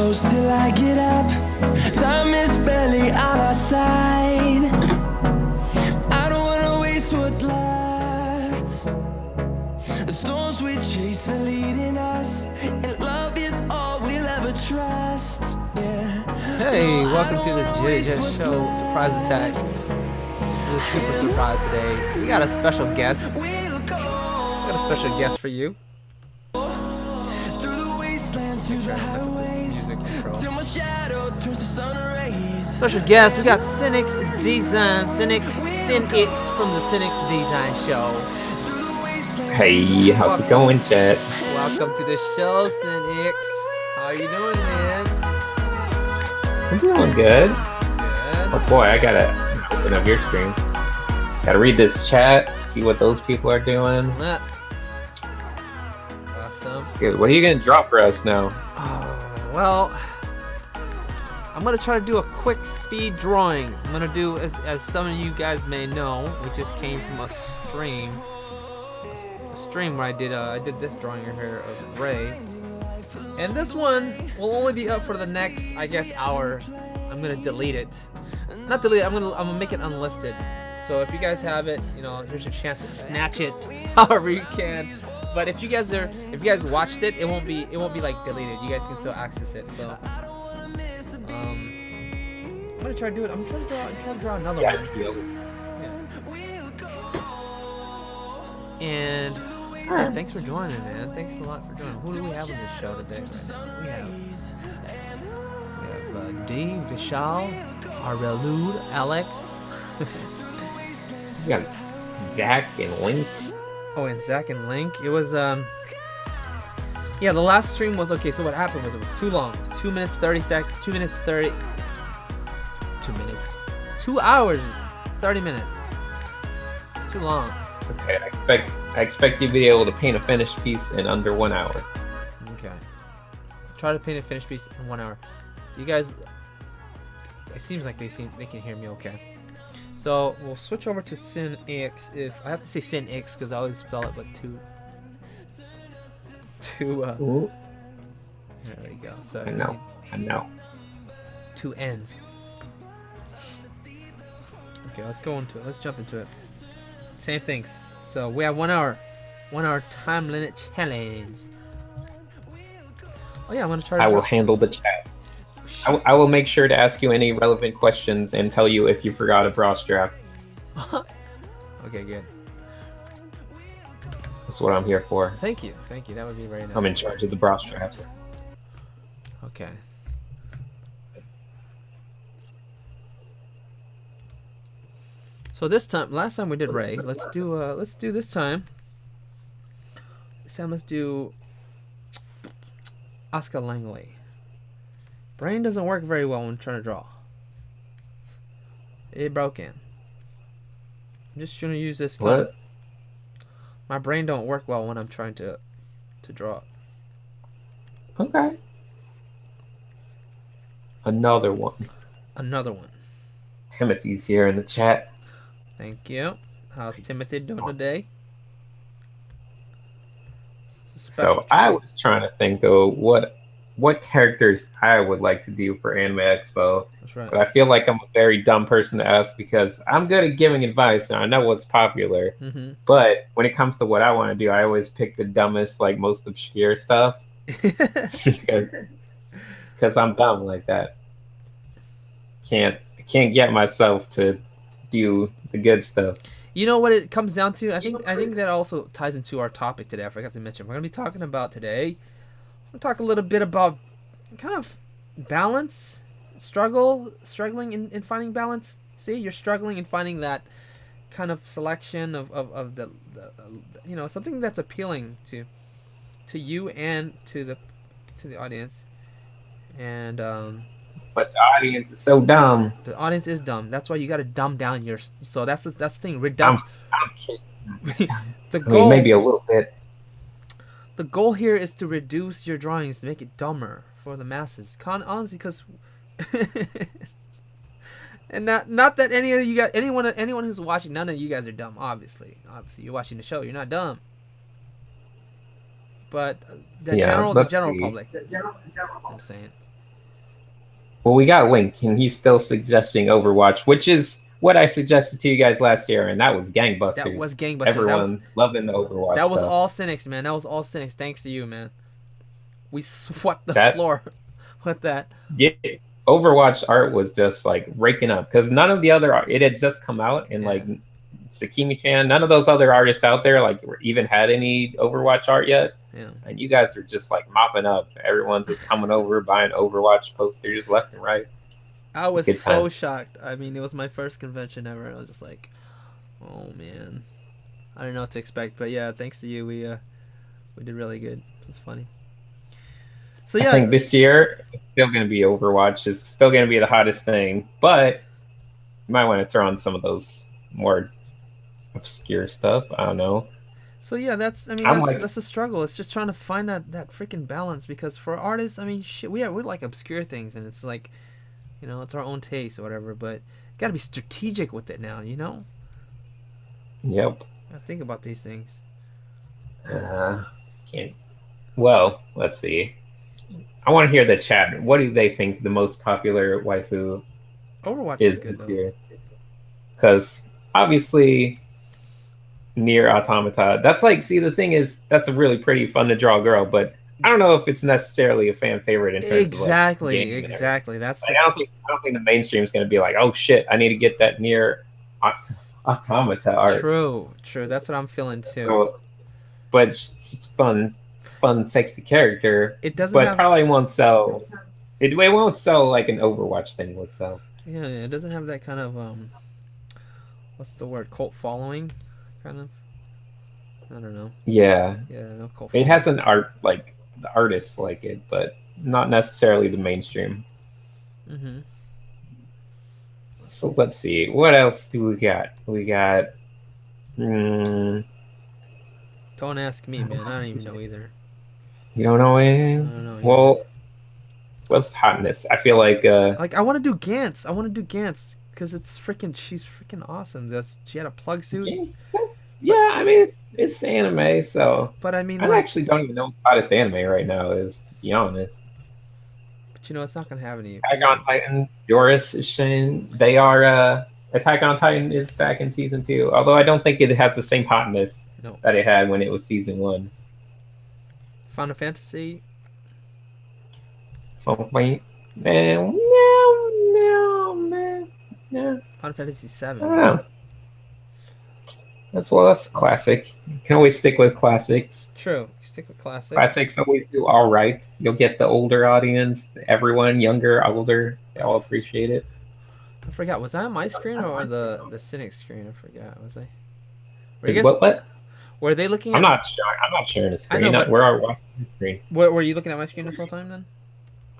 close till I get up. Time is barely on our side. I don't wanna waste what's left. The storms we chase are leading us, and love is all we'll ever trust. Yeah. Hey, welcome to the Fidget Show Surprise Attack. This is a super surprise today. We got a special guest. We got a special guest for you. Special guest, we got Sinix Design, Sinix from the Sinix Design Show. Hey, how's it going, chat? Welcome to the show, Sinix. How you doing, man? I'm doing good. Oh boy, I gotta open up your screen. Gotta read this chat, see what those people are doing. Awesome. Good. What are you gonna draw for us now? Oh, well, I'm gonna try to do a quick speed drawing. I'm gonna do, as some of you guys may know, we just came from a stream where I did this drawing here of Ray, and this one will only be up for the next, I guess, hour. I'm gonna delete it, not delete it. I'm gonna make it unlisted. So if you guys have it, you know, here's your chance to snatch it, however you can. But if you guys watched it, it won't be like deleted. You guys can still access it. So I'm gonna try to do it. I'm trying to draw another one. Yeah. And yeah, thanks for joining, man. Thanks a lot for joining. Who do we have on this show today? We have Dave, Vishal, Arelud, Alex. We got Zach and Link. Oh, and Zach and Link. It was yeah, the last stream was okay. So what happened was it was too long. It was 2 minutes 30 seconds. 2 minutes 30. 2 minutes. 2 hours 30 minutes. It's too long. It's okay. I expect you to be able to paint a finished piece in under 1 hour. Okay. Try to paint a finished piece in 1 hour. You guys, it seems like they can hear me okay. So we'll switch over to Sinix. If I have to say Sinix because I always spell it with two. There we go. So I know. 2 N's. Okay, let's go into it. Let's jump into it. Same things. So we have 1 hour. 1 hour time limit challenge. Oh yeah, I'm gonna try. I will handle the chat. I will make sure to ask you any relevant questions and tell you if you forgot a bra strap. Okay, good. That's what I'm here for. Thank you. That would be very nice. I'm in charge of the bra straps. Okay. So this time, last time we did Ray. Let's do this time. This time let's do Oscar Langley. Brain doesn't work very well when trying to draw. It broken. I'm just gonna use this. What? My brain don't work well when I'm trying to draw. Okay. Another one. Timothy's here in the chat. Thank you. How's Timothy doing today? So I was trying to think of what characters I would like to do for Anime Expo. That's right. But I feel like I'm a very dumb person to ask because I'm good at giving advice and I know what's popular. Mm-hmm. But when it comes to what I want to do, I always pick the dumbest, like most obscure stuff. Because I'm dumb like that. I can't get myself to do the good stuff. You know what it comes down to? I think that also ties into our topic today. I forgot to mention. We're going to be talking about today. We'll talk a little bit about kind of balance, struggling in finding balance. See, you're struggling in finding that kind of selection of the you know, something that's appealing to you and to the audience. And but the audience is so dumb. The audience is dumb. That's why you got to dumb down your. So that's the thing. Reduction. I'm kidding. The goal, I mean, maybe a little bit. The goal here is to reduce your drawings to make it dumber for the masses. Honestly, because and not that any of you guys, anyone who's watching, none of you guys are dumb. Obviously, you're watching the show. You're not dumb. But the general public. I'm saying. Well, we got Link, and he's still suggesting Overwatch, which is what I suggested to you guys last year, and that was That was gangbusters. gangbusters. Everyone loving the Overwatch That was stuff. all Sinix, man. That was all Sinix. Thanks to you, man. We swept the That floor with that. yeah, Overwatch art was just like raking up because none of the other it had just come out, and Yeah. like Sakimi-chan, none of those other artists out there like even had any Overwatch art yet. Yeah. And you guys are just like mopping up. Everyone's just coming over buying Overwatch posters left and right. I was Good so time. shocked. I mean, it was my first convention ever, and I was just like, "Oh man, I don't know what to expect." But yeah, thanks to you, we did really good. It was funny. So I yeah, think this year it's still going to be Overwatch. It's still going to be the hottest thing, but you might want to throw on some of those more obscure stuff. I don't know. so yeah, that's I mean I'm like, that's a struggle. It's just trying to find that freaking balance because for artists, I mean, shit, we like obscure things, and it's like, it's our own taste or whatever. But you got to be strategic with it now. yep. Gotta think about these things. Can't. Well, let's see. I want to hear the chat. What do they think the most popular waifu Overwatch is is good this though. year? Because obviously, near Automata. That's like, see, the thing is, that's a really pretty, fun to draw girl, but I don't know if it's necessarily a fan favorite in terms of like Exactly, game and everything. exactly. That's Like, the I don't think the mainstream is going to be like, oh shit, I need to get that near Automata art. true. That's what I'm feeling too. So, but it's fun, sexy character. It doesn't But have probably won't sell. It won't sell like an Overwatch thing would sell. yeah, it doesn't have that kind of what's the word, cult following, kind of. I don't know. Yeah, Yeah, no cult. it has an art like the artists like it, but not necessarily the mainstream. Mm-hmm. So let's see, what else do we got? We got. Mm, Don't ask me, man. I don't even know either. you don't know I anything? don't know. Well, what's hotness? I feel like Like I want to do Gantz. Because she's freaking awesome. She had a plug suit. yeah, I mean it's anime, so But I mean, I like, actually don't even know what the hottest anime right now is, to be honest. but it's not gonna have any. Attack on Titan, Doris is Shin. They are Attack on Titan is back in season 2, although I don't think it has the same hotness No. that it had when it was season 1. Final Fantasy. Man, no. Final Fantasy I 7. don't know. That's a classic. You can always stick with classics. True. Stick with classic. Classics always do all right. You'll get the older audience, everyone, younger, older, they all appreciate it. I forgot. Was that on my screen or the Sinix screen? I forgot. Was I? What? Were they looking at? I'm not sure. I'm not sharing the screen. I know, but We're watching the screen. were you looking at my screen this whole time then?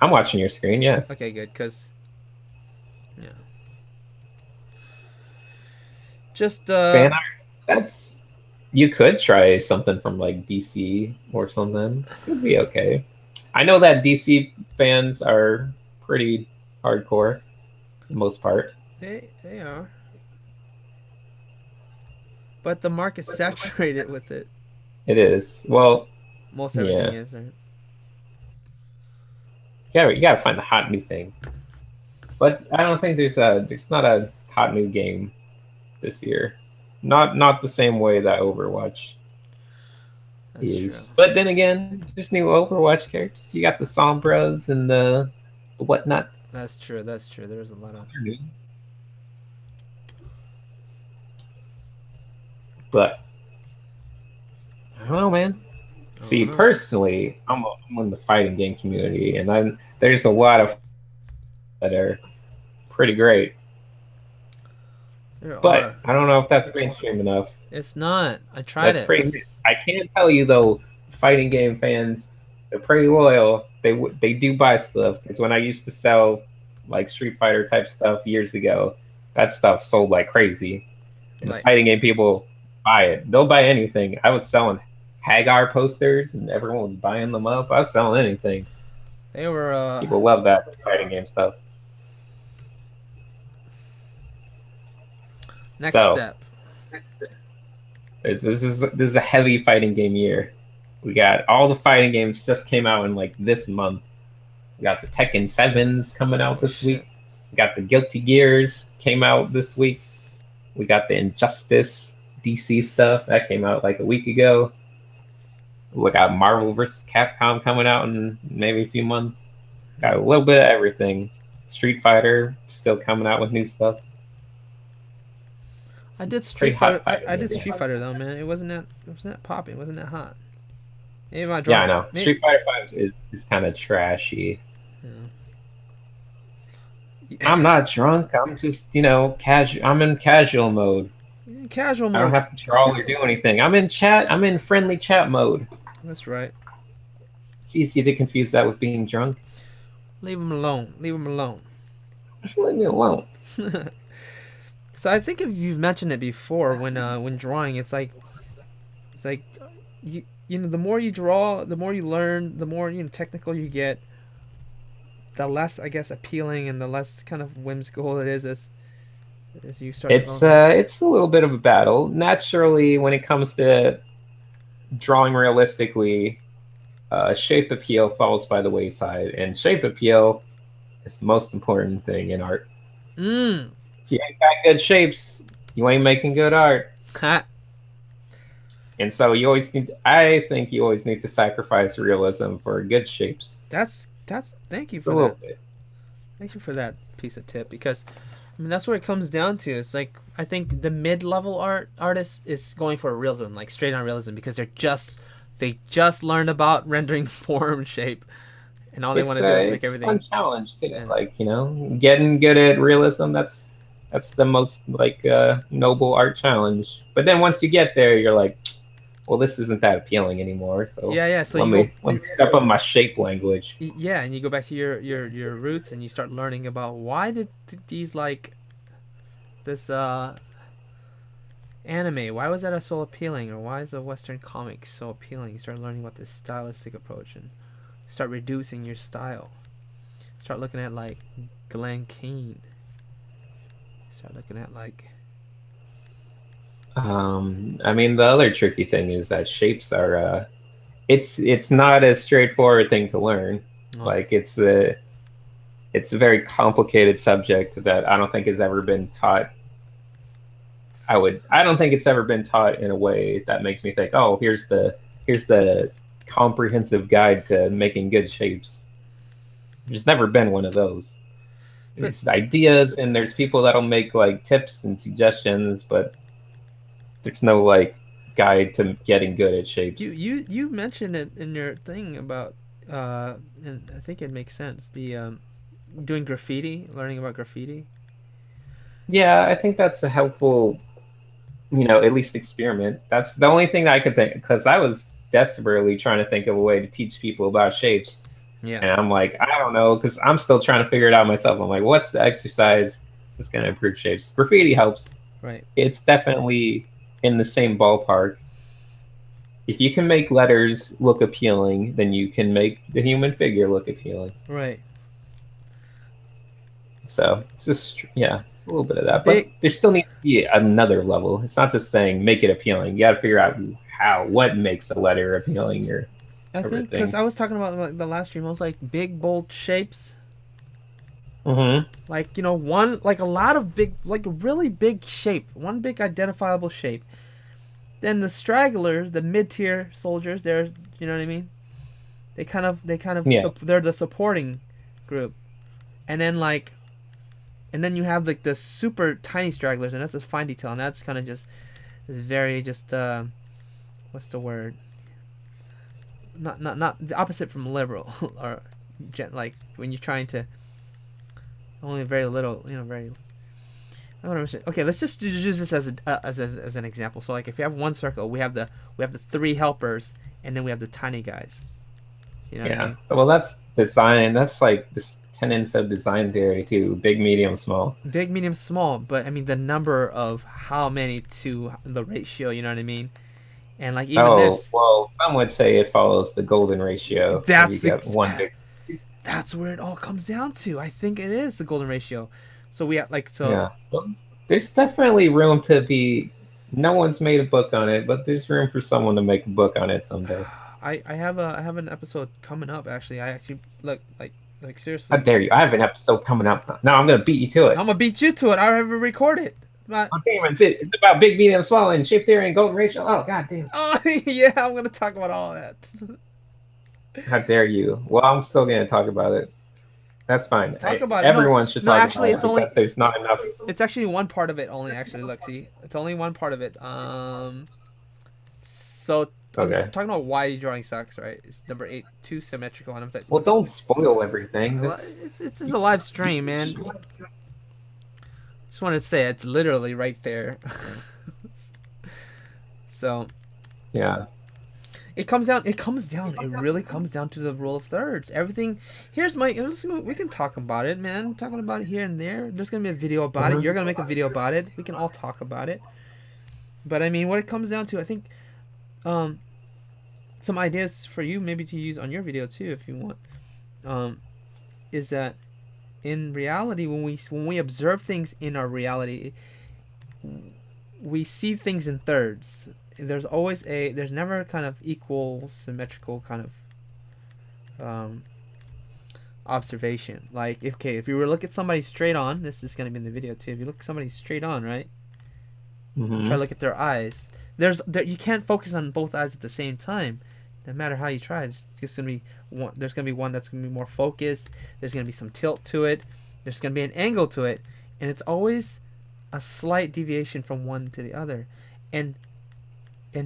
I'm watching your screen. Yeah. Okay, good. Cause yeah. Just Fan art. That's you could try something from like DC or something. It'd be okay. I know that DC fans are pretty hardcore, for the most part. they are. But the market's saturated with it. It is. Well, Most everything Yeah. is, right? you gotta find the hot new thing. But I don't think there's not a hot new game this year. Not the same way that Overwatch That's is. true. But then again, there's new Overwatch characters. You got the Sombras and the whatnots. That's true. There's a lot of. They're new. But I don't know, man. See, know. personally, I'm in the fighting game community, and there's a lot of that are pretty great. There But are. I don't know if that's mainstream enough. It's not. I tried That's it. pretty. I can tell you though, fighting game fans, they're pretty loyal. They do buy stuff because when I used to sell like Street Fighter type stuff years ago, that stuff sold like crazy. And the Like- fighting game people buy it. They'll buy anything. I was selling Hagar posters, and everyone was buying them up. I was selling anything. They were. People love that fighting game stuff. Next So- step. This is a heavy fighting game year. We got all the fighting games just came out in like this month. We got the Tekken 7s coming out Oh this shit. week. We got the Guilty Gears came out this week. We got the Injustice DC stuff that came out like a week ago. We got Marvel vs. Capcom coming out in maybe a few months. Got a little bit of everything. Street Fighter still coming out with new stuff. I did It's pretty Street Fighter. hot I fighting. did Street Fighter though, man. It wasn't that popping. It wasn't that hot. Maybe my Yeah, I drawing. know. Maybe, Street Fighter 5 is kind of trashy. I'm not drunk. I'm just, casual. I'm in casual mode. Casual I don't mode. have to draw or do anything. I'm in chat. I'm in friendly chat mode. That's right. It's easy to confuse that with being drunk. Leave him alone. Leave him alone. Leave me alone. So I think if you've mentioned it before, when drawing, it's like the more you draw, the more you learn, the more technical you get, the less I guess appealing and the less kind of whimsical it is as you start developing. It's a little bit of a battle. Naturally, when it comes to drawing realistically, shape appeal falls by the wayside, and shape appeal is the most important thing in art. Mm. If you ain't got good shapes, you ain't making good art. Ha. And so I think you always need to sacrifice realism for good shapes. That's thank you A for little that. bit. Thank you for that piece of tip because I mean that's what it comes down to. It's like I think the mid-level artist is going for realism, like straight on realism because they just learned about rendering form shape and all they want to do is make everything It's a fun challenge too. Yeah. Like, getting good at realism, that's the most noble art challenge. But then once you get there, you're like, well, this isn't that appealing anymore. So yeah. So let me step up my shape language. yeah, and you go back to your roots and you start learning about why did these like this anime, why was that so appealing, or why is a Western comic so appealing? You start learning about this stylistic approach and start reducing your style. Start looking at like Glen Keane. Start looking at like I mean, the other tricky thing is that shapes are it's not a straightforward thing to learn. Oh. Like it's a very complicated subject that I don't think has ever been taught. I don't think it's ever been taught in a way that makes me think, oh, here's the comprehensive guide to making good shapes. There's never been one of those. There's ideas and there's people that'll make like tips and suggestions, but there's no like guide to getting good at shapes. You mentioned it in your thing about and I think it makes sense. The doing graffiti, learning about graffiti. Yeah, I think that's a helpful, at least experiment. That's the only thing that I could think, because I was desperately trying to think of a way to teach people about shapes. Yeah. And I'm like, I don't know, because I'm still trying to figure it out myself. I'm like, what's the exercise that's going to improve shapes? Graffiti helps. Right. It's definitely in the same ballpark. If you can make letters look appealing, then you can make the human figure look appealing. Right. So it's just, yeah, it's a little bit of that. But there still needs to be another level. It's not just saying make it appealing. You got to figure out what makes a letter appealing or I think because I was talking about like, the last stream, I was like big bold shapes. Mm-hmm. Like one like a lot of big, like really big shape, one big identifiable shape. Then the stragglers, the mid-tier soldiers, there's you know what I mean. They kind of Yeah. they're the supporting group, and then you have like the super tiny stragglers, and that's a fine detail, and that's kind of just is very just what's the word? Not the opposite from liberal or like when you're trying to only very little, very. I don't know. Okay, let's just use this as an example. So like if you have one circle, we have the 3 helpers, and then we have the tiny guys. You know what I mean? Well, that's design. That's like this tenets of design theory too. Big, medium, small. Big, medium, small. But I mean the number of how many to the ratio. You know what I mean? And like even this. Well, some would say it follows the golden ratio. That's one big. That's where it all comes down to. I think it is the golden ratio. So we have Yeah. There's definitely room to be. No one's made a book on it, but there's room for someone to make a book on it someday. I have an episode coming up actually. I actually look like Like How seriously. dare you? I have an episode coming up. No, I'm gonna beat you to I'm it. gonna beat you to it. I already recorded it. But, Oh, damn, it's about big, medium, small, and shape theory and golden ratio. Oh, god damn. oh yeah, I'm gonna talk about all that. How dare you? Well, I'm still gonna talk about it. That's fine. Talk about it. No, Everyone should no. talk Actually, about it it's only because there's not enough. it's actually one part of it only. Actually, look, see, it's only one part of it. So I'm Okay. talking about why drawing sucks, right? It's number 8, too symmetrical, and I'm like, Well, don't spoil everything. well, it's just a live stream, man. Just wanted to say it's literally right there. So Yeah. it comes down. It really comes down to the rule of thirds. Everything. Here's my. We can talk about it, man. Talking about it here and there. There's gonna be a video about it. You're gonna make a video about it. We can all talk about it. But I mean, what it comes down to, I think, some ideas for you maybe to use on your video too, if you want, is that in reality, when we observe things in our reality, we see things in thirds. There's never a kind of equal symmetrical kind of observation. Like if you were to look at somebody straight on, this is going to be in the video too. If you look at somebody straight on, right, Mm-hmm. try to look at their eyes, you can't focus on both eyes at the same time, no matter how you try. It's just gonna be one. There's gonna be one that's gonna be more focused. There's gonna be some tilt to it. There's gonna be an angle to it, and it's always a slight deviation from one to the other, and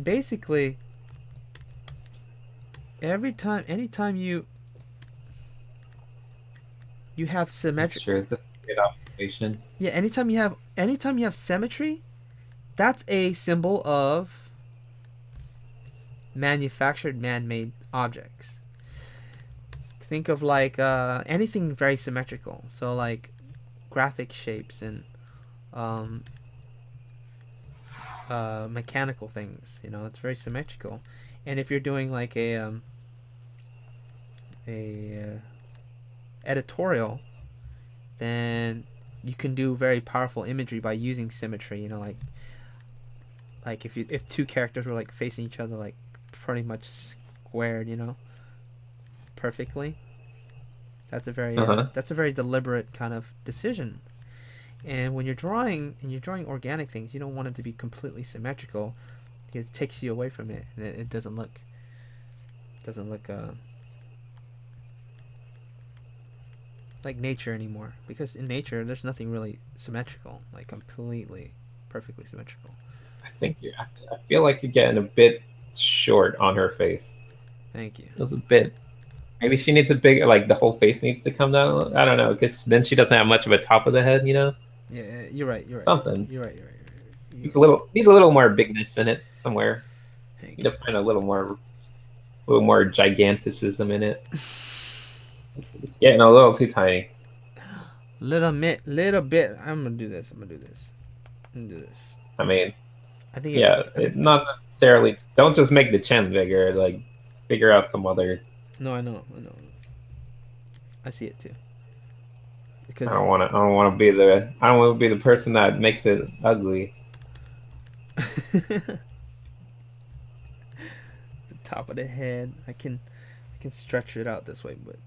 basically anytime you have That's symmetry. true. That's a good observation. Yeah, anytime you have symmetry, that's a symbol of manufactured, man-made objects. Think of like anything very symmetrical. So like graphic shapes and mechanical things. You know, it's very symmetrical. And if you're doing like a editorial, then you can do very powerful imagery by using symmetry. You know, like if two characters were like facing each other, like pretty much squared, you know, perfectly. That's a very deliberate kind of decision. And when you're drawing organic things, you don't want it to be completely symmetrical. It takes you away from it, and it doesn't look like nature anymore. Because in nature, there's nothing really symmetrical, like completely, perfectly symmetrical. I feel like you're getting a bit short on her face. Thank you. It was a bit. Maybe she needs a big, like the whole face needs to come down. I don't know, because then she doesn't have much of a top of the head, you know. Yeah, you're right. Something. You're right. Needs a little more bigness in it somewhere. Thank Need to find a little more giganticism in it. It's getting a little too tiny. Little bit. I'm gonna do this. I mean, I think. not necessarily. Don't just make the chin bigger. Like, figure out some other. No, I know. I see it too. Because I don't want to be the person that makes it ugly. the top of the head, I can stretch it out this way, but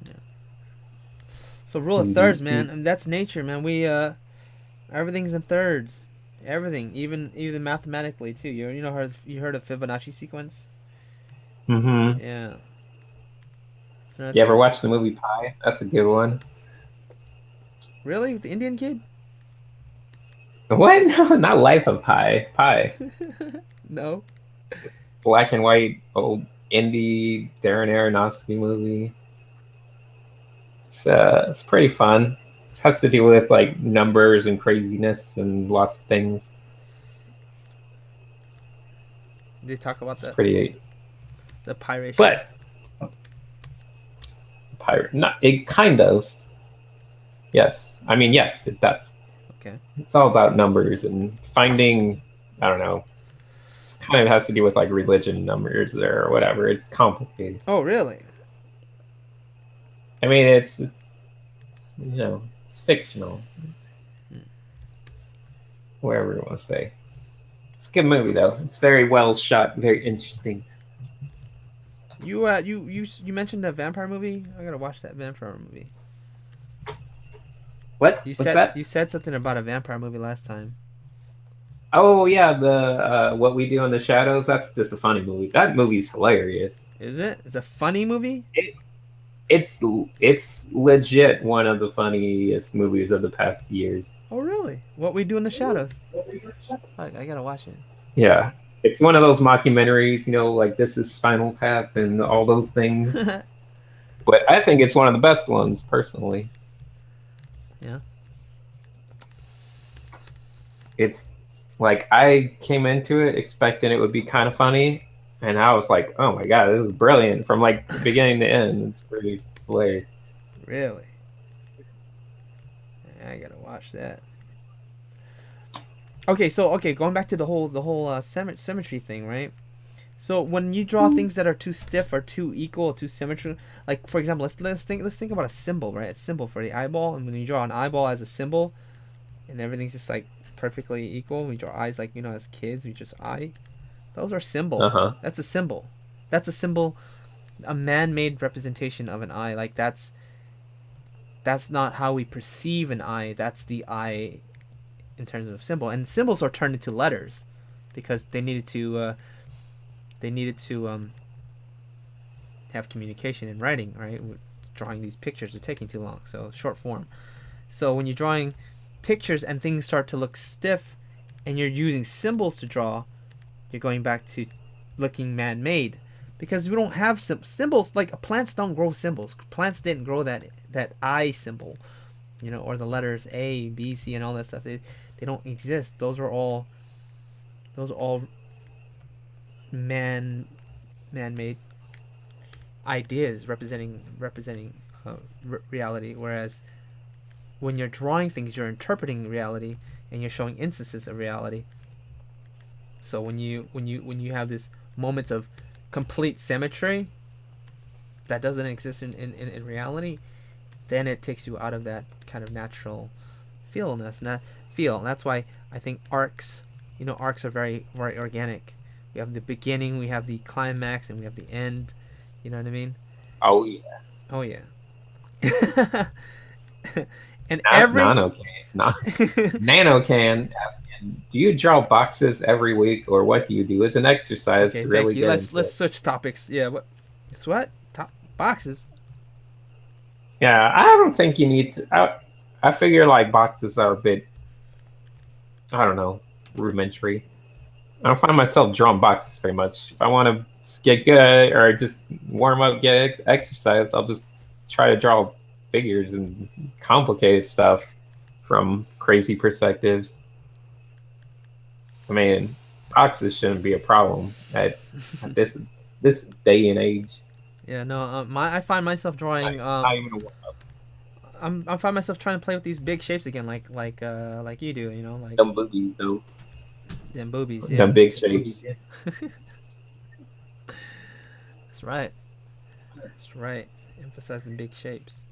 yeah. So rule of thirds, man. I mean, that's nature, man. We everything's in thirds. Everything, even mathematically too. You heard of Fibonacci sequence? Mm-hmm. Yeah. You ever watch the movie Pi? That's a good one. Really? With the Indian kid? What? No, not Life of Pi. Pi. No. Black and white old indie Darren Aronofsky movie. It's pretty fun. It has to do with like numbers and craziness and lots of things. They talk about It's pretty. the pi ratio. But pirate, not it kind of. Yes, I mean yes, it does. Okay. It's all about numbers and finding. I don't know. It kind of has to do with like religion numbers or whatever. It's complicated. Oh, really? I mean, it's it's fictional. Whatever you want to say. It's a good movie though. It's very well shot, very interesting. You mentioned that vampire movie. I gotta watch that vampire movie. What? You What's said that? you said something about a vampire movie last time. Oh yeah, the What We Do in the Shadows. That's just a funny movie. That movie's hilarious. Is it? It's a funny movie. It, it's it's legit one of the funniest movies of the past years. Oh really? What We Do in the Shadows. I gotta watch it. Yeah, it's one of those mockumentaries, like This Is Spinal Tap and all those things. But I think it's one of the best ones, personally. Yeah. It's like I came into it expecting it would be kind of funny, and I was like, "Oh my god, this is brilliant!" From like beginning to end. It's pretty hilarious. Really? I gotta watch that. Okay, going back to the whole symmetry thing, right? So when you draw things that are too stiff or too equal or too symmetrical, like for example, let's think about a symbol, right? A symbol for the eyeball, and when you draw an eyeball as a symbol, and everything's just like perfectly equal, we draw eyes like as kids, we just eye. Those are Uh symbols. huh. That's a symbol. That's a symbol, a man-made representation of an eye. Like that's not how we perceive an eye. That's the eye in terms of a symbol. And symbols are turned into letters because they needed to have communication in writing, right? Drawing these pictures are taking too long, so short form. So when you're drawing pictures and things start to look stiff, and you're using symbols to draw, you're going back to looking man-made, because we don't have symbols. Like plants don't grow symbols. Plants didn't grow that I symbol, or the letters A, B, C, and all that stuff. They don't exist. Those are all man-made ideas representing reality. Whereas when you're drawing things, you're interpreting reality and you're showing instances of reality. So when you have this moments of complete symmetry that doesn't exist in reality, then it takes you out of that kind of natural feelness. And that's why I think arcs are very, very organic. We have the beginning, we have the climax, and we have the end. You know what I mean? Oh yeah. Oh yeah. And Not every nano can. Not nano can. Asking, do you draw boxes every week, or what do you do? It's an exercise Okay, to thank really you. get Let's into let's it. switch topics. Yeah, what? It's what? Top boxes. Yeah, I don't think you need to. I figure like boxes are a bit, I don't know, rudimentary. I don't find myself drawing boxes very much. If I want to get good or just warm up, get exercise, I'll just try to draw figures and complicated stuff from crazy perspectives. I mean, boxes shouldn't be a problem at this day and age. Yeah, no. I find myself Not, drawing. not even a warm up. I find myself trying to play with these big shapes again, like you do. Like Them boobies though, them boobies. them Yeah, big shapes. that's right. That's right. Emphasize the big shapes.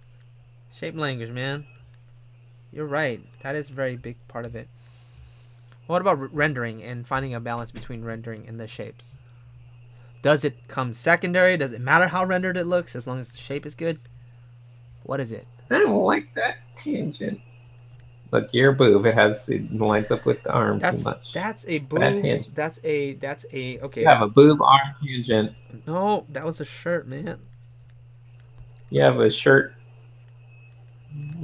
Shape language, man. You're right. That is a very big part of it. What about rendering and finding a balance between rendering and the shapes? Does it come secondary? Does it matter how rendered it looks as long as the shape is good? What is it? I don't like that tangent. Look, your boob. It lines up with the arm too That's much. that's a Bad boob. tangent. That's a okay. You have a boob arm tangent. No, that was a shirt, man. You have a shirt.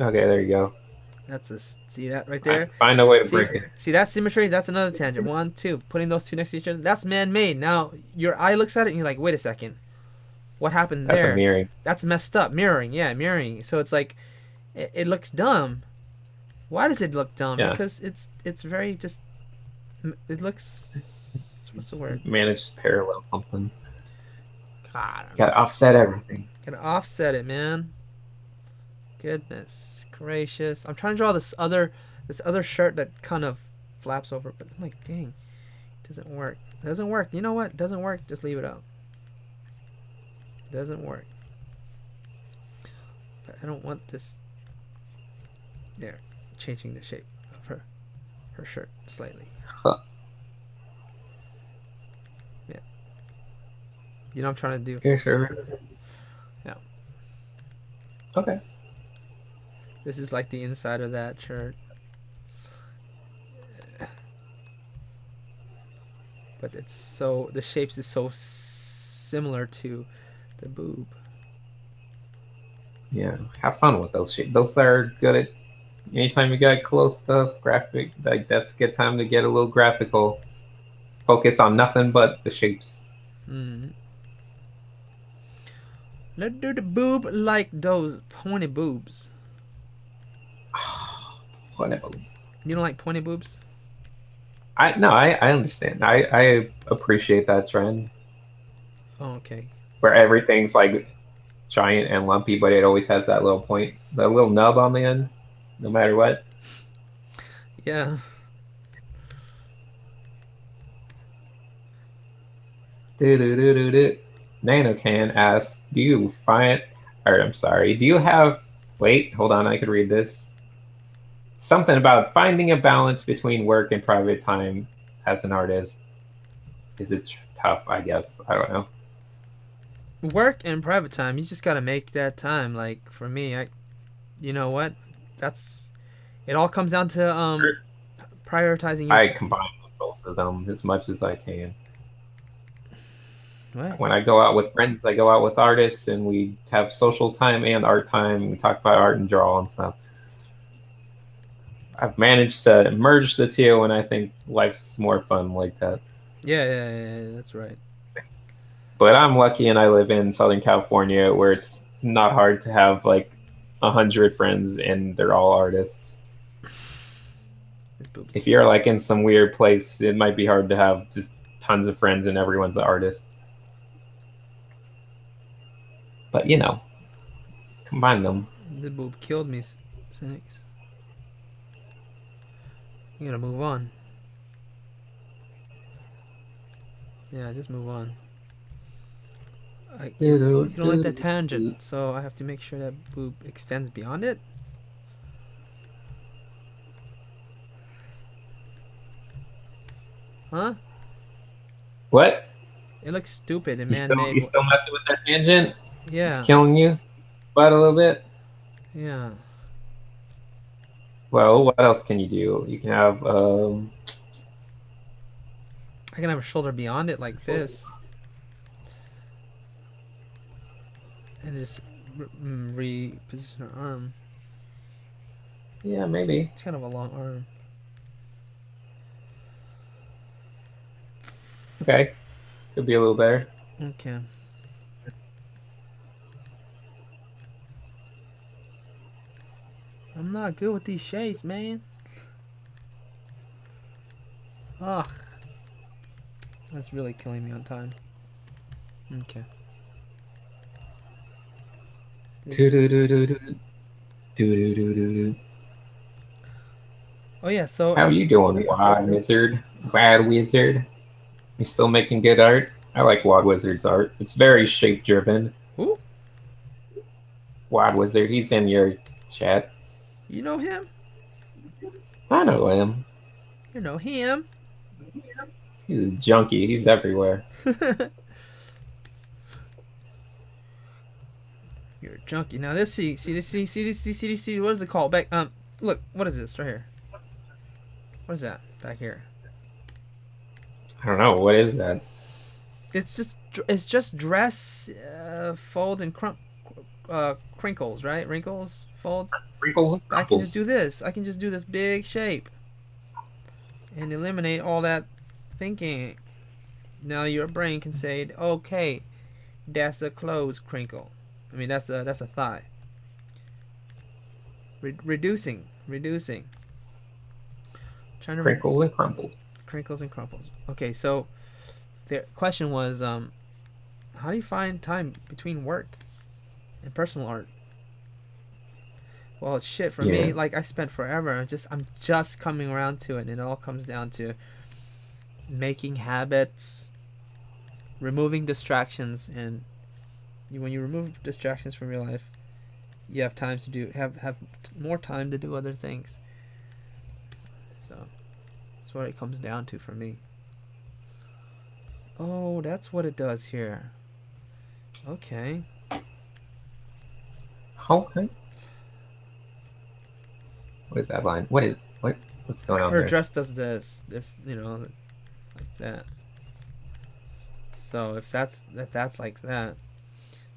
Okay, there you go. That's a see that right I there. find a way to See break it. see that symmetry. That's another tangent. One, two. Putting those two next to each other. That's man-made. Now your eye looks at it and you're like, wait a second. What happened That's a there? mirroring. That's messed up. Mirroring, yeah, mirroring. So it's like, it looks dumb. Why does it look dumb? Yeah. Because it's very just. It looks. What's the word? Managed parallel something. God, Gotta offset everything. gotta offset it, man. Goodness gracious! I'm trying to draw this other shirt that kind of flaps over, but I'm like, dang, it doesn't work. It doesn't work. You know what? It doesn't work. Just leave it out. It doesn't work. But I don't want this. There, changing the shape of her shirt slightly. Huh. Yeah. You know what I'm trying to do? Yeah, sure. Yeah. Okay. This is like the inside of that shirt. But it's so, the shapes is so similar to the boob. Yeah. Have fun with those shit. Those are good at anytime you got close stuff, graphic, like that's a good time to get a little graphical. Focus on nothing but the shapes. Mm. Let's do the boob like those pointy boobs. Whatever. You don't like pointy boobs? I understand. I appreciate that trend Oh, okay. where everything's like giant and lumpy, but it always has that little point, that little nub on the end, no matter what. Yeah. Do do do do do. Nanocan asks, "Do you find?" Or I'm sorry. Do you have? Wait, hold on. I could read this. Something about finding a balance between work and private time as an artist. Is it tough? I guess I don't know. Work and private time, you just gotta make that time. Like for me, you know what? That's it. All comes down to prioritizing your I time. combine both of them as much as I can. What? When I go out with friends, I go out with artists, and we have social time and art time. We talk about art and draw and stuff. I've managed to merge the two, and I think life's more fun like that. Yeah, that's right. But I'm lucky, and I live in Southern California, where it's not hard to have like 100 friends, and they're all artists. His boobs. If you're like in some weird place, it might be hard to have just tons of friends and everyone's an artist. But combine them. The boob killed me, Sinix. You gotta move on. Yeah, just move on. You don't like that tangent, so I have to make sure that boob extends beyond it. Huh? What? It looks stupid and You still man-made. you still messing with that tangent? It's Yeah, killing you, but a little bit. yeah. Well, what else can you do? You can have I can have a shoulder beyond it like this, and just reposition her arm. yeah, maybe. It's kind of a long arm. Okay, could be a little better. Okay. I'm not good with these shades, man. Ugh. That's really killing me on time. Okay. Do do do do do do do do do. Oh yeah, so How you doing, Wad Wizard? Wad Wizard? You still making good art? I like Wad Wizard's art. It's very shape driven. who? Wad Wizard, he's in your chat. You know him? I know him. You know him. He's a junkie. He's everywhere. You're a junkie. Now this see what is it called? Back look, what is this right here? What is that back here? I don't know. What is that? It's just dress fold and crinkles, right? Wrinkles, folds. Wrinkles and I can just crumples. do this. I can just do this big shape and eliminate all that thinking. Now your brain can say, okay, that's a clothes crinkle. I mean, that's a thigh. Reducing. Trying to Crinkles and crumbles. crinkles and crumples. Okay, so the question was, how do you find time between work and personal art? Well, shit for me. Yeah. Like I spent forever. I'm just coming around to it, and it all comes down to making habits, removing distractions, and when you remove distractions from your life, you have time to have more time to do other things. So that's what it comes down to for me. Oh, that's what it does here. Okay. Okay. What is that line? What's going on Her there? dress does this, you know, like that. So if that's like that,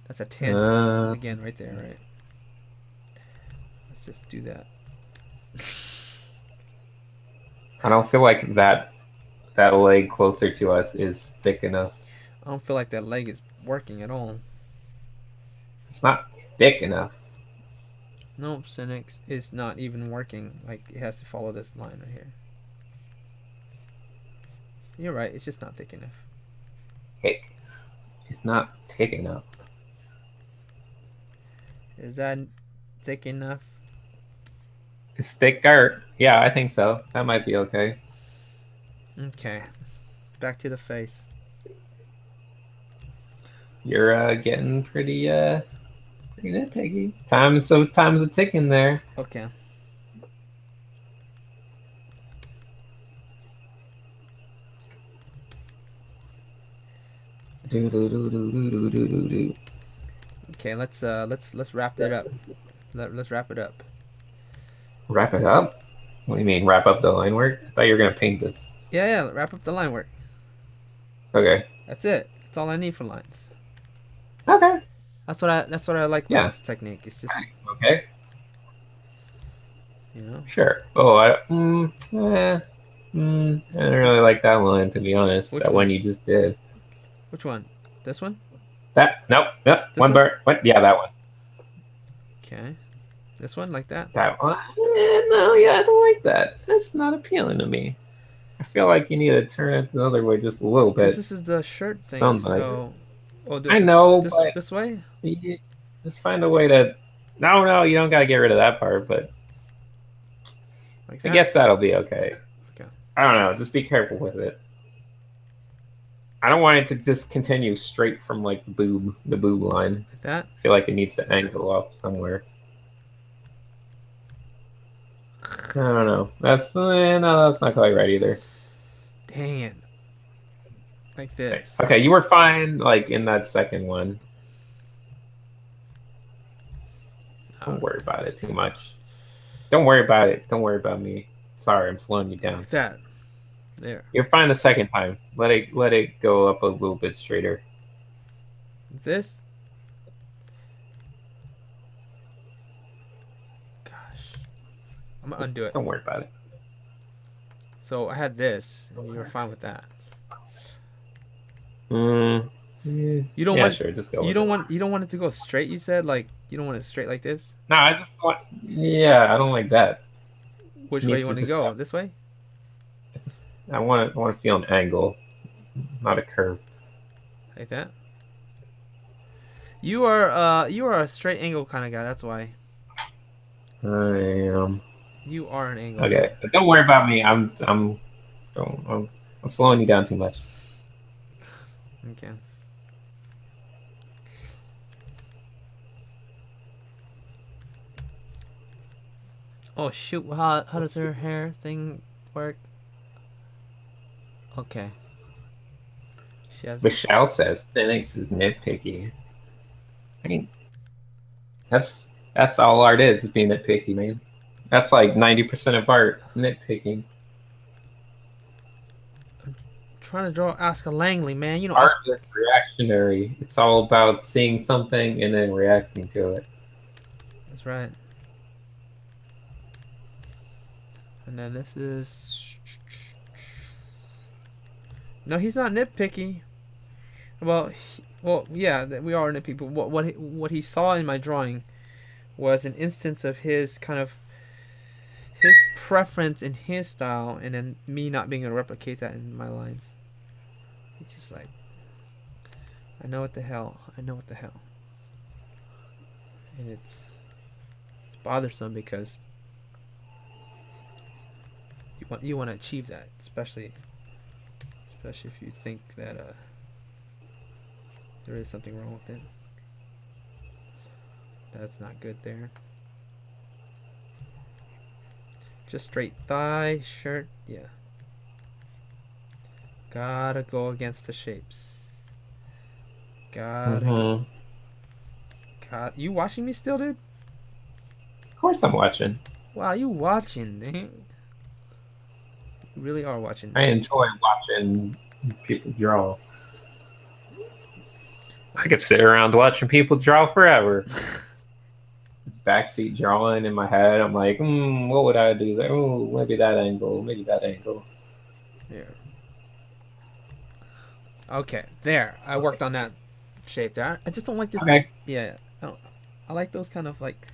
that's a tangent Uh, again right there, right? Let's just do that. I don't feel like that leg closer to us is thick enough. I don't feel like that leg is working at all. It's not thick enough. Nope, Sinix is not even working. Like it has to follow this line right here. You're right. It's just not thick enough. Thick. It's not thick enough. Is that thick enough? It's thicker. Yeah, I think so. That might be okay. Okay. Back to the face. You're getting pretty nitpicky. Time's a ticking there. Okay. Do do do do do do do do do. Okay. Let's wrap it up. Let's wrap it up. Wrap it up. What do you mean wrap up the line work? I thought you were gonna paint this. Yeah. Wrap up the line work. Okay. That's it. That's all I need for lines. Okay. That's what I like with Yeah. this technique. It's just Okay. you know. Sure. Oh, I don't really like that line, to be honest. Which That one? one you just did. Which one? This one? Nope. This One one? bird. What? Yeah, that one. Okay. This one like that? That one. No, yeah, I don't like that. That's not appealing to me. I feel like you need to turn it the other way just a little Because bit. this is the shirt thing. Something like So, oh, do I it know, this but this way, you just find a way to. No, you don't gotta get rid of that part, but like I that. guess that'll be okay. Okay. I don't know. Just be careful with it. I don't want it to just continue straight from like the boob line. Like that. I feel like it needs to angle off somewhere. I don't know. No, that's not quite right either. Dang it. Like this. Okay, you were fine like in that second one. Don't worry about it too much. Don't worry about it. Don't worry about me. Sorry, I'm slowing you down. Like that. There. You're fine the second time. Let it go up a little bit straighter. This. Gosh. I'm gonna undo it. Don't worry about it. So I had this, and you were fine with that. You don't want. Sure. Just go. You don't want. You don't want it to go straight. You said like you don't want it straight like this. No, I just want. Yeah, I don't like that. Which It way needs you want to just go? stop. This way. I want to feel an angle, not a curve. Like that. You are a straight angle kind of guy. That's why. I am. You are an angle Okay, guy. but don't worry about me. I'm slowing you down too much. Okay. Oh shoot! How does her hair thing work? Okay. She has. Michelle says Sinix is nitpicky. I mean, that's all art is being nitpicky, man. That's like 90% of art is nitpicking. Trying to draw Oscar Langley, man. You know. Art is reactionary. It's all about seeing something and then reacting to it. That's right. And then this is. No, he's not nitpicky. Well, yeah, we are nitpicky. But what he saw in my drawing was an instance of his kind of his preference in his style, and then me not being able to replicate that in my lines. He's just like, I know what the hell, and it's bothersome because you want to achieve that, especially if you think that there is something wrong with it. That's not good there. Just straight thigh, shirt, yeah. Gotta go against the shapes. Got it. Mm-hmm. God, you watching me still, dude? Of course, I'm watching. Wow, you watching, man. You really are watching I this. enjoy watching people draw. I could sit around watching people draw forever. Backseat drawing in my head. I'm like, what would I do there? Oh, maybe that angle. Maybe that angle. Here. Okay, there. I worked on that shape there. I just don't like this. Okay. Yeah, I don't. I like those kind of like.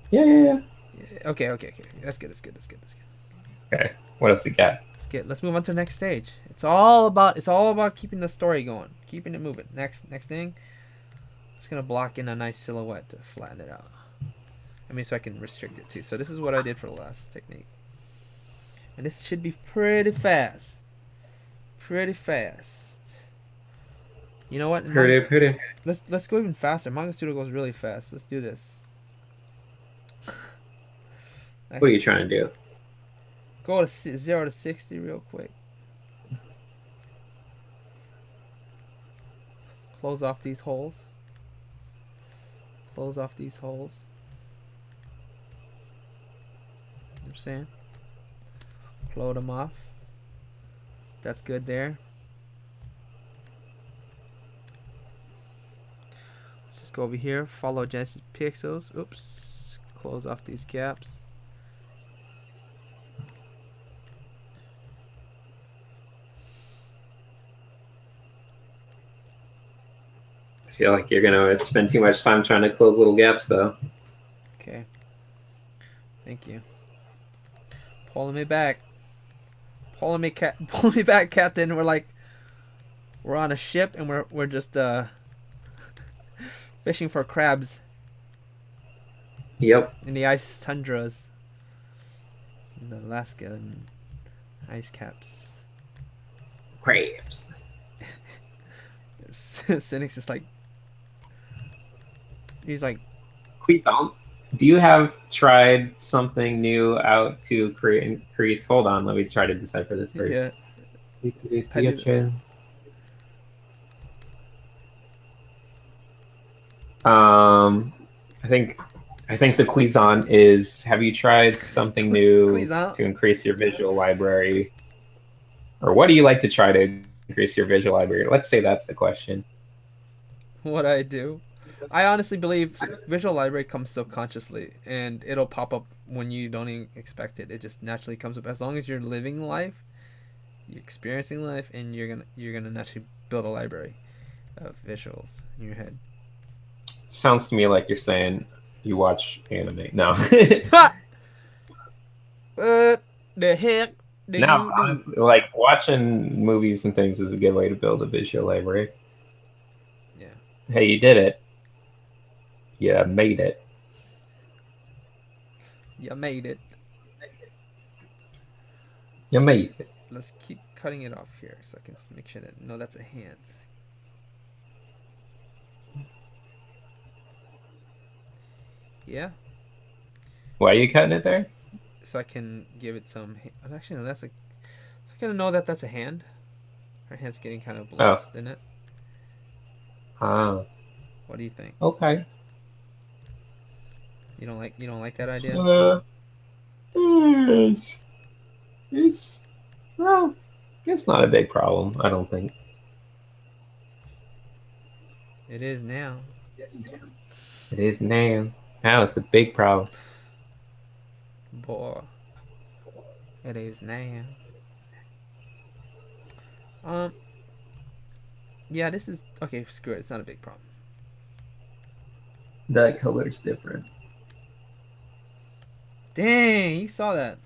Yeah. Okay. That's good. That's good. That's good. That's good. Okay. What else you got? Let's get. Let's move on to the next stage. It's all about keeping the story going, keeping it moving. Next thing. I'm just gonna block in a nice silhouette to flatten it out. I mean, so I can restrict it too. So this is what I did for the last technique, and this should be pretty fast. Pretty fast. You know what? Pretty. Let's go even faster. Manga Studio goes really fast. Let's do this. What are you trying to do? Go to 0 to 60 real quick. Close off these holes. Close off these holes. You know what I'm saying? Float them off. That's good there. Let's just go over here. Follow Genesis pixels. Oops. Close off these gaps. I feel like you're gonna spend too much time trying to close little gaps, though. Okay. Thank you. Pulling me back. Pulling me back, Captain. We're on a ship and we're just fishing for crabs Yep. in the ice tundras in Alaska and ice caps. Crabs. Sinix is like, he's like, Quizon, do you have tried something new out to increase? Hold on, let me try to decipher this first. yeah. Fidget. I think the Quizon is, have you tried something new Quizon? to increase your visual library? Or what do you like to try to increase your visual library? Let's say that's the question. What I do. I honestly believe visual library comes subconsciously and it'll pop up when you don't even expect it. It just naturally comes up as long as you're living life, you're experiencing life, and you're gonna naturally build a library of visuals in your head. Sounds to me like you're saying you watch anime. No. What the heck do No, you do? honestly, like watching movies and things is a good way to build a visual library. Yeah. Hey, you did it. You made it. You made it. You made it. Let's keep cutting it off here so I can make sure that no, that's a hand. Yeah. Why are you cutting it there? So I can give it some. Actually, no, that's a. So I kind of know that that's a hand. Her hand's getting kind of lost in it. Ah, What do you think? okay. You don't like that idea? It's well, it's not a big problem, I don't think. It is now. It is now. Now it's a big problem. Boy. It is now. Yeah, this is okay. Screw it. It's not a big problem. That color's different. Dang, you saw that.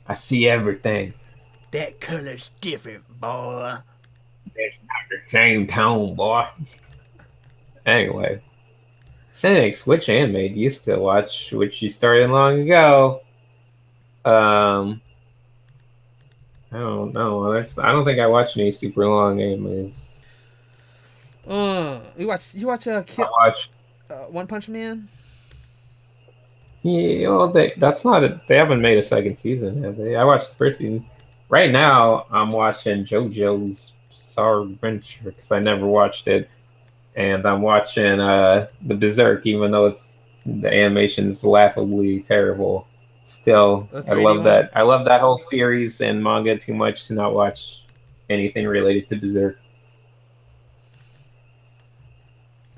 I see everything. That color's different, boy. It's not the same tone, boy. Anyway, Sinix, which anime do you still watch? Which you started long ago? I don't know. I don't think I watched any super long animes. You watch I watched. One Punch Man? Yeah, well, that's not it. They haven't made a second season, have they? I watched the first season. Right now, I'm watching JoJo's Bizarre Adventure because I never watched it, and I'm watching the Berserk, even though the animation's laughably terrible. Still, The I 3D love one? that. I love that whole series and manga too much to not watch anything related to Berserk.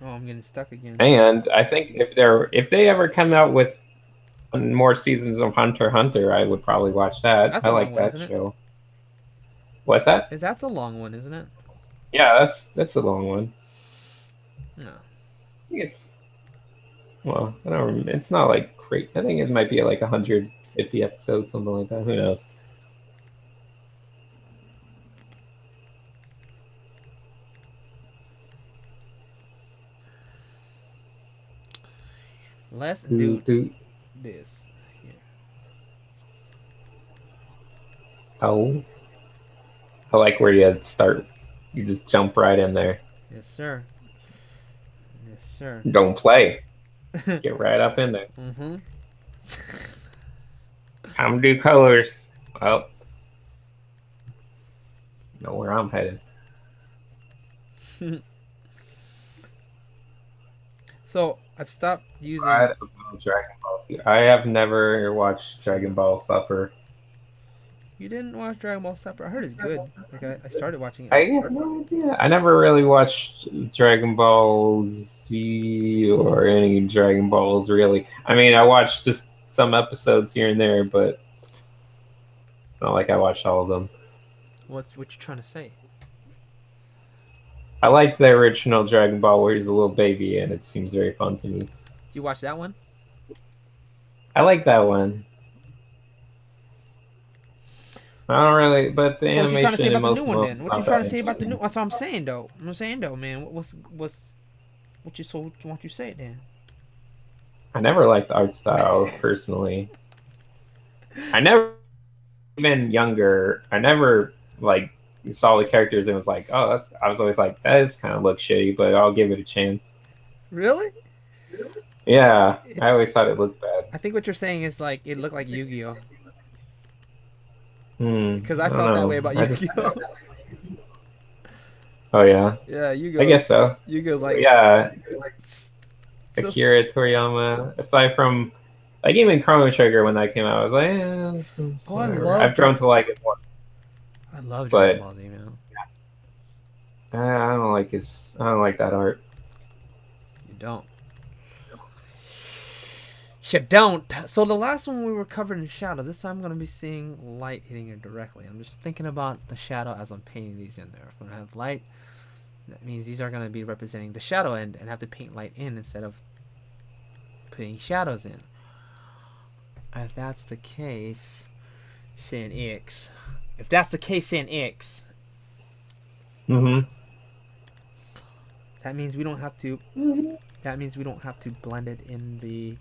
Oh, I'm getting stuck again. And I think if they ever come out with more seasons of Hunter x Hunter, I would probably watch that. That's I a long like one, that isn't it? show. What's that? That's a long one, isn't it? Yeah, that's a long one. No. I think it's well, I don't remember. It's not like great. I think it might be like 150 episodes, something like that. Who knows? Let's Do, do do. this here. Oh, I like where you start. You just jump right in there. Yes, sir. Yes, sir. Don't play. Get right up in there. Mm-hmm. I'm do colors. Well, know where I'm headed. So I've stopped using. I don't know Dragon Ball Z. I have never watched Dragon Ball Super. You didn't watch Dragon Ball Super? I heard it's good. Like I started watching it. I have no idea. I never really watched Dragon Ball Z or any Dragon Balls really. I mean, I watched just some episodes here and there, but it's not like I watched all of them. What you trying to say? I liked the original Dragon Ball where he's a little baby, and it seems very fun to me. You watch that one? I like that one. I don't really, but the So what you trying to say animation about and the new most one of then? them What you not trying that to say about the new? interesting. That's what I'm saying though. I'm saying though, man. What you so what you say then? I never liked the art style personally. I never, even younger, I never like saw the characters and was like, oh, that's. I was always like, that is kind of look shitty, but I'll give it a chance. Really? Yeah, I always thought it looked bad. I think what you're saying is like it looked like Yu-Gi-Oh. Because I I don't felt that way know. about I just, Yu-Gi-Oh. oh yeah, Yeah, I guess so. Yu-Gi-Oh's But like yeah, so. Akira Toriyama. Aside from like even Chrono Trigger when that came out, I was like, Oh, I whatever. love I've grown to like it more, I love Dragon but Ball Z, man. I don't like his. I don't like that art. You don't. You don't. So the last one we were covered in shadow. This time I'm gonna be seeing light hitting it directly. I'm just thinking about the shadow as I'm painting these in there. If I'm gonna have light, that means these are gonna be representing the shadow end and have to paint light in instead of putting shadows in. If that's the case, Sinix. If that's the case, Sinix, Mm-hmm. that means we don't have to. That means we don't have to blend it in the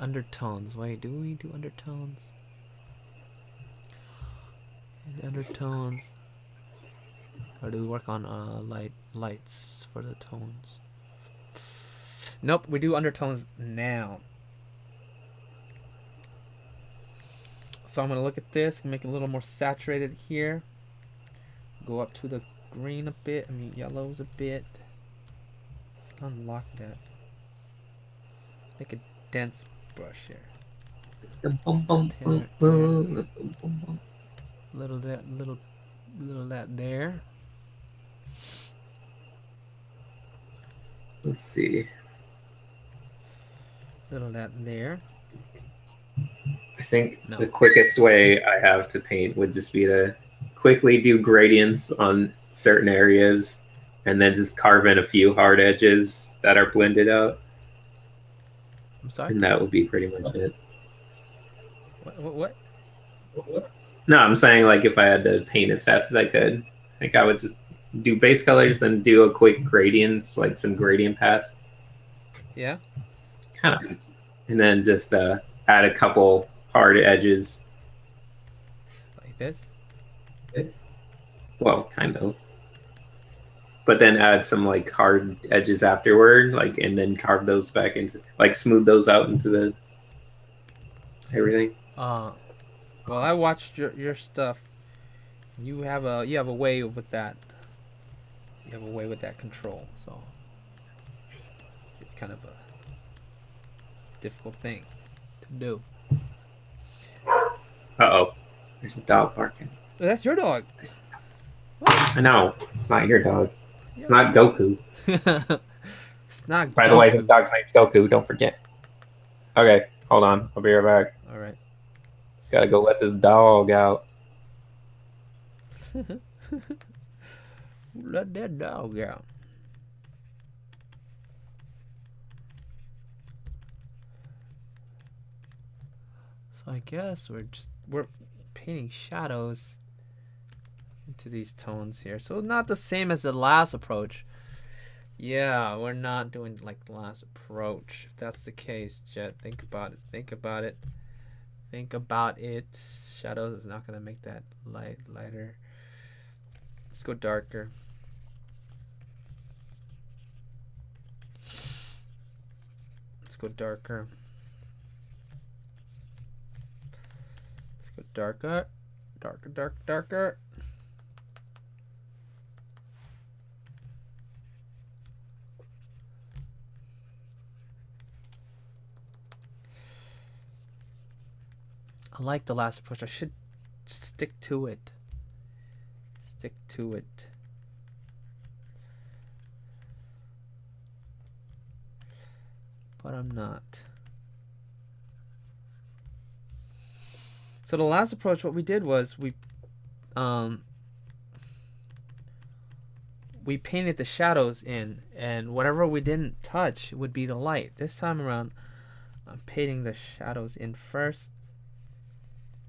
undertones. Wait, do we do undertones? In undertones, or do we work on lights for the tones? Nope, we do undertones now. So I'm gonna look at this, make it a little more saturated here. Go up to the green a bit. I mean yellows a bit. Let's unlock that. Let's make a dense brush here. Little that there. Let's see. Little that there. I think No. the quickest way I have to paint would just be to quickly do gradients on certain areas and then just carve in a few hard edges that are blended out. I'm sorry. And that would be pretty much it. What? No, I'm saying like if I had to paint as fast as I could, I think I would just do base colors, then do a quick gradients, like some gradient pass. Yeah. Kind of, and then just add a couple hard edges. Like this. Well, kind of. But then add some like hard edges afterward, like, and then carve those back into, like, smooth those out into the everything. Well, I watched your stuff. You have a way with that. You have a way with that control, so it's kind of a difficult thing to do. Uh-oh. There's a dog barking. Oh, that's your dog. I know. It's not your dog. It's Yeah. not Goku. It's not By the way, his Goku. dog's named Goku. Don't forget. Okay, hold on. I'll be right back. All right. Gotta go let this dog out. Let that dog out. So I guess we're painting shadows into these tones here. So not the same as the last approach. Yeah, we're not doing like the last approach. If that's the case, Jet, think about it. Think about it. Think about it. Shadows is not gonna make that lighter. Let's go darker. Let's go darker. Let's go darker. Darker. I like the last approach. I should stick to it. Stick to it. But I'm not. So the last approach, what we did was we painted the shadows in, and whatever we didn't touch would be the light. This time around, I'm painting the shadows in first,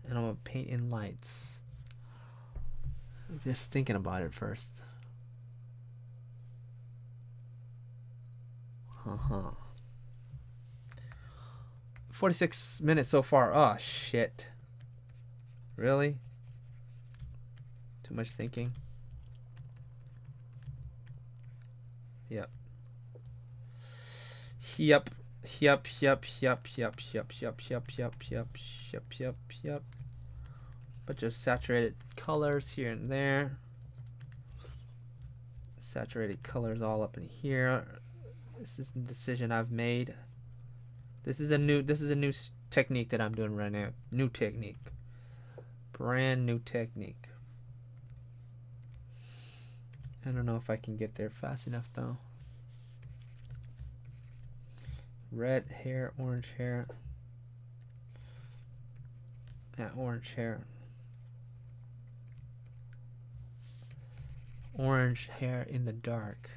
and I'm gonna paint in lights. Just thinking about it first. 46 minutes so far. Oh shit. Really? Too much thinking. Yep. Bunch of saturated colors here and there. Saturated colors all up in here. This is the decision I've made. This is a new technique that I'm doing right now. New technique. Brand new technique. I don't know if I can get there fast enough though. Red hair, orange hair. Yeah, orange hair. Orange hair in the dark.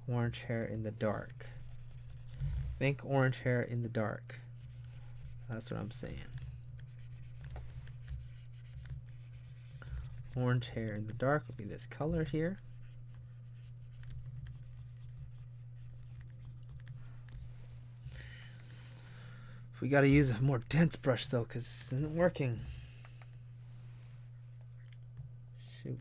Orange hair in the dark. Think orange hair in the dark. That's what I'm saying. Orange hair in the dark would be this color here. We got to use a more dense brush though, because this isn't working. Shoot.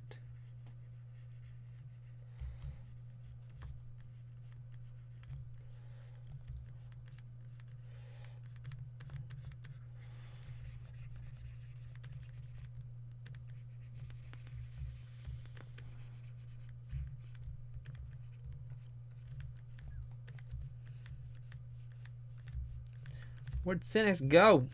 Where'd Sinix go?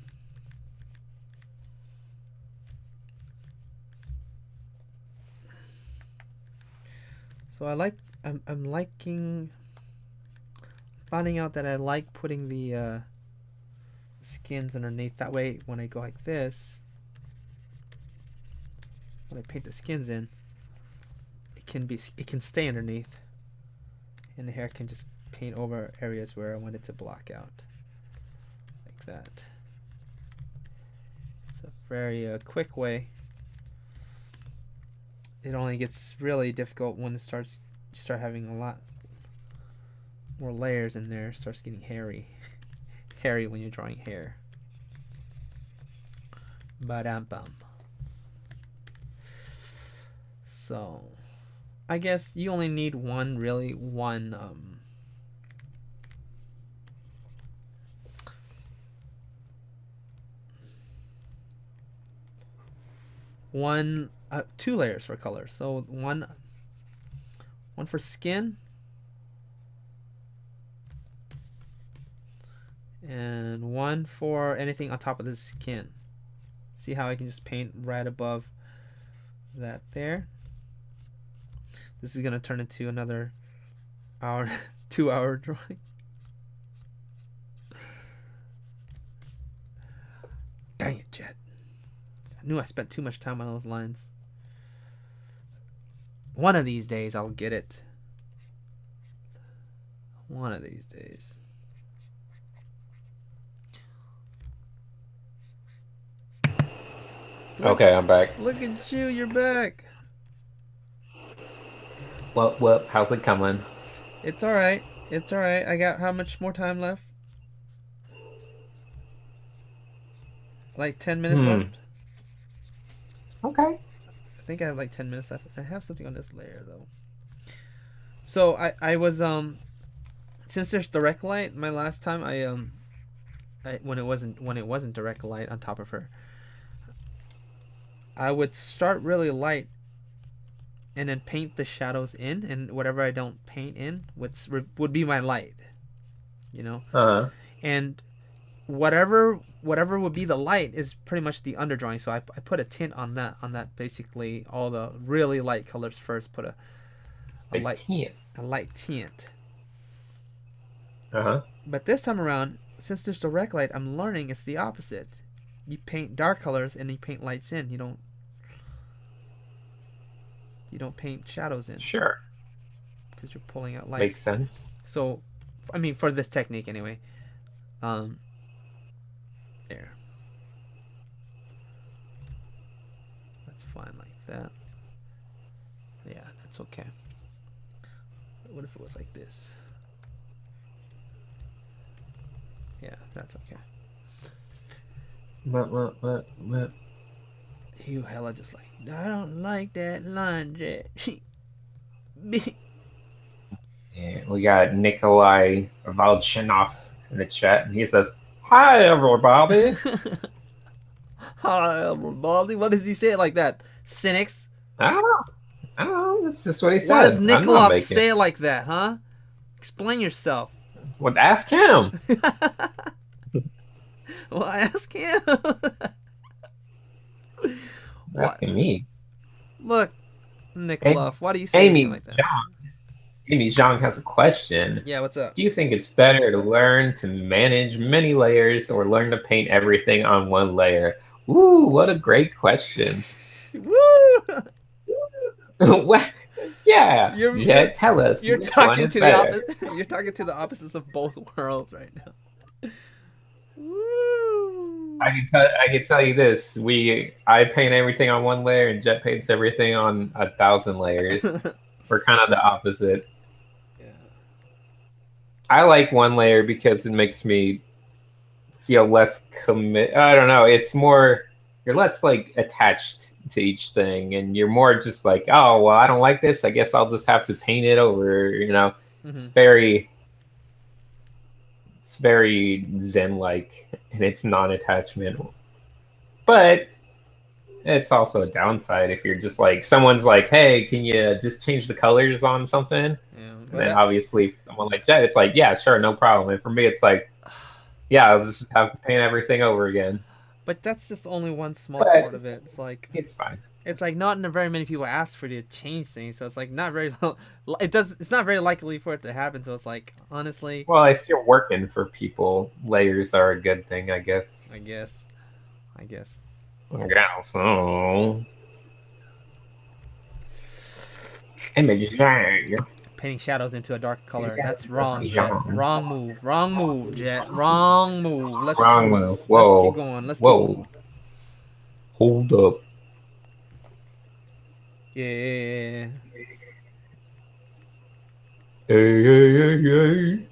So I'm liking finding out that I like putting the skins underneath. That way when I go like this, when I paint the skins in, it can stay underneath, and the hair can just paint over areas where I want it to block out. That. It's a very quick way. It only gets really difficult when you start having a lot more layers in there. It starts getting hairy. Hairy when you're drawing hair. Ba-dum-bum. So, I guess you only need one two layers for color. So one for skin, and one for anything on top of the skin. See how I can just paint right above that there. This is gonna turn into another hour, 2 hour drawing. Dang it, Jet. I knew I spent too much time on those lines. One of these days I'll get it. One of these days. Okay, I'm back. Look at you, you're back. What? How's it coming? It's alright. It's alright. I got how much more time left? Like 10 minutes left. Okay. I think I have like 10 minutes left. I have something on this layer though. So I was since there's direct light, my last time when it wasn't direct light on top of her, I would start really light and then paint the shadows in, and whatever I don't paint in would be my light. You know? Uh-huh. And whatever would be the light is pretty much the underdrawing. So I put a tint on that basically all the really light colors first, put a light tint. Uh-huh. But this time around, since there's direct light, I'm learning it's the opposite. You paint dark colors and you paint lights in. You don't paint shadows in. Sure. Because you're pulling out lights. Makes sense. So, I mean, for this technique anyway. There. That's fine like that. Yeah, that's okay. What if it was like this? Yeah, that's okay. What? You hella just like, I don't like that line, Jet. Yeah, we got Nikolai Valchinov in the chat, and he says, "Hi, everybody." Hi, everybody. What does he say it like that? Sinix? I don't know. That's just what he said. Why does I'm not Nikolai making say it like that, huh? Explain yourself. Well, ask him. Well, ask him. Asking me. Look, Nikolai, why do you say Amy anything like that? Amy Zhang has a question. Yeah, what's up? Do you think it's better to learn to manage many layers or learn to paint everything on one layer? Ooh, what a great question. Woo! What? Yeah, Jet, tell us. You're which talking one is to better. the opposite. You're talking to the opposites of both worlds right now. Woo! I can tell you this: I paint everything on one layer, and Jet paints everything on 1,000 layers. We're kind of the opposite. Yeah. I like one layer because it makes me feel less commit. I don't know. It's more you're less like attached to each thing, and you're more just like, oh well, I don't like this. I guess I'll just have to paint it over. You know, it's very zen-like, and it's non-attachment. But it's also a downside if you're just like someone's like, hey, can you just change the colors on something? Yeah, and then obviously someone like Jet, it's like, yeah, sure, no problem. And for me, it's like, yeah, I'll just have to paint everything over again. But that's just only one small part of it. It's like it's fine. It's like not very many people ask for you to change things, so it's like not very. It's not very likely for it to happen. So it's like honestly. Well, if you're working for people, layers are a good thing, I guess. I guess. So. Image. Painting shadows into a dark color. That's wrong, Jet. Wrong move. Wrong move, Jet. Wrong move. Wrong move. Whoa. Let's keep going. Keep going. Hold up. Yeah. Hey.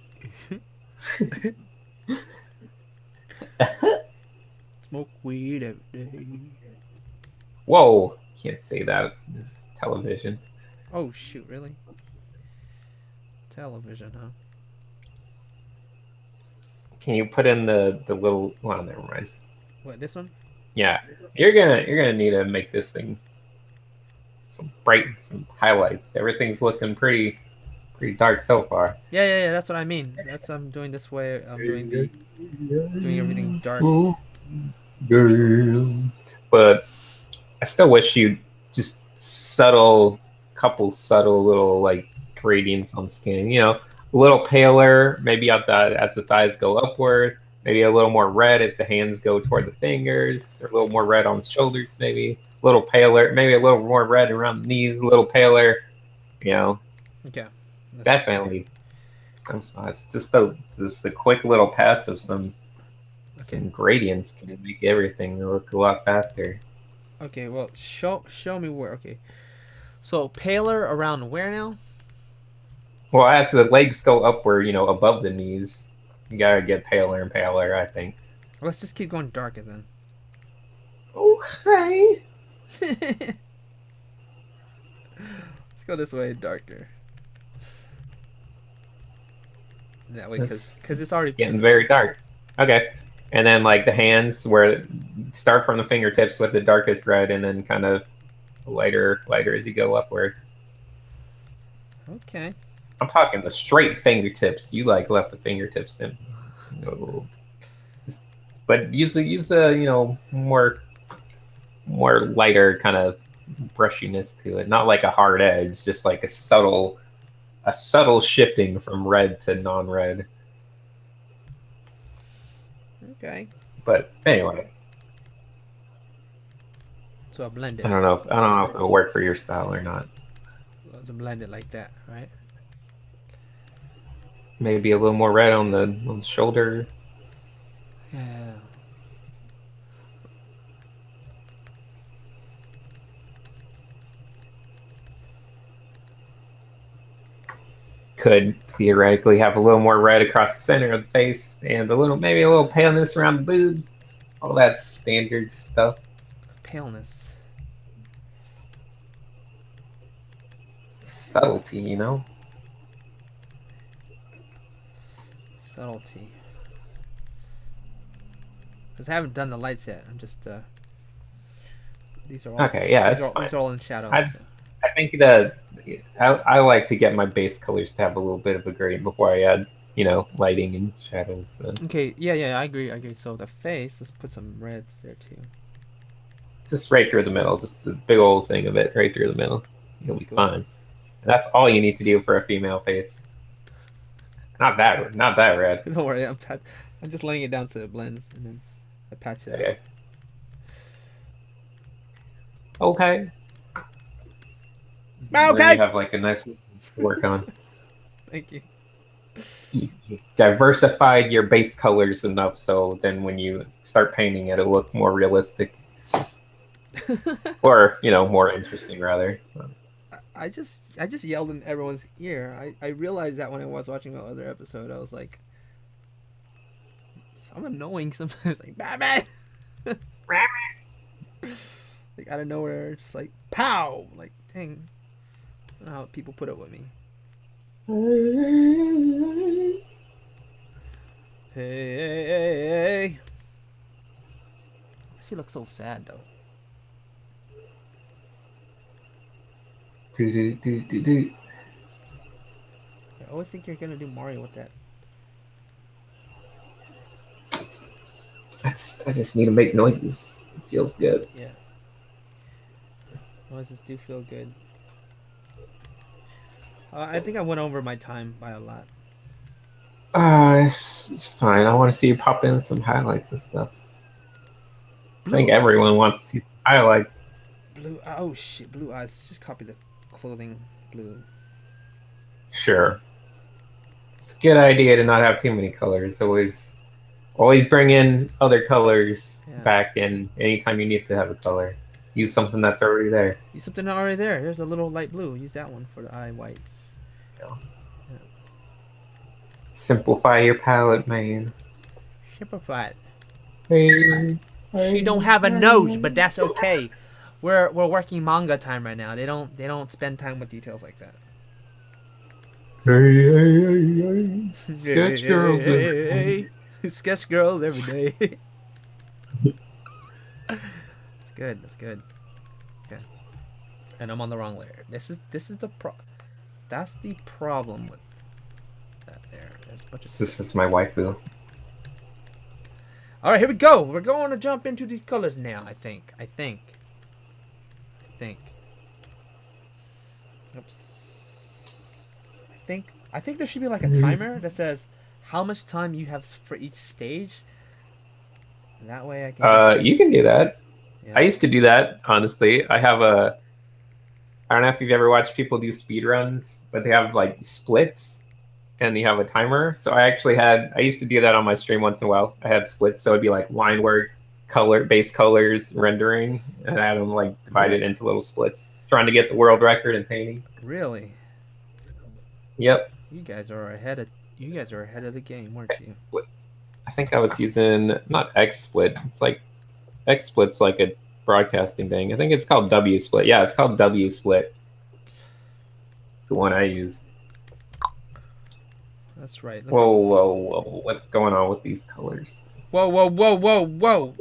Smoke weed every day. Whoa. Can't say that. It's television. Oh, shoot. Really? Television, huh? Can you put in the little... Well, never mind. What, this one? Yeah, you're gonna need to make this thing some highlights. Everything's looking pretty dark so far. Yeah. That's what I mean. That's I'm doing this way. I'm doing everything dark. Girl. But I still wish you just couple subtle little like gradients on skin. A little paler, maybe as the thighs go upward. Maybe a little more red as the hands go toward the fingers, or a little more red on the shoulders, maybe a little paler, maybe a little more red around the knees, a little paler. You know, Okay. That's definitely some spots. Just a quick little pass of okay. some gradients can make everything look a lot faster. Okay. Well, show me where. Okay. So paler around where now? Well, as the legs go upward, above the knees, you gotta get paler and paler, I think. Let's just keep going darker then. Okay. Let's go this way, darker. That way, because it's already Getting very dark. Okay. And then like the hands where start from the fingertips with the darkest red and then kind of lighter as you go upward. okay. I'm talking the straight fingertips. You like left the fingertips in. No. But use a more lighter kind of brushiness to it. Not like a hard edge, just like a subtle shifting from red to non-red. Okay. But anyway, So I blend it. I don't know if it'll work for your style or not. Let's blend it like that, right? Maybe a little more red on the shoulder. Yeah. Could theoretically have a little more red across the center of the face and maybe a little paleness around the boobs. All that standard stuff. Paleness. Subtlety, Subtlety. Because I haven't done the lights yet. I'm just these are all Okay, yeah, these are all in shadows. I think that I like to get my base colors to have a little bit of a gradient before I add, lighting and shadows. Okay, yeah, I agree. So the face, let's put some reds there too. Just right through the middle, just the big old thing of it right through the middle. You'll be fine. And that's all you need to do for a female face. Not that red. Don't worry, I'm just laying it down so it blends, and then I patch it. Okay. Okay. Okay. Then you have like a nice to work on. Thank you. You diversified your base colors enough so then when you start painting it, it'll look more realistic. Or, more interesting rather. I just yelled in everyone's ear. I realized that when I was watching my other episode, I was like, I'm annoying sometimes. Like Batman, like out of nowhere, just like pow, like dang. I don't know how people put up with me. Hey. She looks so sad though. Do. I always think you're gonna do Mario with that. I just need to make noises. It feels good. Yeah. Noises do feel good. I think I went over my time by a lot. It's fine. I want to see you pop in some highlights and stuff. Blue I think everyone wants to see some highlights. Blue. Oh shit! Blue eyes. Just copy the clothing. Blue. Sure. It's a good idea to not have too many colors. Always bring in other colors back in anytime you need to have a color. Use something that's already there. Use something already there. Here's a little light blue. Use that one for the eye whites. Yeah. Simplify your palette, man. Simplify it. Hey. She don't have a nose, but that's okay. We're working manga time right now. They don't spend time with details like that. Hey. Sketch girls. Sketch girls every day. That's good. That's good. Okay. And I'm on the wrong layer. This is the That's the problem with that. There's a bunch of. This is my waifu. All right, here we go. We're going to jump into these colors now. I think. Oops. I think there should be like a timer that says how much time you have for each stage. And that way I can. You can do that. Yeah. I used to do that, honestly. I don't know if you've ever watched people do speed runs, but they have like splits and you have a timer. So I used to do that on my stream once in a while. I had splits, so it'd be like line work, base colors, rendering, and I had them like divided into little splits, trying to get the world record in painting. Really? Yep. You guys are ahead of the game, weren't you? I think I was using not XSplit. It's like XSplit's like a broadcasting thing. I think it's called WSplit. Yeah, it's called WSplit. The one I use. That's right. Whoa. What's going on with these colors? Whoa.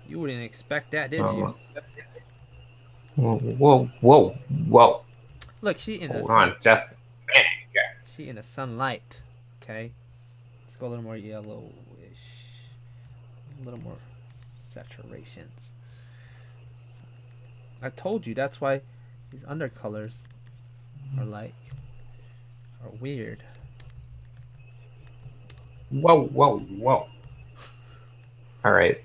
You wouldn't expect that, did you? Whoa. Look, she in the Hold on, just she in the sunlight. Okay. Let's go a little more yellowish. A little more saturations. I told you that's why these undercolors are weird. Whoa. All right.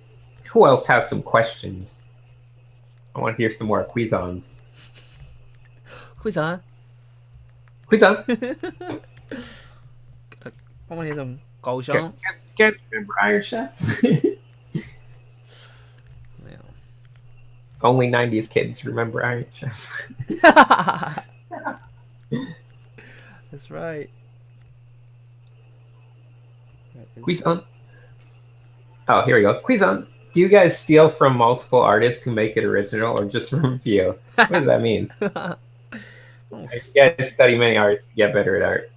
Who else has some questions? I want to hear some more Quizons. Quizon. I want to hear some Goshons. Guys remember Iron Chef? Yeah. Only 90s kids remember Iron Chef. That's right. Quizon. Oh, here we go. Quizon. Do you guys steal from multiple artists to make it original, or just from a few? What does that mean? You guys study many artists to get better at art.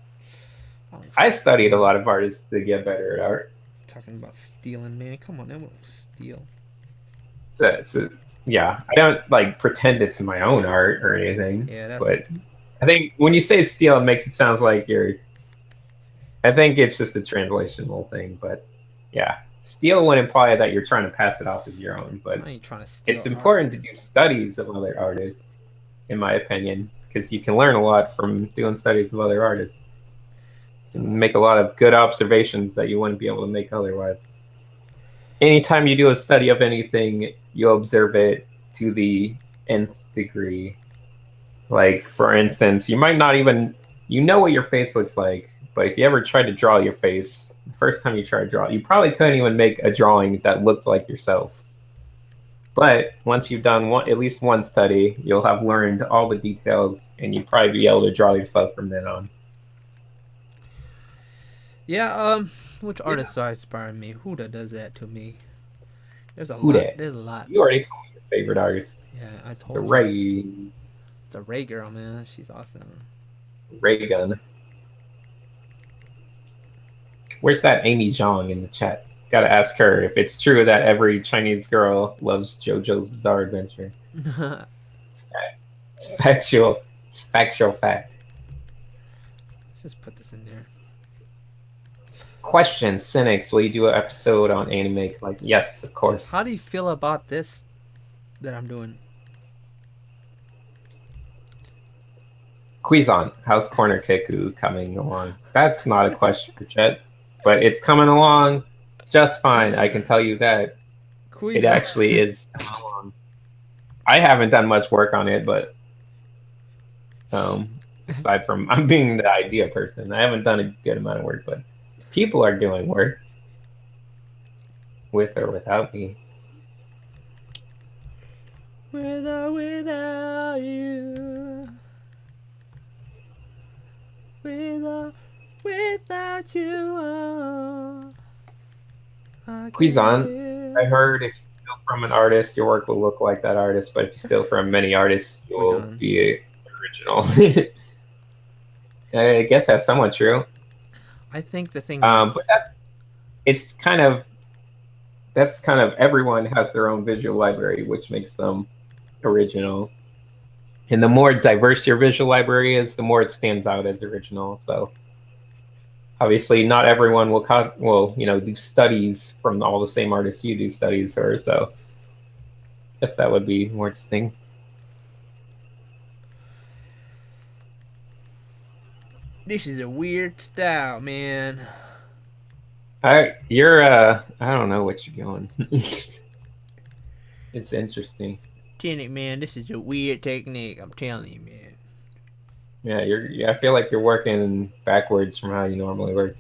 I studied a lot of artists to get better at art. Talking about stealing, man. Come on, I won't steal. Yeah, I don't like pretend it's my own art or anything. Yeah, but I think when you say steal, it makes it sound like I think it's just a translational thing, but yeah, steal would imply that you're trying to pass it off as your own. But I ain't trying to steal it's important art. to do studies of other artists, in my opinion, because you can learn a lot from doing studies of other artists. And make a lot of good observations that you wouldn't be able to make otherwise. Anytime you do a study of anything, you observe it to the nth degree. Like, for instance, you might not even, what your face looks like, but if you ever tried to draw your face, the first time you try to draw, you probably couldn't even make a drawing that looked like yourself. But once you've done at least one study, you'll have learned all the details, and you'll probably be able to draw yourself from then on. Yeah, which artists are inspiring me? Huda does that to me. There's a lot. You already told me your favorite artist. Yeah, I told the you. Ray. It's a Ray girl, man. She's awesome. Ray gun. Where's that Amy Zhang in the chat? Gotta ask her if it's true that every Chinese girl loves JoJo's Bizarre Adventure. It's factual. It's factual fact. Let's just put this in there. Question, Sinix, will you do an episode on anime? Like, yes, of course. How do you feel about this that I'm doing? Quizon, how's Corner Kiku coming along? That's not a question for Chet, but it's coming along just fine. I can tell you that. It actually is coming along. I haven't done much work on it, but aside from I'm being the idea person, I haven't done a good amount of work, but people are doing work with or without me. With or without you. With or without you. Oh, Quizon, I heard if you steal from an artist, your work will look like that artist, but if you steal from many artists, you will be original. I guess that's somewhat true. I think the thing but it's kind of that's kind of everyone has their own visual library, which makes them original. And the more diverse your visual library is, the more it stands out as original. So obviously, not everyone will do studies from all the same artists you do studies or so. I guess that would be more distinct. This is a weird style, man. I don't know what you're going. It's interesting. Technique, man, this is a weird technique. I'm telling you, man. I feel like you're working backwards from how you normally work.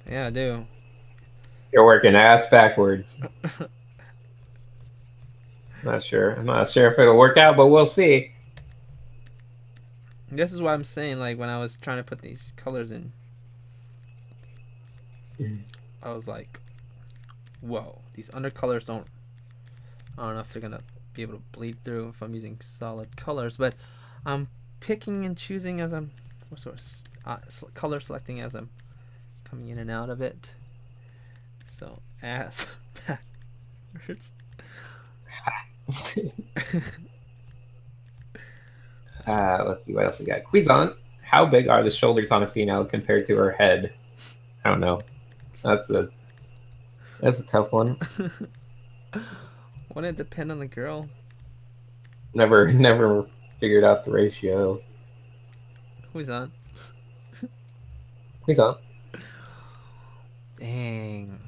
Yeah, I do. You're working ass backwards. Not sure. I'm not sure if it'll work out, but we'll see. This is what I'm saying. Like when I was trying to put these colors in, I was like, "Whoa, these undercolors don't. I don't know if they're gonna be able to bleed through if I'm using solid colors." But I'm picking and choosing as I'm, color selecting as I'm coming in and out of it. So ass backwards. Let's see what else we got. Quiz how big are the shoulders on a female compared to her head? I don't know. That's a tough one. Wouldn't it depend on the girl? Never figured out the ratio. Who's on? Quiz Dang.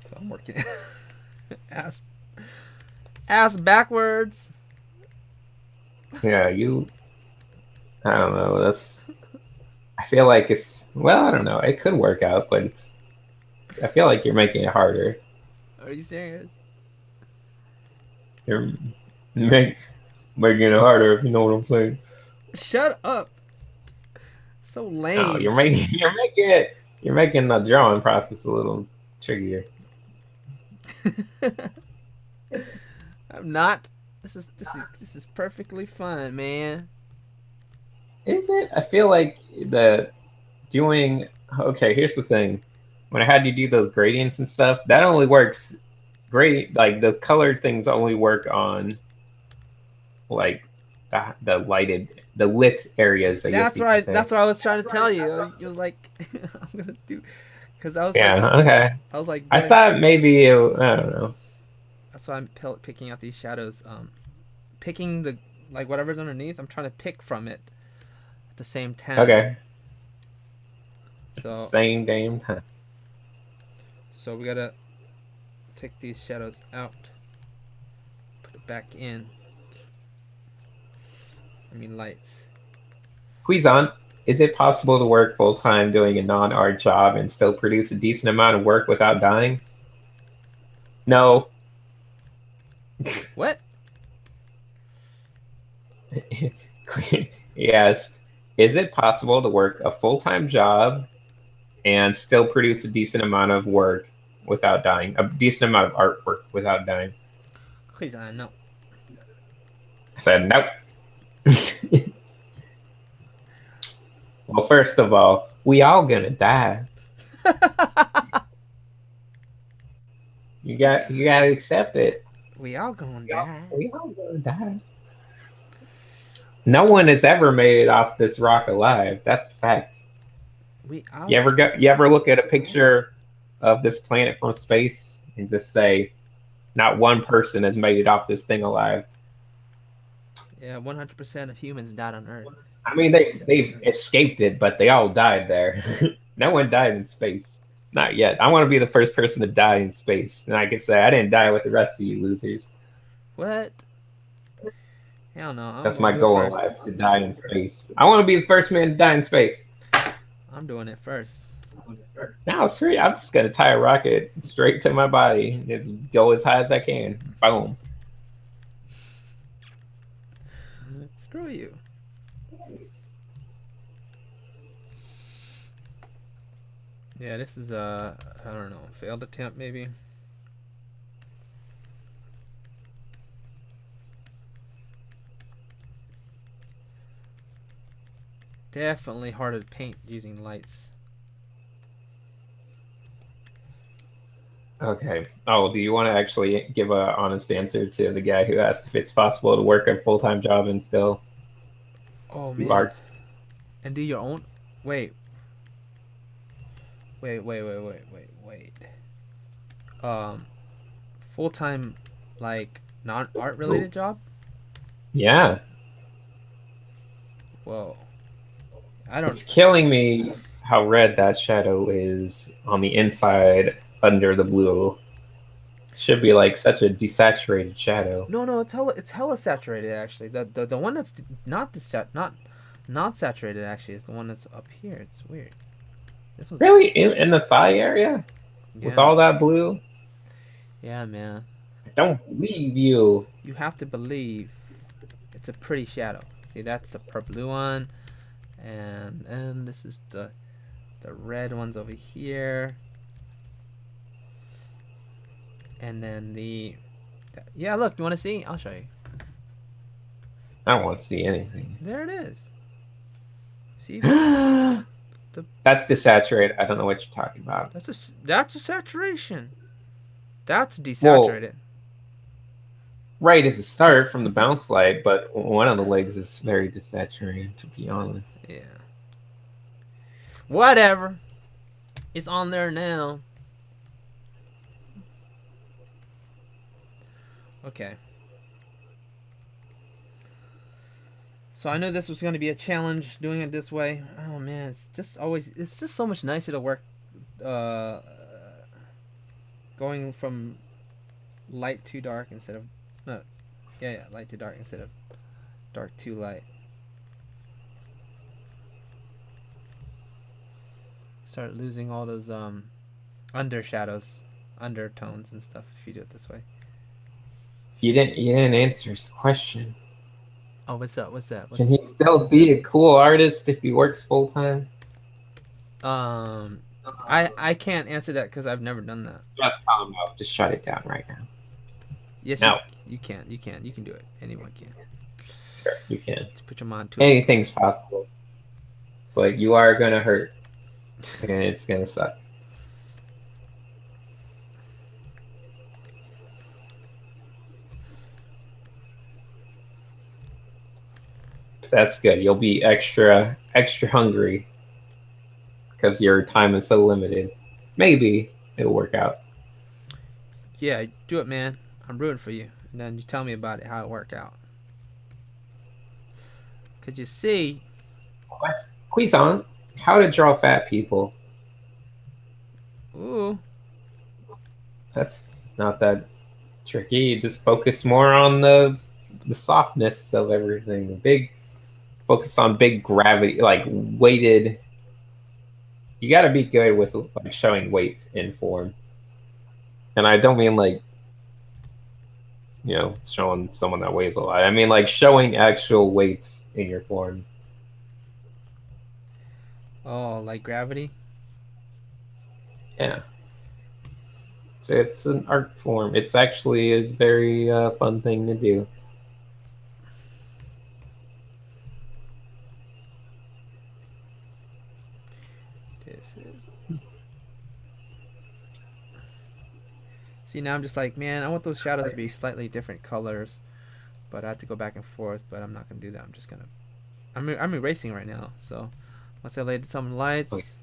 So I'm working ass backwards. Yeah, you. I don't know. I feel like it's. Well, I don't know. It could work out, but I feel like you're making it harder. Are you serious? You're making it harder, if you know what I'm saying. Shut up. So lame. No, you're making the drawing process a little trickier. I'm not. This is perfectly fine, man. Is it? I feel like doing. Okay, here's the thing. When I had you do those gradients and stuff, that only works great. Like the colored things only work on like the lit areas. I guess That's what I was trying to tell you. It was like I'm gonna do because I was okay. I was like I thought maybe I don't know. That's why I'm picking out these shadows. Picking the whatever's underneath. I'm trying to pick from it at the same time. Okay. So same damn time. So we gotta take these shadows out, put it back in. I mean lights. Quizon, is it possible to work full time doing a non-art job and still produce a decent amount of work without dying? No. What? Yes. Is it possible to work a full-time job and still produce a decent amount of work without dying? A decent amount of artwork without dying? Please, no. I said nope. Well, first of all, we all gonna die. You gotta accept it. We all gonna die. We all gonna die. No one has ever made it off this rock alive. That's a fact. You ever look at a picture of this planet from space and just say, not one person has made it off this thing alive? Yeah, 100% of humans died on Earth. I mean, they've escaped it, but they all died there. No one died in space. Not yet. I want to be the first person to die in space. And I can say, I didn't die with the rest of you losers. What? Hell no. That's my goal in life, to die in space. I want to be the first man to die in space. I'm doing it first. No, screw. I'm just going to tie a rocket straight to my body and just go as high as I can. Boom. Screw you. Yeah, this is I don't know, failed attempt maybe. Definitely harder to paint using lights. Okay. Oh, do you want to actually give a honest answer to the guy who asked if it's possible to work a full-time job and still Oh do man, arts? and do your own. Wait, wait. Um, full time, like non art Ooh. related job. Yeah. Whoa, I don't. It's killing me how red that shadow is on the inside under the blue. Should be like such a desaturated shadow. No, it's hella saturated actually. The one that's not not saturated actually is the one that's up here. It's weird. This one's Really? In the thigh area? With yeah all that blue? yeah man. I don't believe you. You have to believe it's a pretty shadow. See, that's the purple one, and this is the red ones over here, and then yeah. Look, you want to see? I'll show you. I don't want to see anything. There it is. See That's the desaturated. I don't know what you're talking about. that's a saturation. That's Well, desaturated. right at the start from the bounce light, but one of the legs is very desaturated, to be honest. Yeah. Whatever. It's on there now. Okay. So I knew this was going to be a challenge doing it this way. Oh man, it's just so much nicer to work uh going from light to dark instead of no, light to dark instead of dark to light. Start losing all those undershadows, undertones and stuff if you do it this way. You didn't answer his question. Oh, what's up? What's that? Can he still be a cool artist if he works full time? Um, I can't answer that because I've never done that. Just tell him no. Just shut it down right now. Yes, No, you can. You can do it. Anyone can. sure, you can. Just put your mind to it. Anything's possible, but you are gonna hurt, and it's gonna suck. That's good. You'll be extra hungry because your time is so limited. Maybe it'll work out. Yeah, do it, man. I'm rooting for you. And then you tell me about it, how it worked out. Cause you see, Quiz on how to draw fat people. ooh, That's not that tricky. You just focus more on the softness of everything. The big focus on big gravity, like weighted. You got to be good with like showing weight in form, and I don't mean like showing someone that weighs a lot. I mean like showing actual weight in your forms. oh, like gravity. Yeah, it's an art form. It's actually a very fun thing to do. This is. See, now I'm just like, man, I want those shadows to be slightly different colors, but I have to go back and forth. But I'm not gonna do that. I'm just gonna. I'm erasing right now. So once I laid some lights,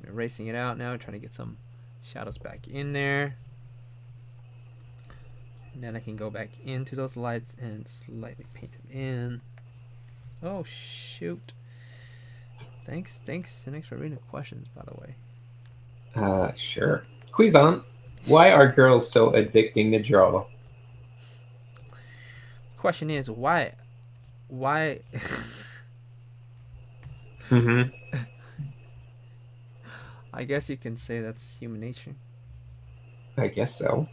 I'm erasing it out now, trying to get some shadows back in there. And then I can go back into those lights and slightly paint them in. Oh shoot! Thanks, Sinix for reading the questions, by the way. Sure. Quiz on. Why are girls so addicting to draw? Question is why? Why? Mm-hmm. I guess you can say that's human nature. I guess so.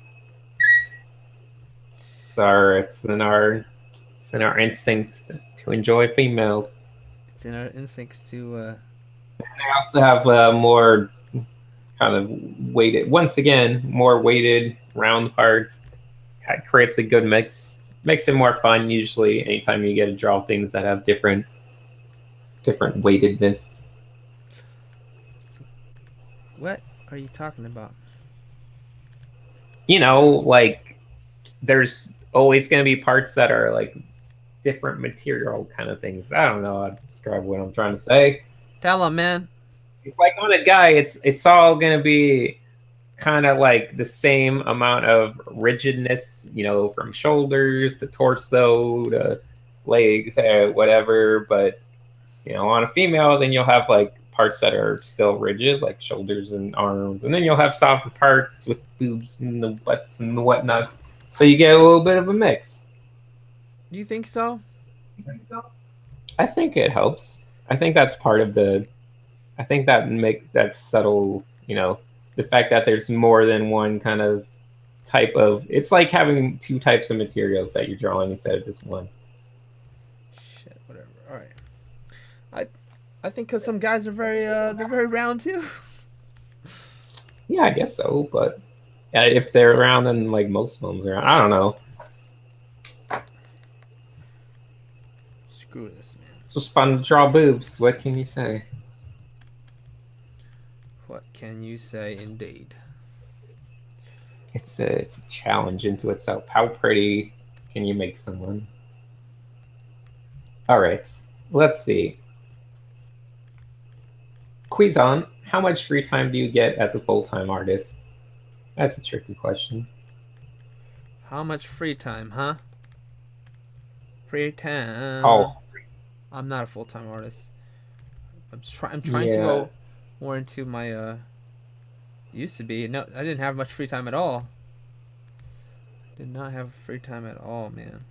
It's in our instinct to enjoy females. It's in our instincts to. I also have more kind of weighted. Once again, more weighted round parts. It creates a good mix. Makes it more fun usually. Anytime you get to draw things that have different weightedness. What are you talking about? like there's always going to be parts that are like different material kind of things. I don't know how to describe what I'm trying to say. Tell him, man. It's like on a guy, it's all going to be kind of like the same amount of rigidness, from shoulders to torso to legs, whatever. But on a female, then you'll have like parts that are still rigid, like shoulders and arms, and then you'll have softer parts with boobs and the butts and the whatnots. So you get a little bit of a mix. You think so? I think it helps. I think that's part of the. I think that subtle, the fact that there's more than one kind of type of. It's like having two types of materials that you're drawing instead of just one. Shit, whatever. All right. I think because some guys are they're very round too. Yeah, I guess so. But if they're around, then like most films are. I don't know. Screw this, man. It's just fun to draw boobs. What can you say? What can you say, indeed? It's a challenge into itself. How pretty can you make someone? All right, let's see. Quiz on. How much free time do you get as a full-time artist? That's a tricky question. How much free time, huh? Free time. Oh, I'm not a full-time artist. I'm trying to go more into my used to be. No, I didn't have much free time at all. Did not have free time at all, man.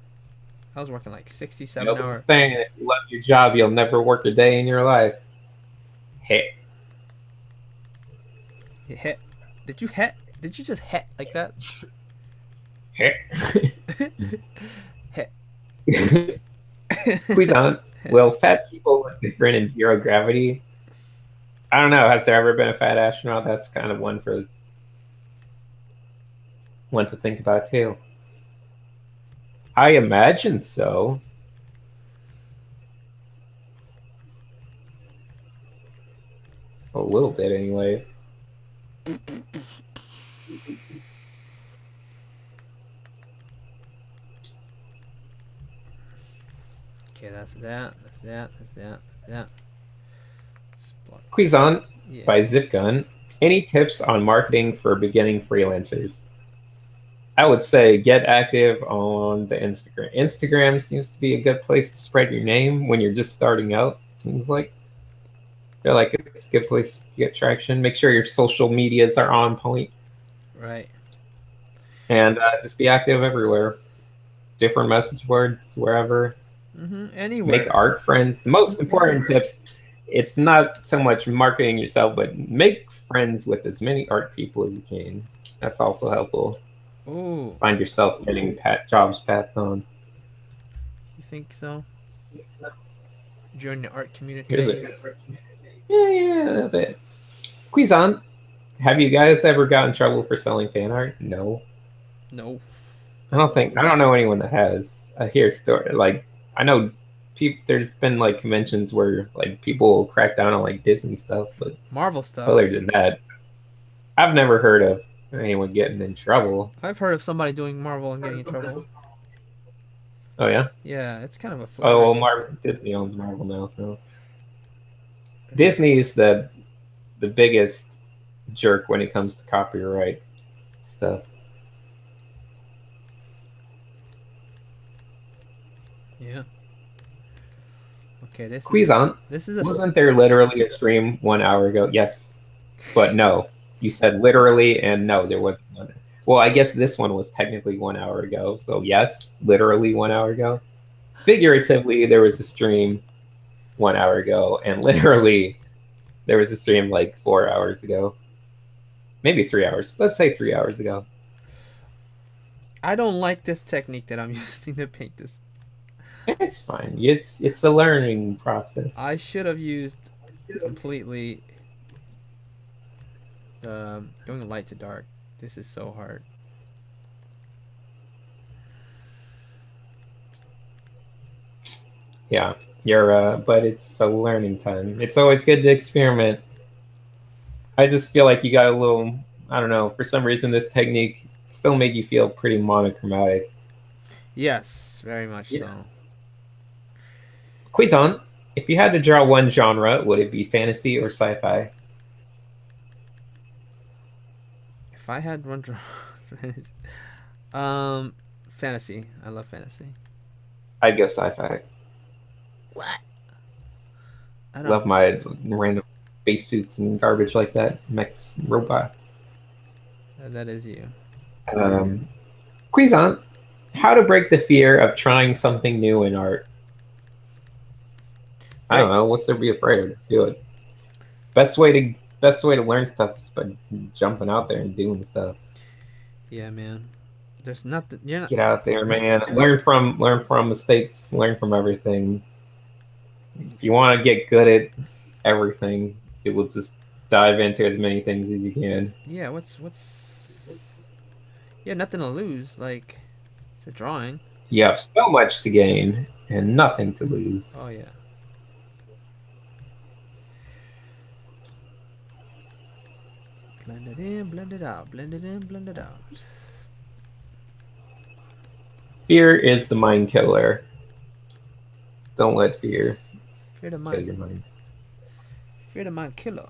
I was working like 67 hours. Saying if you love your job, you'll never work a day in your life. Hey. You hit. Did you hit? Did you just hit like that? Hey. Hit. Quiz on. Will fat people look different in zero gravity? I don't know. Has there ever been a fat astronaut? That's kind of one to think about too. I imagine so. A little bit, anyway. Okay, that's that. That's that. Quiz on Yeah. by Zipgun. Any tips on marketing for beginning freelancers? I would say get active on the Instagram. Instagram seems to be a good place to spread your name when you're just starting out, it seems like. I feel like it's a good place to get traction. Make sure your social medias are on point. Right. And just be active everywhere. Different message boards, wherever. Anywhere. Make art friends. The most important tips, it's not so much marketing yourself, but make friends with as many art people as you can. That's also helpful. Ooh. Find yourself getting jobs passed on. You think so? Join the art community. Yeah, a bit. Quiz on. Have you guys ever got in trouble for selling fan art? No. No. I don't know anyone that has. I hear story like I know people. There's been like conventions where like people will crack down on like Disney stuff, but Marvel stuff. other than that, I've never heard of anyone getting in trouble. I've heard of somebody doing Marvel and getting in trouble. Oh yeah. Yeah, it's kind of a flavor. Oh well, Disney owns Marvel now, so Disney is the biggest jerk when it comes to copyright stuff. Yeah. Okay, this Quiz on. This is a. Wasn't there literally a stream 1 hour ago? Yes, but no. You said literally, and no, there wasn't one. Well, I guess this one was technically 1 hour ago. So yes, literally 1 hour ago. Figuratively, there was a stream 1 hour ago, and literally, there was a stream like 4 hours ago. Maybe 3 hours. Let's say 3 hours ago. I don't like this technique that I'm using to paint this. It's fine. It's a learning process. I should have used completely going light to dark. This is so hard. Yeah, but it's a learning time. It's always good to experiment. I just feel like you got a little, I don't know, for some reason this technique still make you feel pretty monochromatic. Yes, very much so. Yes. Quiz on. If you had to draw one genre, would it be fantasy or sci-fi? If I had one draw, fantasy. I love fantasy. I'd go sci-fi. What? I don't. Love my random spacesuits and garbage like that. Mechs, robots. That is you. Quiz on. How to break the fear of trying something new in art? I don't know. What's there to be afraid of? Do it. Best way to learn stuff is by jumping out there and doing stuff. Yeah, man. There's nothing. You're not. Get out there, man. Learn from mistakes. Learn from everything. If you want to get good at everything, it will just dive into as many things as you can. Yeah. What's? Yeah, nothing to lose. Like, it's a drawing. You have so much to gain and nothing to lose. Oh yeah. Blend it in, blend it out, blend it in, blend it out. Fear is the mind killer. Don't let fear Fear the kill your mind. mind. Fear the mind killer.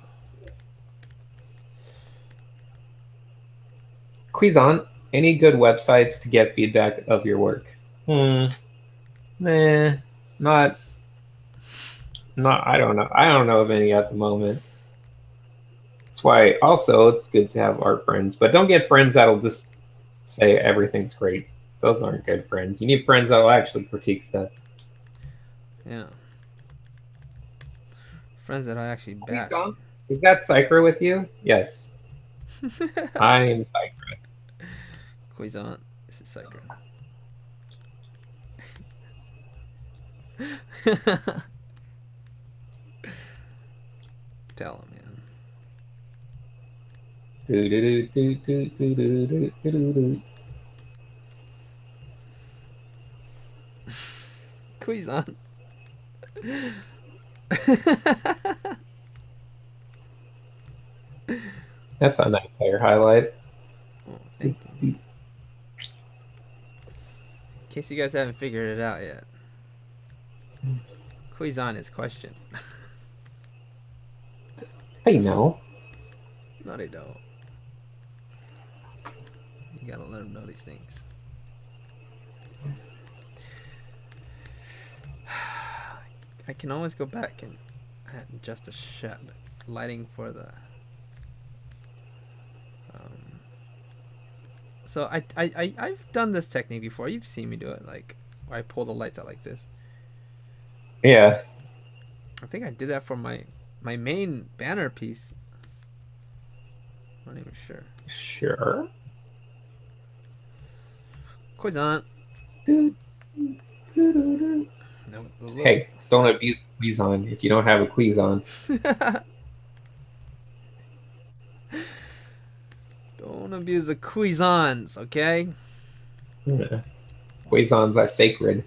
Quiz on. Any good websites to get feedback of your work? Nah, not. I don't know. I don't know of any at the moment. That's why also it's good to have art friends, but don't get friends that'll just say everything's great. Those aren't good friends. You need friends that'll actually critique stuff. Yeah. Friends that I actually bash. Is that Psycher with you? Yes. I am Psycher. Quizant. This is Psycher. Tell him, man. Quizant. That's a nice hair highlight. Oh, thank you. In case you guys haven't figured it out yet, Quizant is question. Hey, no. No, they don't. You gotta let them know these things. I can always go back and adjust the lighting for the. So I've done this technique before. You've seen me do it, like where I pull the lights out like this. Yeah. I think I did that for my main banner piece. I'm not even sure. Sure. Quizant. No, Hey, don't abuse Quizon if you don't have a Quizon. Don't abuse the Quizons, okay? Yeah. Quizons are sacred.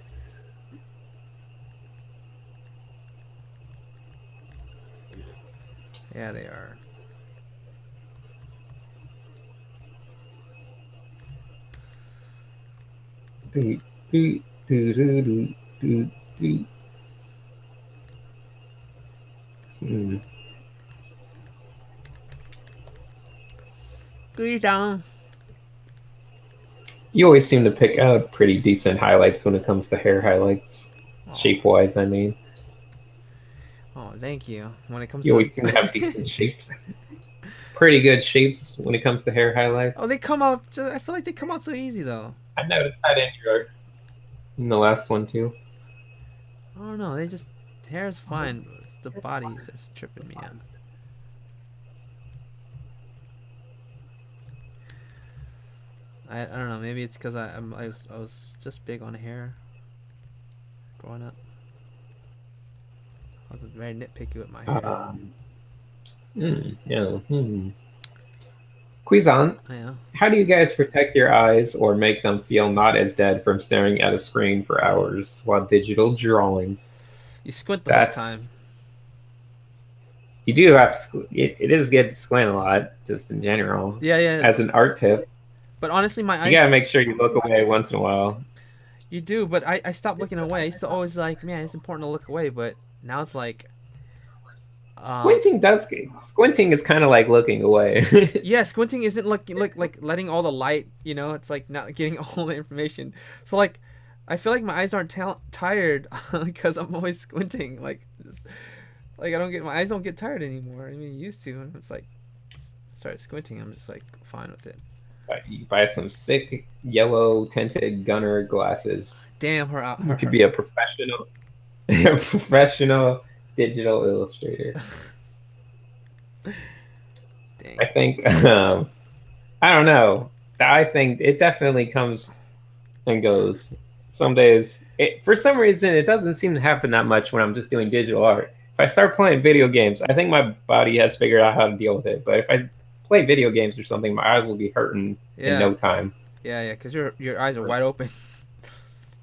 Yeah, they are. Quizon. You always seem to pick out pretty decent highlights when it comes to hair highlights. Oh. Shape-wise, I mean. Oh, thank you. When it comes You to always seem to have decent shapes. Pretty good shapes when it comes to hair highlights. Oh, they come out. I feel like they come out so easy though. I noticed that in the last one too. I don't know. They just hair is fine. It's the body that's tripping me out. I don't know. Maybe it's because I was just big on hair growing up. I was very nitpicky with my hair. Quizon, Yeah. how do you guys protect your eyes or make them feel not as dead from staring at a screen for hours while digital drawing? You squint the whole time. You do have to. It is good to squint a lot, just in general. Yeah, yeah. As an art tip. But honestly, my You eyes. gotta make sure you look away once in a while. You do, but I stopped looking away. I used to always be like, man, it's important to look away, but now it's like, um, Squinting is kind of like looking away. yeah, squinting isn't like letting all the light. You know, it's like not getting all the information. So like, I feel like my eyes aren't tired because I'm always squinting. Like I don't get my eyes don't get tired anymore. I mean, it used to. And it's like, start squinting. I'm just like fine with it. You buy some sick yellow tinted gunner glasses. Damn You could be a professional, a professional digital illustrator. Dang. I think I don't know. I think it definitely comes and goes. Some days, for some reason, it doesn't seem to happen that much when I'm just doing digital art. If I start playing video games, I think my body has figured out how to deal with it. But if I play video games or something, my eyes will be hurting in no time. Yeah, because your eyes are wide open.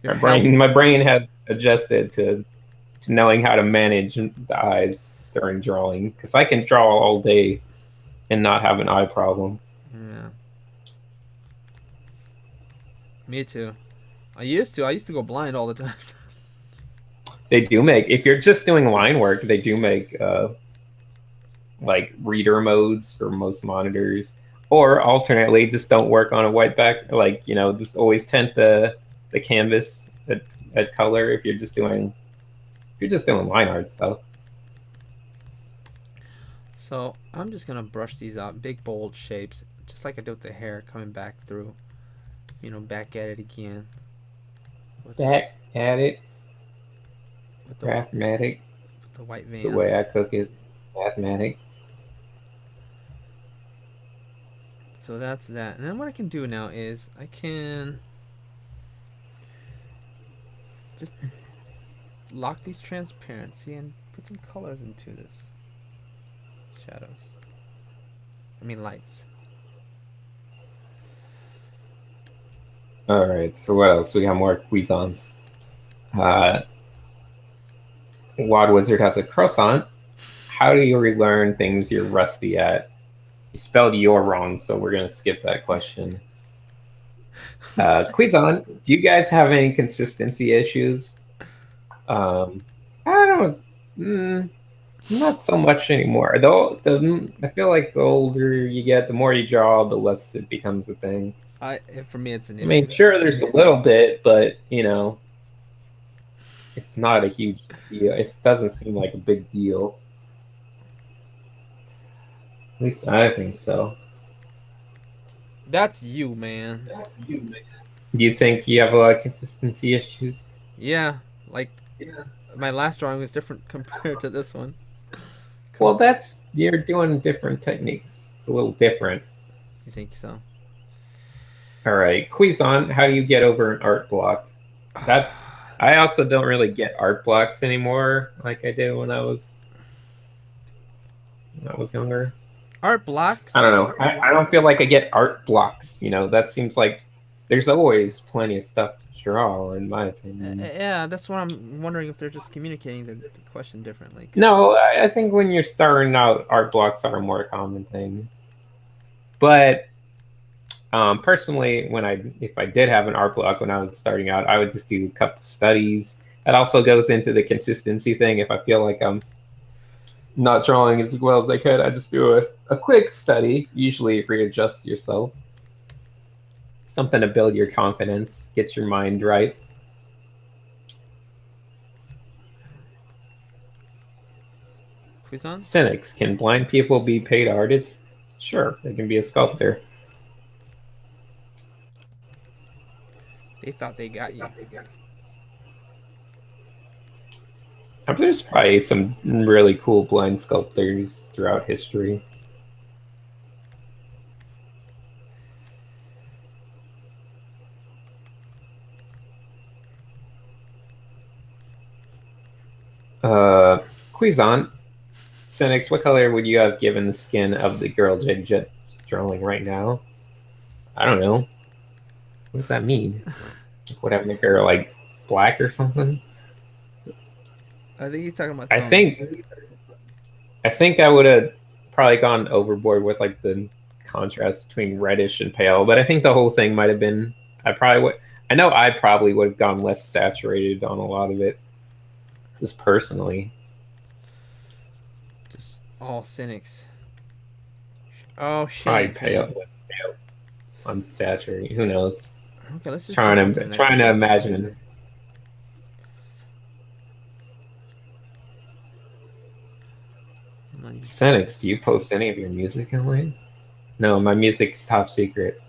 My brain has adjusted to knowing how to manage the eyes during drawing because I can draw all day and not have an eye problem. Yeah. Me too. I used to go blind all the time. They do make, if you're just doing line work, they do make like reader modes for most monitors, or alternately just don't work on a white back, like, you know, just always tint the canvas at color if you're just doing line art stuff. So I'm just gonna brush these out, big bold shapes, just like I did with the hair, coming back through, back at it again. Back at it. With the Mathematic. with the white veins. The way I cook is mathematic. So that's that. And then what I can do now is I can just lock these transparency and put some colors into this. Shadows. I mean lights. All right, so what else? We got more cuisines. Wad Wizard has a croissant. How do you relearn things you're rusty at? You spelled "your" wrong, so we're gonna skip that question. Cuisant, do you guys have any consistency issues? I don't. Not so much anymore. Though I feel like the older you get, the more you draw, the less it becomes a thing. For me, it's an issue. I mean, sure, there's a little bit, but it's not a huge deal. It doesn't seem like a big deal. At least I think so. That's you, man. Do you think you have a lot of consistency issues? Yeah, my last drawing was different compared to this one. Well, you're doing different techniques. It's a little different. You think so? All right, Cuisant, how do you get over an art block? I also don't really get art blocks anymore like I did when I was younger. Art blocks? I don't know. I don't feel like I get art blocks. That seems like there's always plenty of stuff to draw, in my opinion. Yeah, that's what I'm wondering, if they're just communicating the question differently. No, I think when you're starting out, art blocks are a more common thing. But personally, if I did have an art block when I was starting out, I would just do a couple studies. That also goes into the consistency thing. If I feel like I'm not drawing as well as I could, I just do a quick study, usually readjust yourself. Something to build your confidence, get your mind right. Cuisant? Sinix, can blind people be paid artists? Sure, they can be a sculptor. They thought they got you. There's probably some really cool blind sculptors throughout history. Cuisant, Sinix, what color would you have given the skin of the girl Jet drawing right now? I don't know. What does that mean? Would I make her like black or something? I think you're talking about I tones. think I would have probably gone overboard with like the contrast between reddish and pale, but I think the whole thing might have been. I probably would. I know I probably would have gone less saturated on a lot of it, just personally. Just all Sinix. Oh Probably shit, pale, man. pale unsaturated. Who knows? Okay, let's just jump Trying into to the next. trying to imagine. Senix, do you post any of your music online? No, my music's top secret.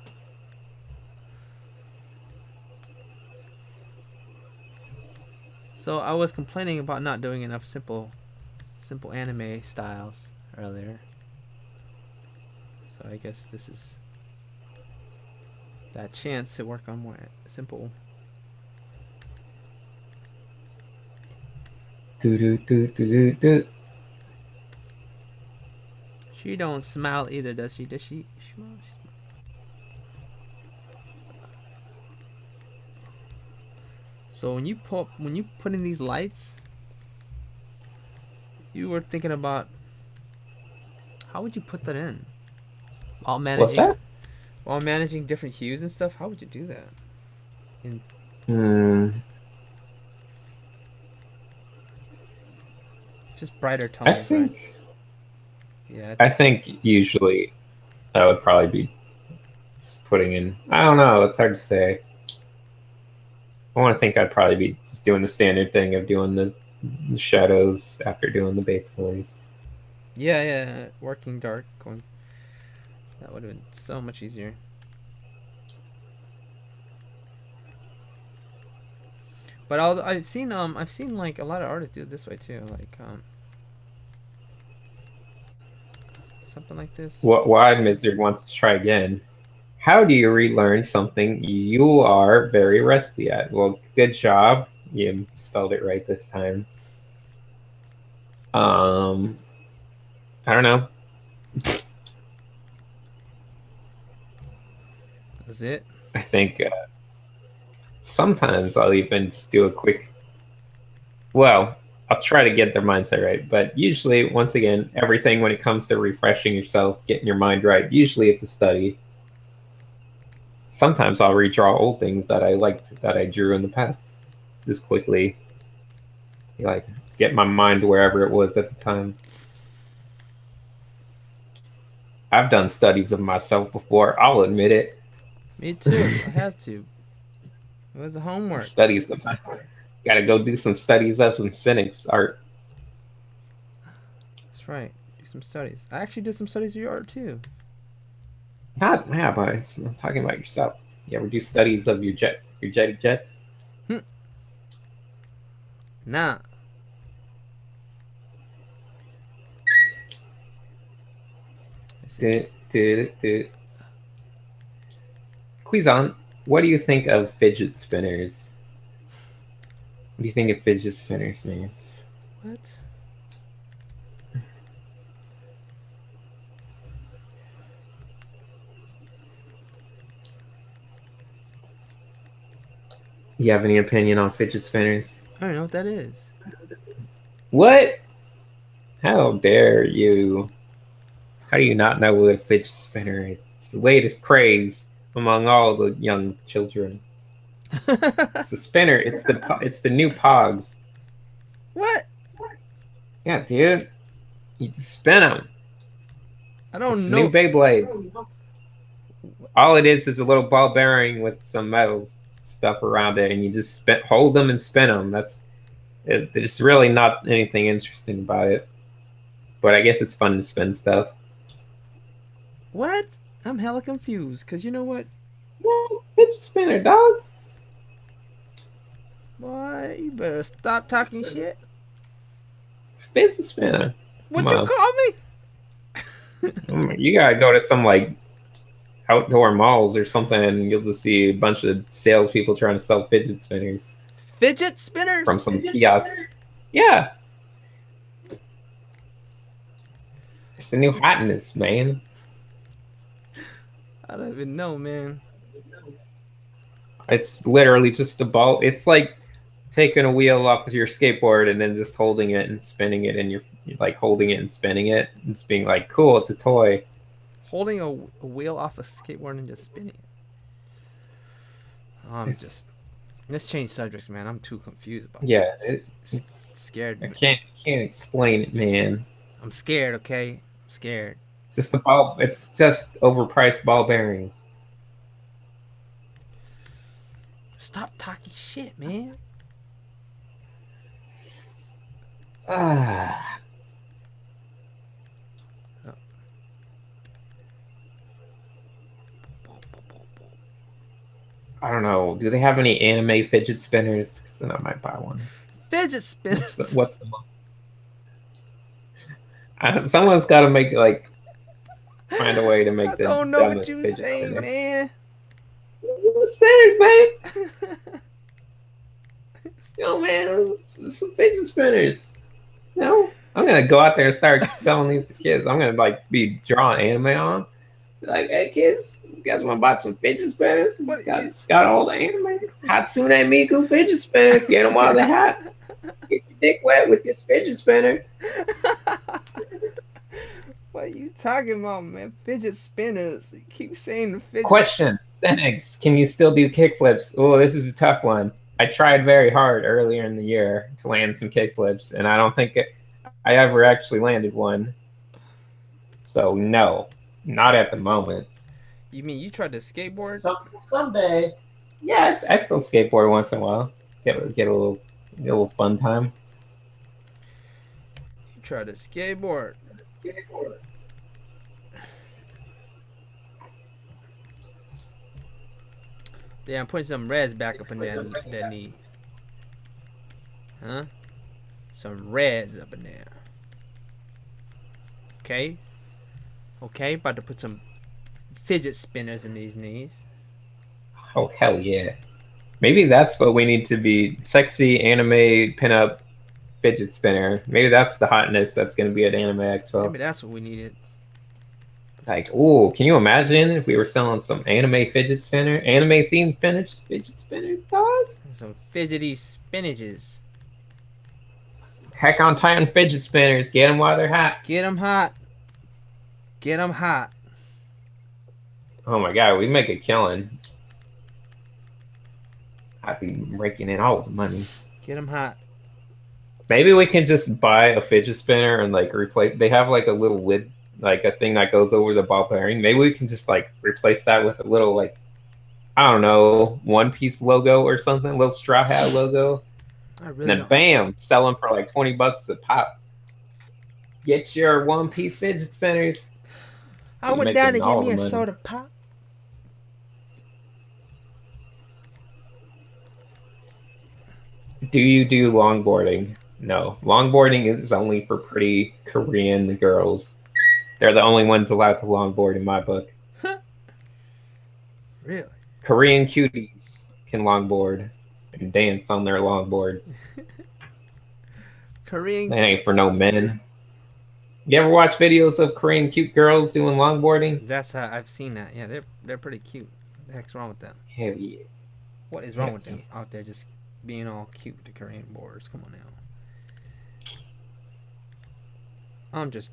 So I was complaining about not doing enough simple anime styles earlier. So I guess this is that chance to work on more simple. Do do do do do do. She don't smile either, does she? Does she? So when you put in these lights, you were thinking about how would you put that in? While What's managing that? while managing different hues and stuff, how would you do that? In just brighter tones, I right? think Yeah. I think usually that would probably be just putting in. I don't know. It's hard to say. I want to think I'd probably be just doing the standard thing of doing the shadows after doing the base colors. Yeah. Working dark, going. That would have been so much easier. But I've seen like a lot of artists do it this way too, like something like this. Why Mizzard wants to try again. How do you relearn something you are very rusty at? Well, good job. You spelled it right this time. I don't know. That's it. I think sometimes I'll even just do a quick. Well, I'll try to get their mindset right, but usually, once again, everything when it comes to refreshing yourself, getting your mind right, usually it's a study. Sometimes I'll redraw old things that I liked that I drew in the past, just quickly, like get my mind wherever it was at the time. I've done studies of myself before. I'll admit it. Me too. I have to. It was the homework. Studies of my. Got to go do some studies of some Sinix art. That's right. Do some studies. I actually did some studies of your art too. Not yeah, but I'm talking about yourself. You ever do studies of your jetty jets? Nah. Quizon, what do you think of fidget spinners? What do you think of fidget spinners, man? What? You have any opinion on fidget spinners? I don't know what that is. What? How dare you? How do you not know what a fidget spinner is? It's the latest craze among all the young children. It's the spinner. It's the new Pogs. What? Yeah, dude. You just spin them. I don't It's know. new Beyblade. All it is a little ball bearing with some metals stuff around it, and you just hold them and spin them. That's it. There's really not anything interesting about it, but I guess it's fun to spin stuff. What? I'm hella confused. Cause you know what? Yeah, fidget spinner, dog. Boy, you better stop talking shit. Fidget spinner. What you call me? You gotta go to some like outdoor malls or something, and you'll just see a bunch of salespeople trying to sell fidget spinners Fidget spinners? from some kiosks. Yeah, it's the new hotness, man. I don't even know, man. It's literally just a ball. It's like taking a wheel off of your skateboard and then just holding it and spinning it, and you're like holding it and spinning it. It's being like, cool, it's a toy. holding a wheel off a skateboard and just spinning it. Let's change subjects, man. I'm too confused about scared. I can't explain it, man. I'm scared, okay? I'm scared. It's just it's just overpriced ball bearings. Stop talking shit, man. Ah. I don't know. Do they have any anime fidget spinners? Because then I might buy one. Fidget spinners. What's the someone's got to make find a way to make. I don't know what you're saying, man. Spinners, man. Yo, man, some fidget spinners. I'm gonna go out there and start selling these to kids. I'm gonna be drawing anime on. Like, hey kids, you guys want to buy some fidget spinners? Got all the anime. Hatsune Miku fidget spinners. Get them while they're hot. Get your dick wet with this fidget spinner. What are you talking about, man? Fidget spinners. You keep saying the fidget. Question: Sinix, can you still do kickflips? Oh, this is a tough one. I tried very hard earlier in the year to land some kickflips, and I don't think I ever actually landed one. So no, not at the moment. You mean you tried to skateboard? Someday. Yes, I still skateboard once in a while. Get a little fun time. You tried to skateboard. Yeah, I'm putting some reds back up in that knee. Huh? Some reds up in there. Okay. Okay, about to put some fidget spinners in these knees. Oh, hell yeah. Maybe that's what we need to be. Sexy anime pinup fidget spinner. Maybe that's the hotness that's going to be at Anime Expo. Maybe that's what we needed. Ooh, can you imagine if we were selling some anime fidget spinner? Anime themed fidget spinners, dog? Some fidgety spinaches. Heck on Titan fidget spinners. Get them while they're hot. Get them hot. Get them hot. Oh my god, we make a killing. I'd be raking in all the monies. Get them hot. Maybe we can just buy a fidget spinner and replace. They have a little lid, a thing that goes over the ball bearing. Maybe we can just replace that with a little I don't know, One Piece logo or something, a little Straw Hat logo. And then bam, sell them for $20 a pop. Get your One Piece fidget spinners. I went down to get me a soda pop. Do you do longboarding? No. Longboarding is only for pretty Korean girls. They're the only ones allowed to longboard in my book. Really? Korean cuties can longboard and dance on their longboards. Korean. That ain't for no men. You ever watch videos of Korean cute girls doing longboarding? That's how I've seen that. Yeah, they're pretty cute. What the heck's wrong with them? Hell yeah. What is wrong with them out there just being all cute with the Korean boards? Come on now. I'm just...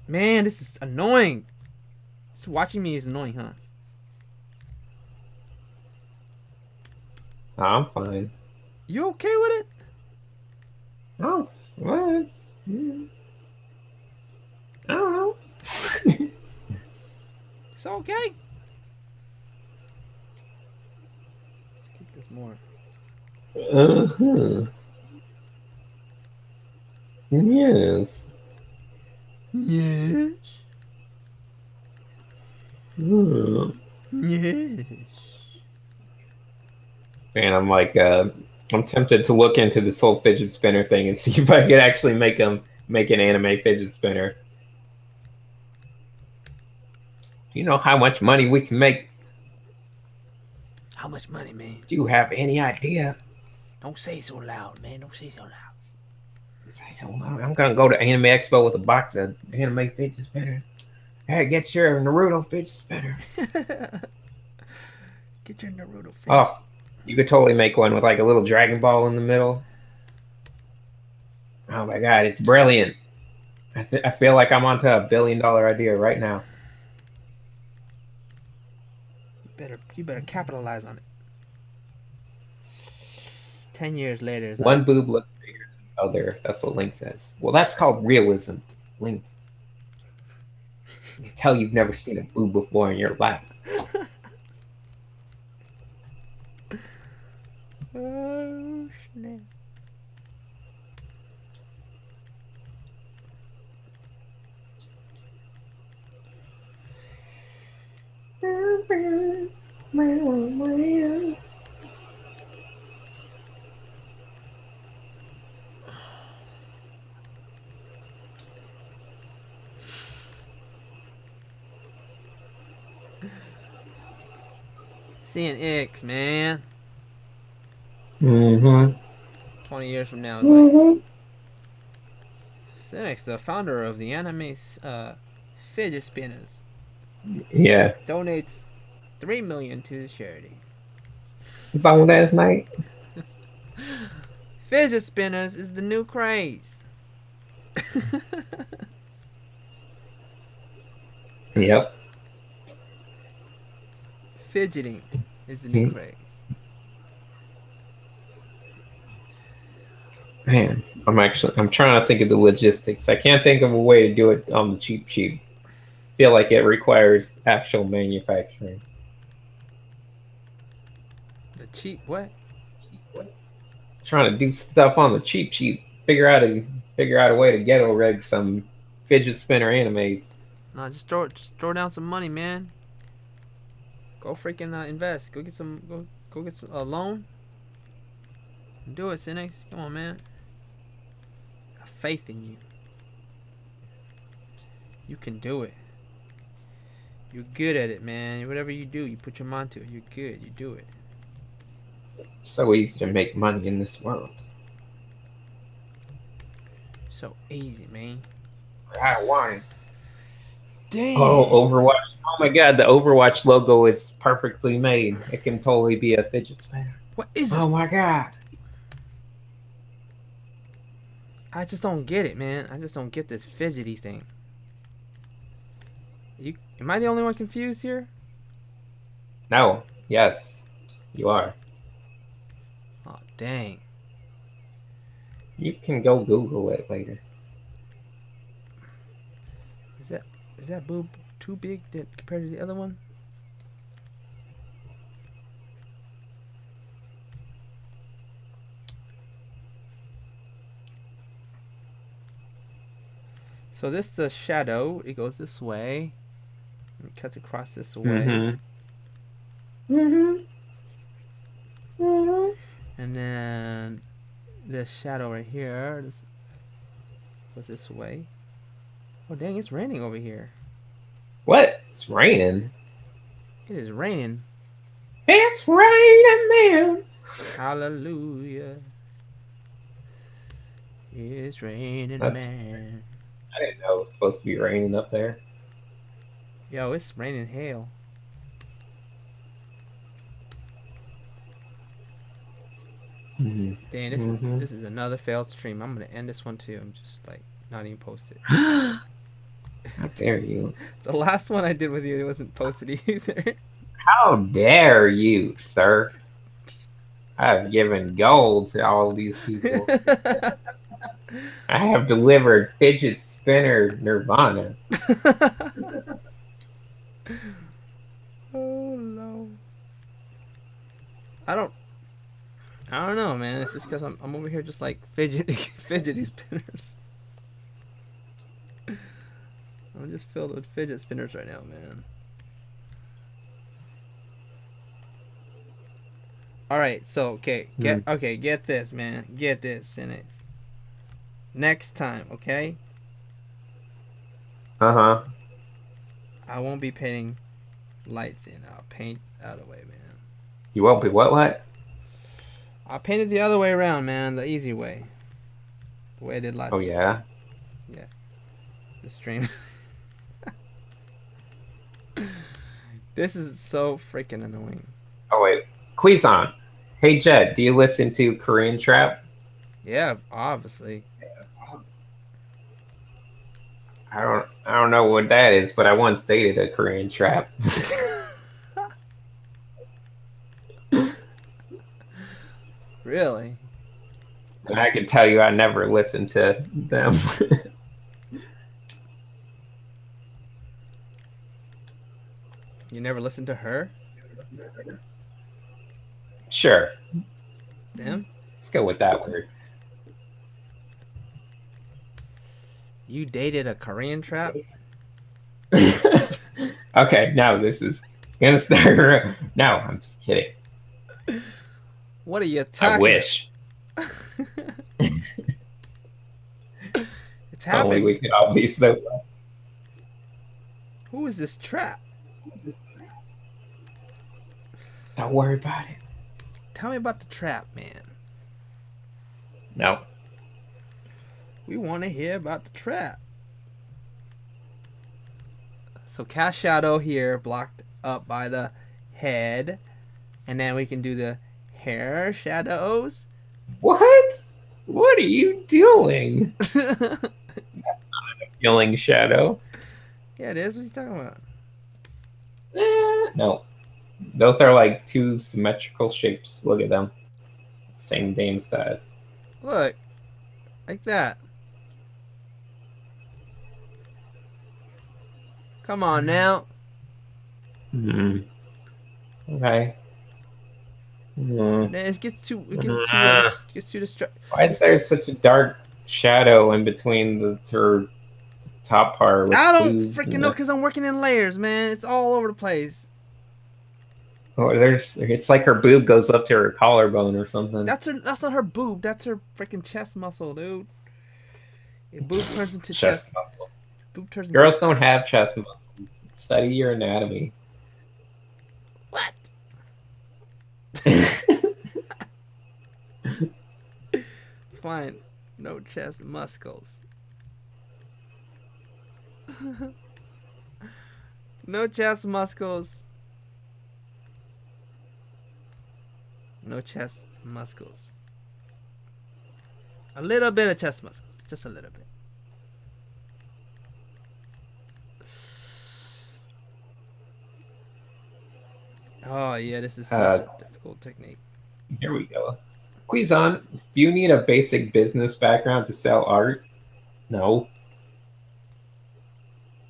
Man, this is annoying. Just watching me is annoying, huh? I'm fine. You okay with it? Oh, well, I don't know. It's okay. Let's keep this more. Uh-huh. Yes. Yes. Yes. And I'm tempted to look into this whole fidget spinner thing and see if I could actually make an anime fidget spinner. Do you know how much money we can make? How much money, man? Do you have any idea? Don't say so loud, man. Don't say so loud. I'm gonna go to Anime Expo with a box of anime fidget spinners. Hey, get your Naruto fidget spinner. Get your Naruto fidget. Oh, you could totally make one with a little Dragon Ball in the middle. Oh my god, it's brilliant. I feel like I'm onto a $1 billion idea right now. You better capitalize on it. 10 years later, it's like One boob looks bigger than the other. That's what Link says. Well, that's called realism, Link. You can tell you've never seen a boob before in your life. oh snap. Sinix, man. Mm-hmm. 20 years from now, it's like Sinix, the founder of the anime fidget spinners, Yeah. donates 3 million to the charity. It's on last night. Fidget spinners is the new craze. Yep. Fidgeting is the new craze. Man, I'm trying to think of the logistics. I can't think of a way to do it on the cheap. Feel like it requires actual manufacturing. The cheap what? Trying to do stuff on the cheap. Figure out a way to ghetto rig some fidget spinner animes. No, just throw down some money, man. Go freaking invest. Go get a loan. Do it, Sinix. Come on, man. I have faith in you. You can do it. You're good at it, man. Whatever you do, you put your mind to it. You're good. You do it. It's so easy to make money in this world. So easy, man. I want it. Damn. Oh, Overwatch. Oh my god, the Overwatch logo is perfectly made. It can totally be a fidget spinner. What is it? Oh my god. I just don't get it, man. I just don't get this fidgety thing. Am I the only one confused here? No. Yes. You are. Oh, dang. You can go Google it later. Is that boob too big compared to the other one? So this is the shadow. It goes this way. It cuts across this way. And then the shadow right here goes this way. Oh dang, it's raining over here. What? It's raining. It is raining. It's raining, man. Hallelujah. It's raining, man. I didn't know it was supposed to be raining up there. Yo, it's raining hail. Mm-hmm. Dang, this is another failed stream. I'm gonna end this one too. I'm just like not even posted. How dare you? The last one I did with you, it wasn't posted either. How dare you, sir? I've given gold to all these people. I have delivered fidget spinner nirvana. Oh no. I don't know, man. It's just because I'm over here just like fidgety spinners. I'm just filled with fidget spinners right now, man. All right, so get this, man. Get this, Sinix. Next time, okay? Uh-huh. I won't be painting lights in. I'll paint the other way, man. You won't be what? I'll paint it the other way around, man. The easy way. The way I did last time. Oh, yeah? Yeah. The stream. This is so freaking annoying. Oh, wait. Quizon. Hey, Jed, do you listen to Korean Trap? Yeah, obviously. I don't know what that is, but I once dated a Korean Trap. Really? And I can tell you, I never listened to them. You never listened to her? Sure, Them? let's go with that word. You dated a Korean trap? Okay, now this is it's gonna start. No, I'm just kidding. What are you I talking about? wish. It's Only we happened. could all be so. Who is this trap? Don't worry about it. Tell me about the trap, man. No. We want to hear about the trap. So cast shadow here, blocked up by the head. And then we can do the hair shadows. What? What are you doing? Yeah, Feeling shadow? it is. What are you talking about? No. Those are like two symmetrical shapes. Look at them. Same damn size. Look, like that. Come on now. Hmm. Okay. Hmm. It gets too. Gets too distracting. Why is there such a dark shadow in between her top part with I don't boobs freaking and know because I'm working in layers, man. It's all over the place. it's like her boob goes up to her collarbone or something. That's her. That's not her boob. That's her freaking chest muscle, dude. Your boob turns into Chest chest. muscle. Boob turns into. Girls don't have chest muscles. Study your anatomy. What? Fine. No chest muscles. No chest muscles. No chest muscles. A little bit of chest muscles. Just a little bit. Oh, yeah, this is such a difficult technique. Here we go. Quizon, do you need a basic business background to sell art? No.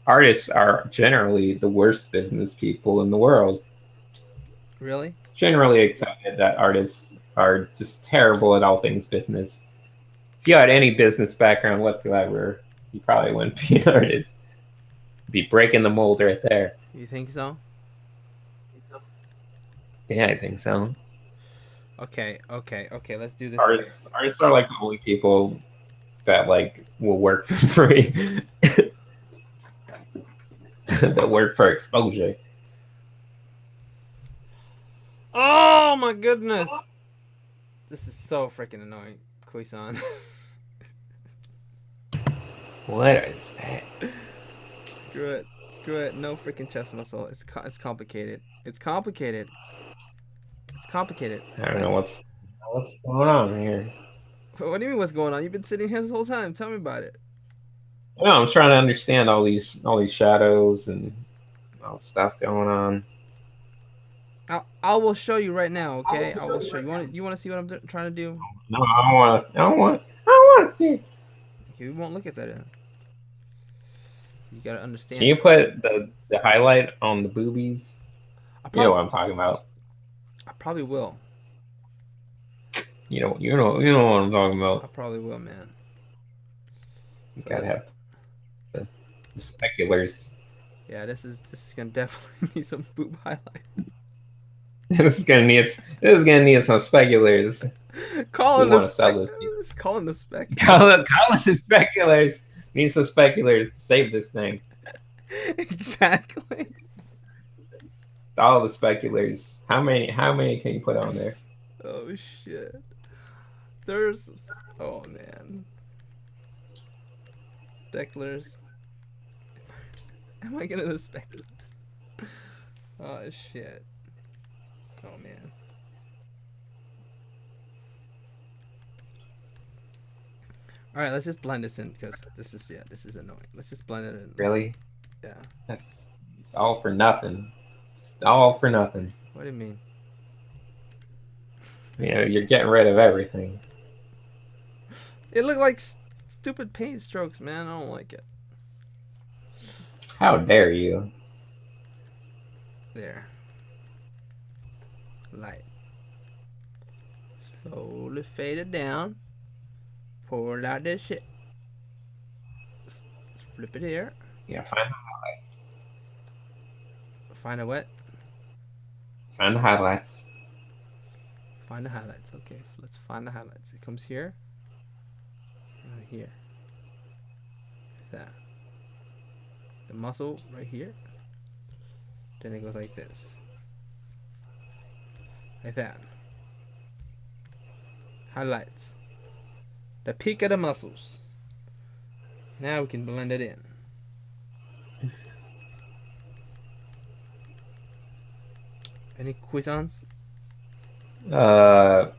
Artists are generally the worst business people in the world. Really? It's generally accepted that artists are just terrible at all things business. If you had any business background whatsoever, you probably wouldn't be an artist. You'd be breaking the mold right there. You think so? Yeah, I think so. Okay. Let's do this. Artists are like the only people that like will work for free. That work for exposure. Oh my goodness! This is so freaking annoying, Kuisan. What is that? Screw it. No freaking chest muscle. It's complicated. It's complicated. It's complicated. I don't know what's going on here. What do you mean? What's going on? You've been sitting here this whole time. Tell me about it. No, I'm trying to understand all these shadows and all the stuff going on. I will show you right now. Okay, I will show you. You want to see what I'm trying to do? No, I don't want to. I don't want to see it. Okay, we won't look at that. You gotta understand. Can you put the highlight on the boobies? You know what I'm talking about. I probably will. You know what I'm talking I about. probably will, man. You gotta have the speculars. Yeah, this is gonna definitely need some boob highlight. This is gonna need some speculars. Calling the speculars. Calling the speculars. Calling the speculars. Need some speculars to save this thing. Exactly. It's all the speculars. How many can you put on there? Oh shit. There's. Oh man. Speculars. Am I getting the speculars? Oh shit. Oh man. All right, let's just blend this in because this is annoying. Let's just blend it in. Really? Yeah. It's all for nothing. Just all for nothing. What do you mean? You know, you're getting rid of everything. It looked like stupid paint strokes, man. I don't like it. How dare you? There. Light. Slowly fade it down. Pour out this shit. Flip it here. Yeah, Find a what? find the highlights. Find the highlights. Okay, let's find the highlights. It comes here. And here. That. The muscle right here. Then it goes like this. Like that. Highlights. The peak of the muscles. Now we can blend it in. Any cuisance? No.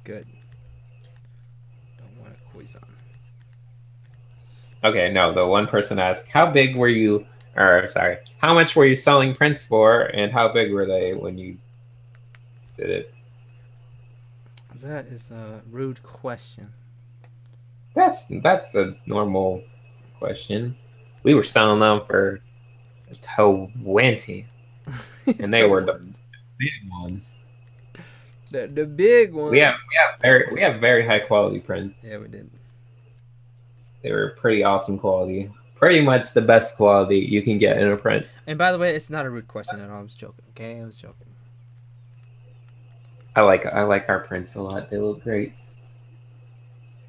Good. Don't want a cuisance. Okay, no. The one person asked, "How big were you?" Or sorry, how much were you selling prints for, and how big were they when you did it? That is a rude question. That's a normal question. We were selling them for $20, and they were the big ones. The big one. We have very high quality prints. Yeah, we did. They were pretty awesome quality. Pretty much the best quality you can get in a print. And by the way, it's not a rude question at all. I was joking. Okay, I was joking. I like our prints a lot. They look great.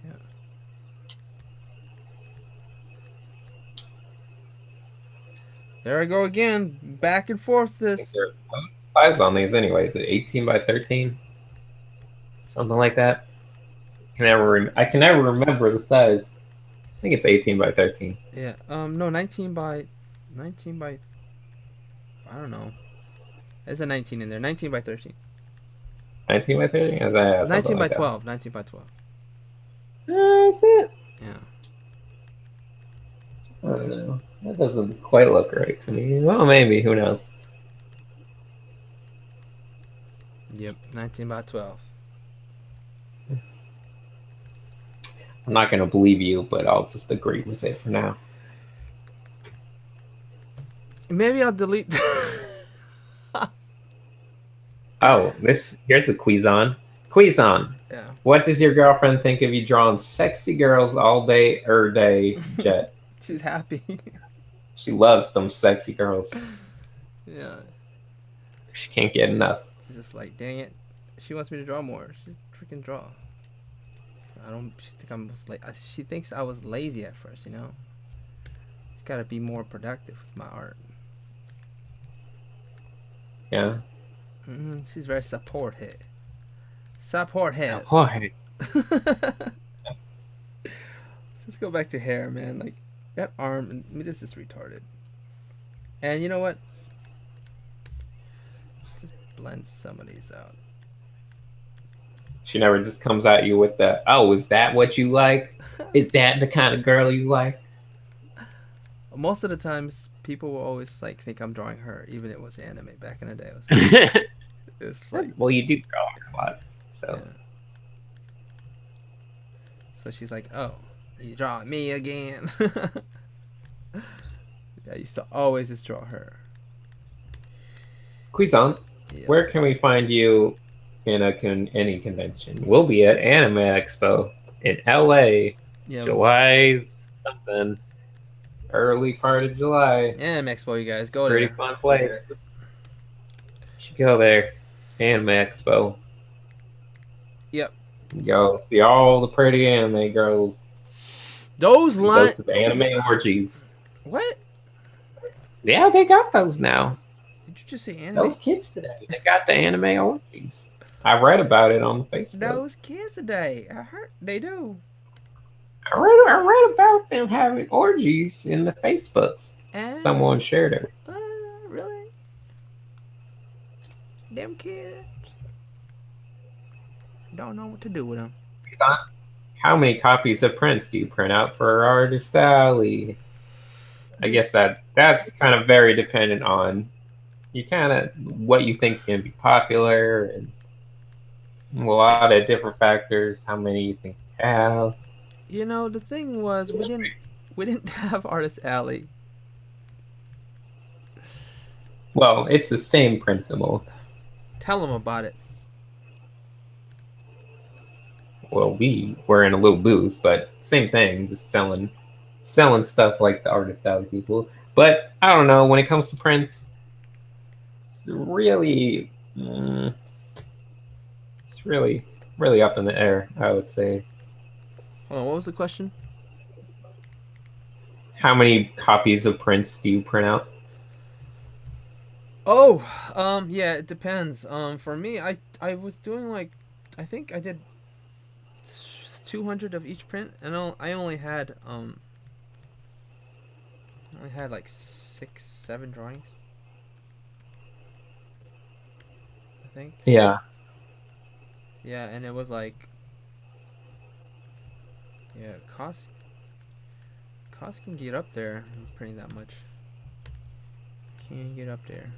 Yeah. There I go again, back and forth. This. There are size on these, anyways. 18 by 13, something like that. I can never remember the size. I think it's 18 by 13. Yeah. No, 19 by. I don't know. There's a 19 in there. 19 by 13. 19 by 13? 19 by 12. 19 by 12. That's it. Yeah. I don't know. That doesn't quite look right to me. Well, maybe. Who knows? Yep. 19 by 12. I'm not going to believe you, but I'll just agree with it for now. Maybe I'll delete. Oh, here's a Quizon. Quizon, Yeah. what does your girlfriend think of you drawing sexy girls all day, Jet? She's happy. She loves them sexy girls. Yeah. She can't get enough. She's just like, dang it. She wants me to draw more. She freaking draw. She thinks I was lazy at first, you know. She's gotta be more productive with my art. Yeah. She's very supportive. Supportive. Jorge. Let's go back to hair, man. Like that arm. I mean, this is retarded. And you know what? Just blend some of these out. She never just comes at you with the, "Oh, is that what you like? Is that the kind of girl you like?" Most of the times, people will always like think I'm drawing her, even if it was anime back in the day. It's like, well, you do draw a lot, so. yeah. So she's like, "Oh, you drawing me again?" Yeah, I used to always just draw her. Quizon, Yeah. where can we find you in any convention? We'll be at Anime Expo in LA, Yeah, July something, early part of July. Anime Expo, you guys go Pretty there. fun place. You should go there. Anime Expo. Yep. Go see all the pretty anime girls. Those Go lines. to the anime orgies. What? Yeah, they got those now. Did you just say anime? Those kids today, they got the anime orgies. I read about it on Facebook. Those kids today. I heard they do. I read about them having orgies in the Facebooks. And, Someone shared it. really? Them kids don't know what to do with them. How many copies of prints do you print out for Artist Alley? I guess that's kind of very dependent on you kind of what you think's gonna be popular and a lot of different factors. How many you think you have? You know, the thing was we didn't have Artist Alley. Well, it's the same principle. Tell them about it. Well, we were in a little booth, but same thing, just selling stuff like the artist alley people. But I don't know. When it comes to prints, it's really up in the air. I would say. Hold on, what was the question? How many copies of prints do you print out? Oh, yeah, it depends. For me, I was doing like, I think I did 200 of each print, and I only had like 6, 7 drawings. I think. Yeah, Yeah, and it was like, yeah, cost can get up there. Printing that much can get up there.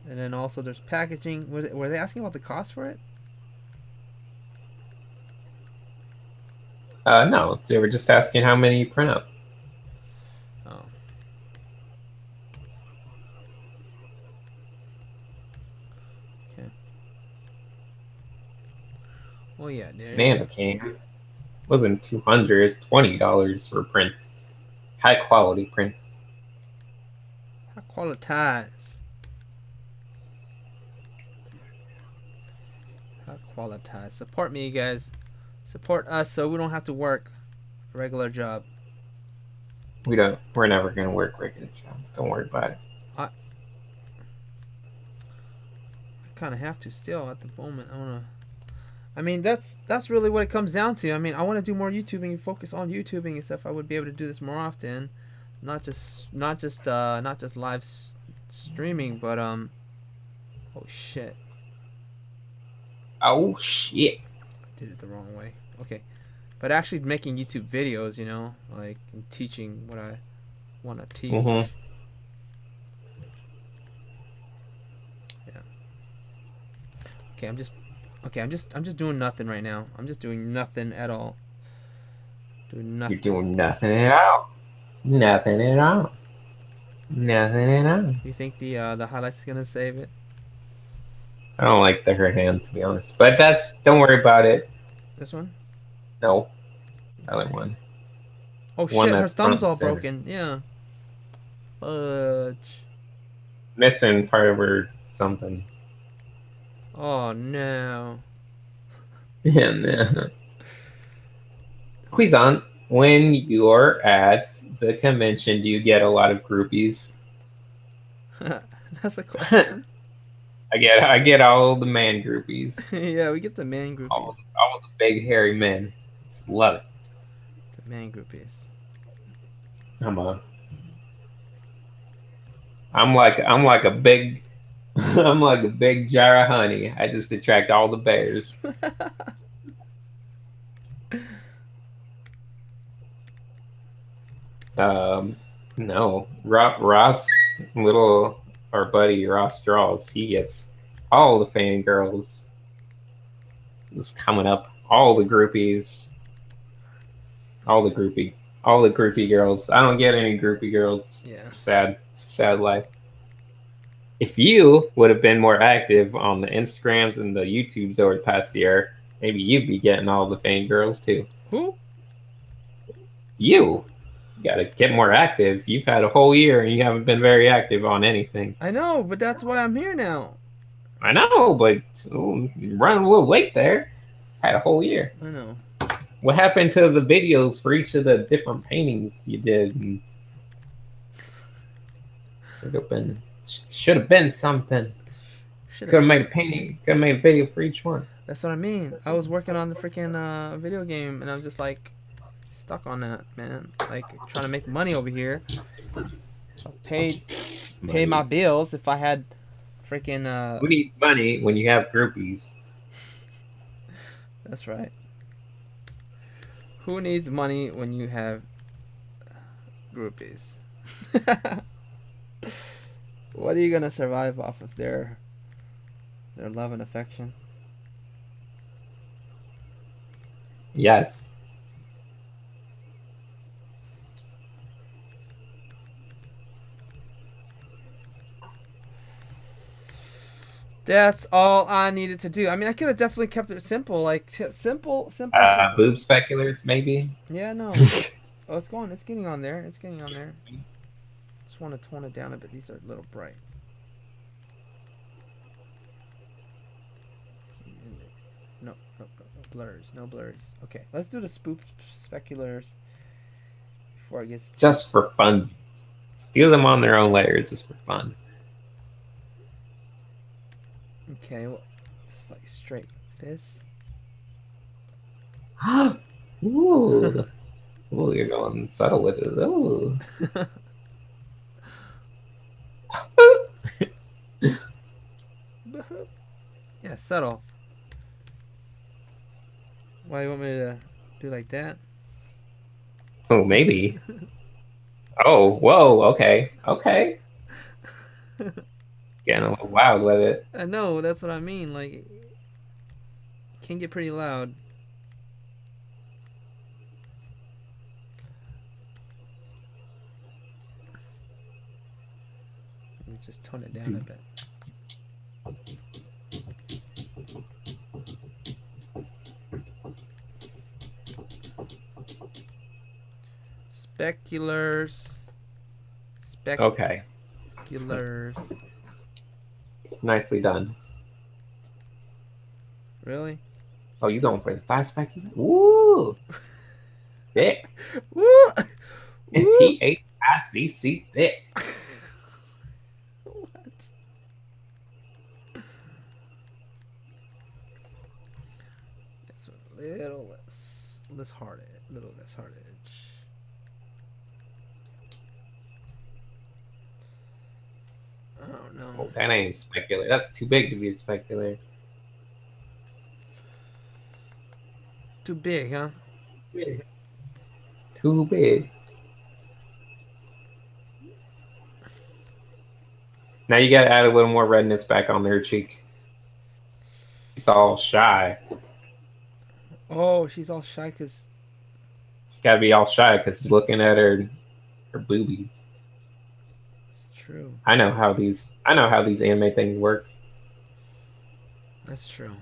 And then also there's packaging. Were they asking about the cost for it? no, they were just asking how many you print out. Oh. Okay. Well, yeah, there. Man, it wasn't 200, it's $20 for prints, high quality prints. High qualities. High qualities. Support me, you guys. Support us so we don't have to work a regular job. We're never gonna work regular jobs. Don't worry about it. I kind of have to still at the moment. I mean, that's really what it comes down to. I mean, I want to do more YouTubing, focus on YouTubing and stuff. I would be able to do this more often, not just live streaming, but oh shit, Oh shit. I did it the wrong way. Okay, but actually making YouTube videos, like and teaching what I want to teach. Mm-hmm. Yeah. I'm just doing nothing right now. I'm just doing nothing at all. Doing nothing. You're doing nothing at all. Nothing at all. Nothing at all. You think the highlights gonna save it? I don't like her hand, to be honest. But don't worry about it. This one? No. Other one. Oh One shit, her that's front thumb's and all center. broken. Yeah. Fudge. Missing part of her something. Oh no. And Cuisant, when you're at the convention, do you get a lot of groupies? That's a question. I get all the man groupies. Yeah, we get the man groupies. All the big hairy men. Just love it. The man groupies. I'm like a big I'm like a big jar of honey. I just attract all the bears. No, Ross, little our buddy Ross Draws, he gets all the fangirls. Just coming up, all the groupies, all the groupie girls. I don't get any groupie girls. Yeah. Sad life. If you would have been more active on the Instagrams and the YouTubes over the past year, maybe you'd be getting all the fangirls too. Who? You gotta get more active. You've had a whole year and you haven't been very active on anything. I know, but that's why I'm here now. I know, but you're running a little late there. Had a whole year. I know. What happened to the videos for each of the different paintings you did? And should have been something. Could have made a painting. Could have made a video for each one. That's what I mean. I was working on the freaking video game, and I'm just like stuck on that, man. Like trying to make money over here. Pay my bills if I had freaking. Who needs money when you have groupies? That's right. Who needs money when you have groupies? What are you gonna survive off of their love and affection? Yes. That's all I needed to do. I mean, I could have definitely kept it simple, like simple. Boob speculars, maybe. Yeah, no. Oh, it's going. It's getting on there. It's getting on there. Just want to tone it down a bit. These are a little bright. No, no blurs. No blurs. Okay, let's do the spook speculars before it gets Just for fun. Steal them on their own layer just for fun. Okay, well, just like straight this. Ooh. Ooh, you're going subtle with it. Ooh. Yeah, subtle. Why you want me to do like that? Oh, maybe. Oh, whoa, okay. Okay. Getting a little wild with it. I know, that's what I mean. Like, it can get pretty loud. Let me just tone it down a bit. Speculars. Okay. Speculars. Nicely done. Really? Oh, you going for the thigh specular? Ooh. Thick. Woo! Woo! THICC thick. What? It's a little less hard edge. Little less hard edge. I don't know. Oh, that ain't specular. That's too big to be a specular. Too big, huh? Too big. Now you gotta add a little more redness back on her cheek. She's all shy. Oh, she's all shy because... Gotta be all shy because she's looking at her boobies. It's true. I know how these anime things work. That's true.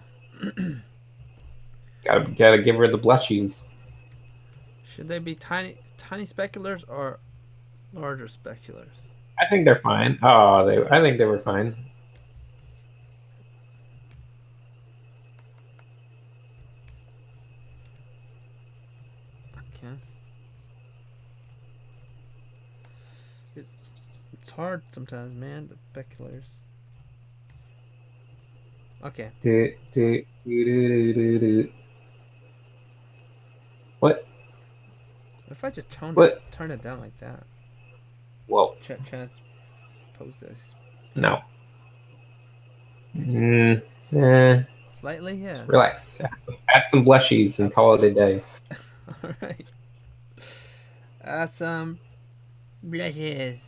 Gotta give her the blushies. Should they be tiny speculars or larger speculars? I think they're fine. I think they were fine. Okay. It's hard sometimes, man. The speculars. Okay. What? What if I just turn it down like that? Whoa. Transpose this. No. Slightly, yeah. Relax. Add some blushies and call it a day. All right. Add some blushes.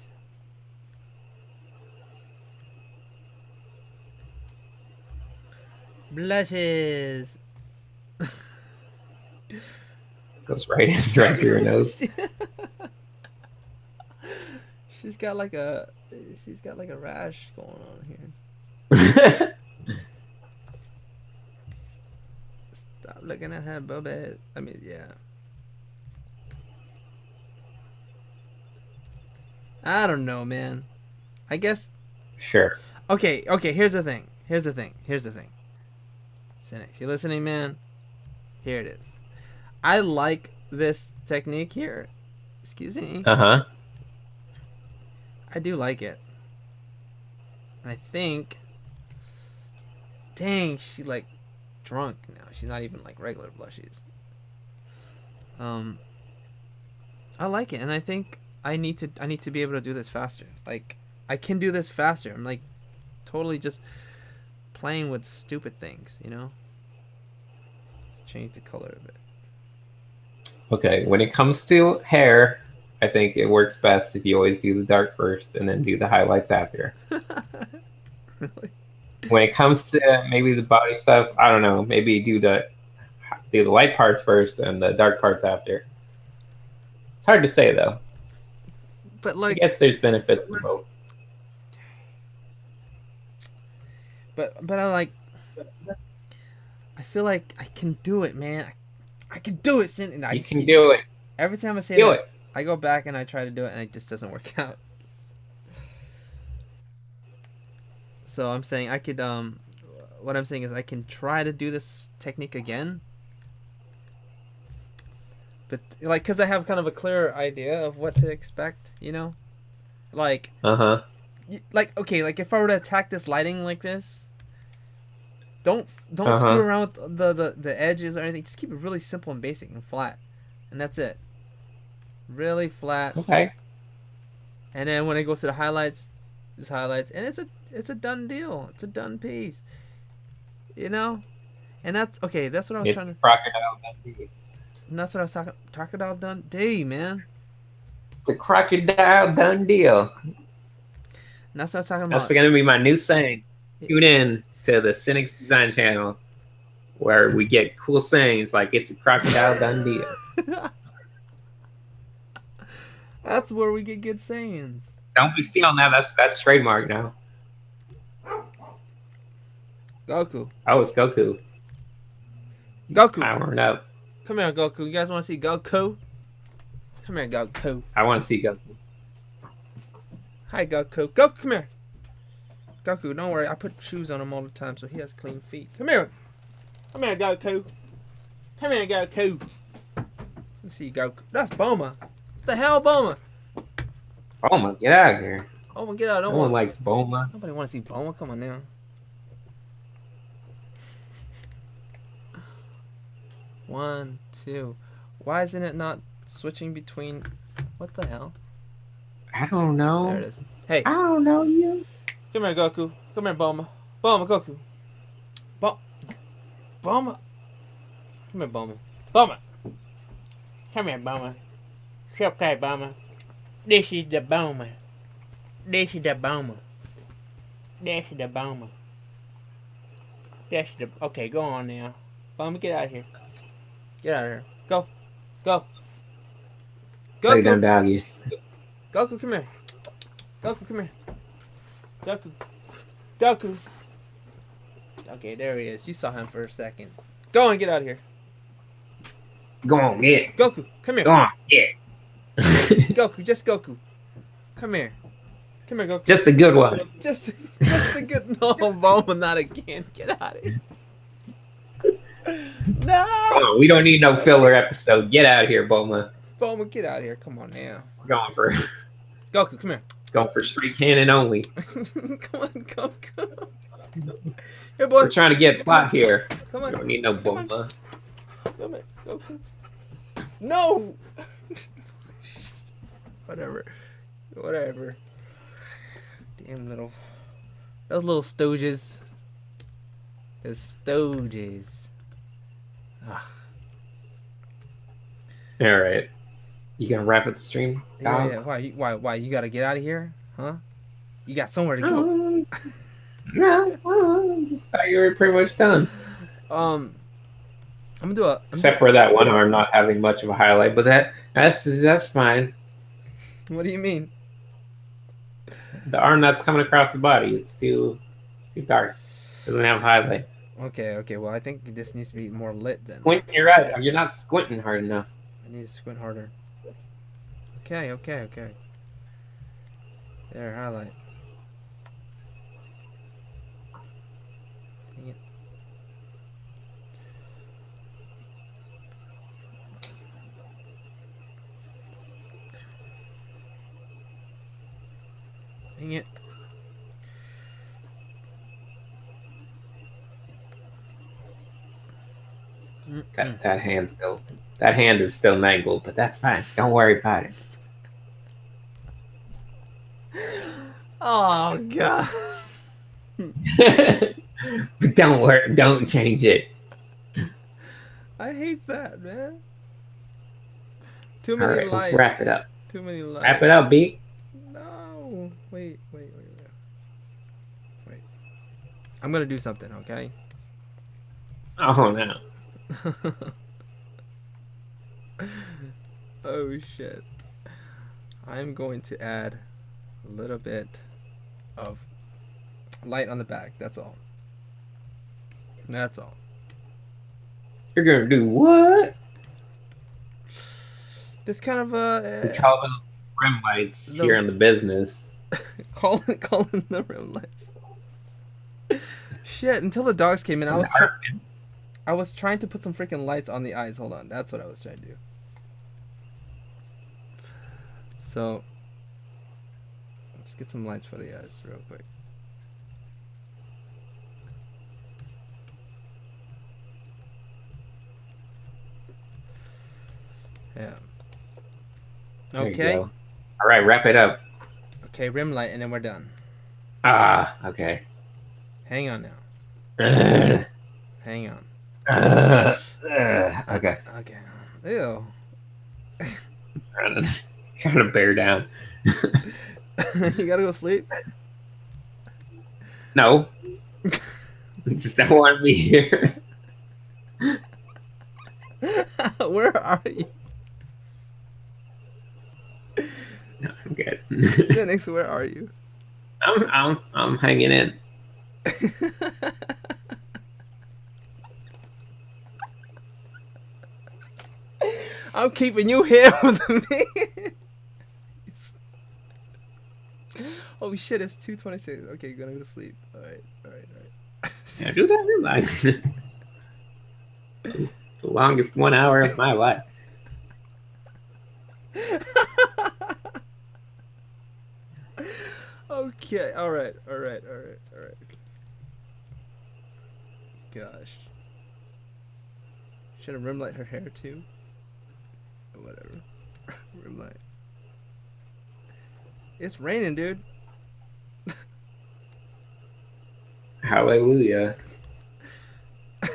Blushes. Goes right through your nose. She's got like a rash going on here. Stop looking at her boobies. I mean, yeah. I don't know, man. I guess. Sure. Okay. Here's the thing. Sinix, you listening, man? Here it is. I like this technique here. Excuse me. Uh-huh. I do like it. And I think... Dang, she like drunk now. She's not even like regular blushies. I like it, and I think I need to be able to do this faster. Like, I can do this faster. I'm like totally just playing with stupid things, you know? Let's change the color a bit. Okay, when it comes to hair, I think it works best if you always do the dark first and then do the highlights after. Really? When it comes to maybe the body stuff, I don't know. Maybe do the light parts first and the dark parts after. It's hard to say though. But I like, guess there's benefits to both. but I'm like, I feel like I can do it, man. I can do it, Sin. And I You just can do it. every time I say Do that, it. I go back and I try to do it, and it just doesn't work out. So I'm saying I could what I'm saying is I can try to do this technique again. But like, cause I have kind of a clearer idea of what to expect, you know, like Uh-huh. like okay, like if I were to attack this lighting like this, don't Uh-huh. screw around with the edges or anything. Just keep it really simple and basic and flat, and that's it. Really flat. Okay. And then when it goes to the highlights, just highlights, and it's a done deal. It's a done piece. You know, and that's okay. That's what I was It's trying to. Crocodile Dundee. And that's what I was talking about. Done day, man. It's a Crocodile Done deal. And that's what I was talking That's about. going to be my new saying. Tune in to the Sinix Design channel where we get cool sayings like it's a Crocodile Done deal. That's where we get good sayings. Don't be stealing that. That's trademark now. Goku. Oh, it's Goku. Goku. Powering up. Come here, Goku. You guys want to see Goku? Come here, Goku. I want to see Goku. Hi, Goku. Goku, come here. Goku, don't worry. I put shoes on him all the time so he has clean feet. Come here. Come here, Goku. Come here, Goku. Let's see, Goku. That's Bulma. What the hell, Bulma? Bulma, get out of here. Bulma, get out. No one likes Bulma. Nobody want to see Bulma. Come on now. One, two. Why isn't it not switching between? What the hell? I don't know. There it is. Hey, I don't know you. come here, Goku. Come here, Bulma. Bulma, Goku. Bulma. Come here, Bulma. Bulma. Come here, Bulma. It's okay, Bulma. This is the Bulma. This is the Bulma. This is the Bulma. This is the... Okay, go on now. Bulma, get out of here. Get out of here. Go. Go. Lay down Goku. doggies. Goku, come here. Goku, come here. Goku. Goku. Okay, there he is. You saw him for a second. Go and get out of here. Go on, get. Goku, come here. Go on, get. Goku, just Goku. Come here. Come here, Goku. Just a good one. Just a good... No, Bulma, not again. Get out of here. No! Come on, we don't need no filler episode. Get out of here, Bulma. Bulma, get out of here. Come on now. We're going for Goku, come here. straight cannon only. Come on, Goku. Here, boy. We're trying to get plot here. Come We on. don't need no Come on. Bulma. Come here, Goku. No! Whatever. Whatever. Damn little... Those little stooges. Those stooges. Ugh. All right. You gonna wrap up the stream? Yeah. Why? You gotta get out of here? Huh? You got somewhere to go. No, I just thought you were pretty much done. I'm gonna do a... Except for that one arm not having much of a highlight, but that's fine. What do you mean? The arm that's coming across the body, it's too dark. Doesn't have highlight. Okay. Well, I think this needs to be more lit then. Squinting, you're right. You're not squinting hard enough. I need to squint harder. Okay. There, highlight. Dang it. Dang it. That hand is still mangled, but that's fine. Don't worry about it. Oh god. But don't worry. Don't change it. I hate that, man. Too All many right, lights. let's wrap it up. Too many lights. Wrap it up, B. No. Wait. I'm gonna do something, okay? Oh no. Oh shit. I'm going to add a little bit of light on the back. That's all. That's all. You're gonna do what? Just kind of We call them rim lights here in the business. calling the rim lights. Shit! Until the dogs came in, I was trying to put some freaking lights on the eyes. Hold on, that's what I was trying to do. So let's get some lights for the eyes real quick. Yeah. There you Okay. go. All right, wrap it up. Okay, rim light, and then we're done. Ah, okay. Hang on now. Hang on. Okay. Okay. Ew. Trying to bear down. You gotta go sleep. No. Just don't want to be here. Where are you? No, I'm good. Sinix, where are you? I'm hanging in. I'm keeping you here with me. Oh shit, it's 2:26. Okay, you're gonna go to sleep. Alright. Yeah, do that realize. The longest 1 hour of my life. Okay, alright. Gosh. Should I rim light her hair too? Whatever. Rim light. It's raining, dude. Hallelujah.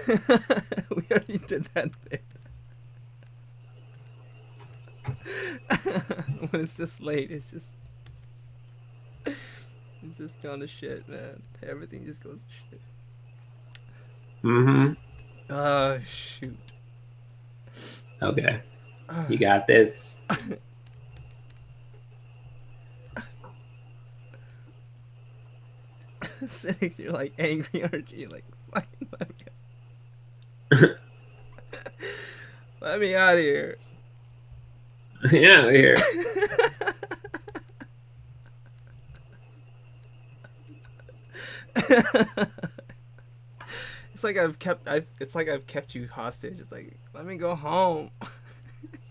We already did that bit. When it's this late, it's just gone to shit, man. Everything just goes to shit. Mm-hmm. Oh shoot. Okay. You got this. Sinix, you're like angry, aren't you? You're like, fucking let me out of here. Yeah, here. It's like I've kept you hostage. It's like, let me go home.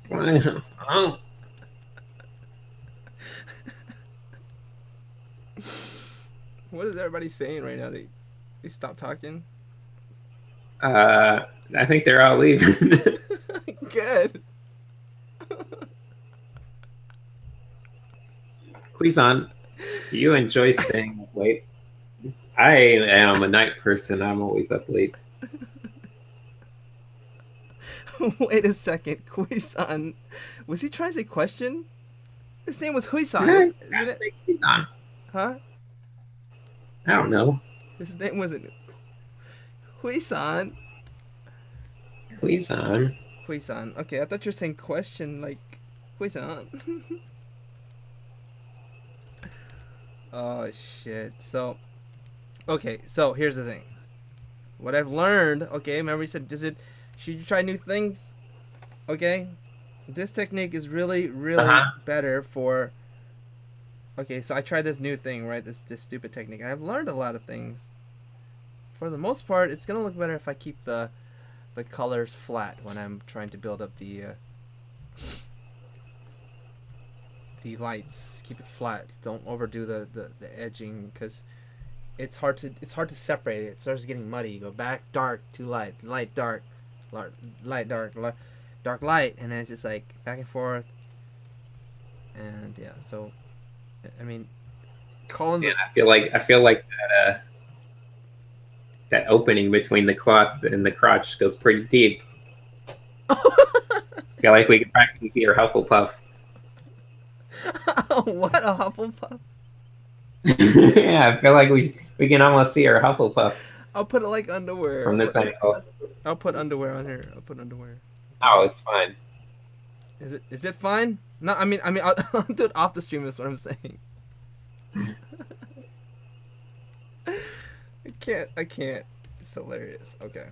Oh. What is everybody saying right now? They stopped talking. I think they're all leaving. Good. Quizon, do you enjoy staying up late? I am a night person. I'm always up late. Wait a second, Kuisan. Was he trying to say question? His name was Huisan, Yeah, isn't it? Quizon. Huh? I don't know. His name wasn't Huisan. Quizon. Huisan. Okay, I thought you were saying question like Huisan. Oh shit. So, okay. So here's the thing. What I've learned. Okay, remember you said, should you try new things? Okay, this technique is really better for. Okay, so I tried this new thing, right? This stupid technique, and I've learned a lot of things. For the most part, it's gonna look better if I keep the colors flat when I'm trying to build up the lights. Keep it flat. Don't overdo the edging, because it's hard to separate it. It starts getting muddy. You go back, dark, too light, light, dark, light, dark, dark, light, and then it's just like back and forth. And yeah, so I mean, Yeah, I feel like that that opening between the cloth and the crotch goes pretty deep. I feel like we could practically be your Hufflepuff. What, a Hufflepuff? Yeah, I feel like we can almost see her Hufflepuff I'll put it like underwear. from this angle. I'll put underwear on here. I'll put underwear. Oh, it's fine. Is it fine? No, I mean, I'll do it off the stream. Is what I'm saying. I can't. It's hilarious. Okay.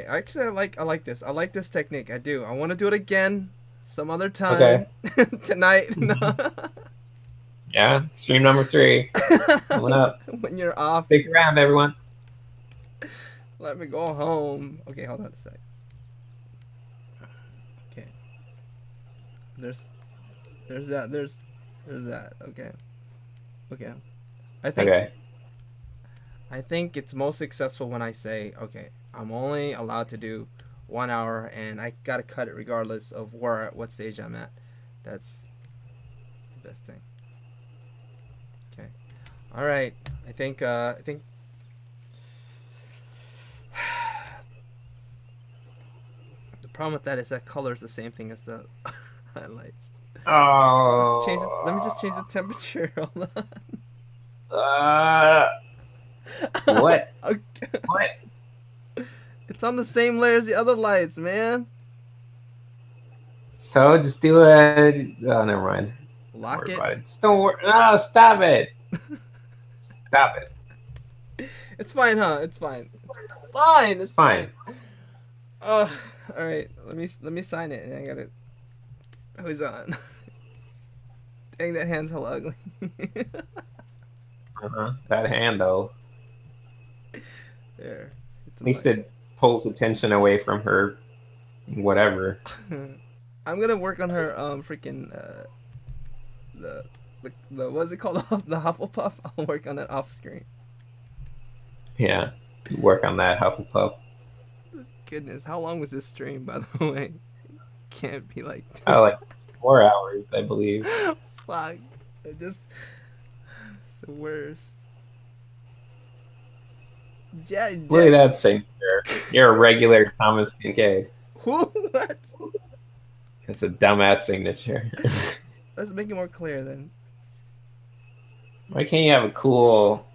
Actually, I like this. I like this technique. I do. I want to do it again, some other time. Okay. Tonight. No. Yeah, stream number 3 coming up. When you're off, Stick around, everyone. let me go home. Okay, hold on a sec. Okay. There's that. There's that. Okay. Okay. I think it's most successful when I say, okay, I'm only allowed to do 1 hour, and I gotta cut it regardless of what stage I'm at. That's the best thing. Okay. All right. I think. The problem with that is that color is the same thing as the highlights. Oh. Let me just change the temperature. Hold on. What? Okay. What? It's on the same layer as the other lights, man. So just do a. Oh, never mind. Lock it. Just don't worry. No, stop it. Stop it. It's fine, huh? It's fine. It's fine. It's Fine. Oh, all right. Let me sign it, and I gotta. Who's on? Dang, that hand's hella ugly. That hand, though. There. It's At least it pulls attention away from her. Whatever. I'm gonna work on her freaking the what's it called, the Hufflepuff. I'll work on that off screen. Yeah. Work on that Hufflepuff. Goodness, how long was this stream, by the way? Can't be like. Oh, like 4 hours, I believe. Fuck. It's the worst. Look at that signature. You're a regular Thomas Kincaid. What? It's a dumbass signature. Let's make it more clear then. Why can't you have a cool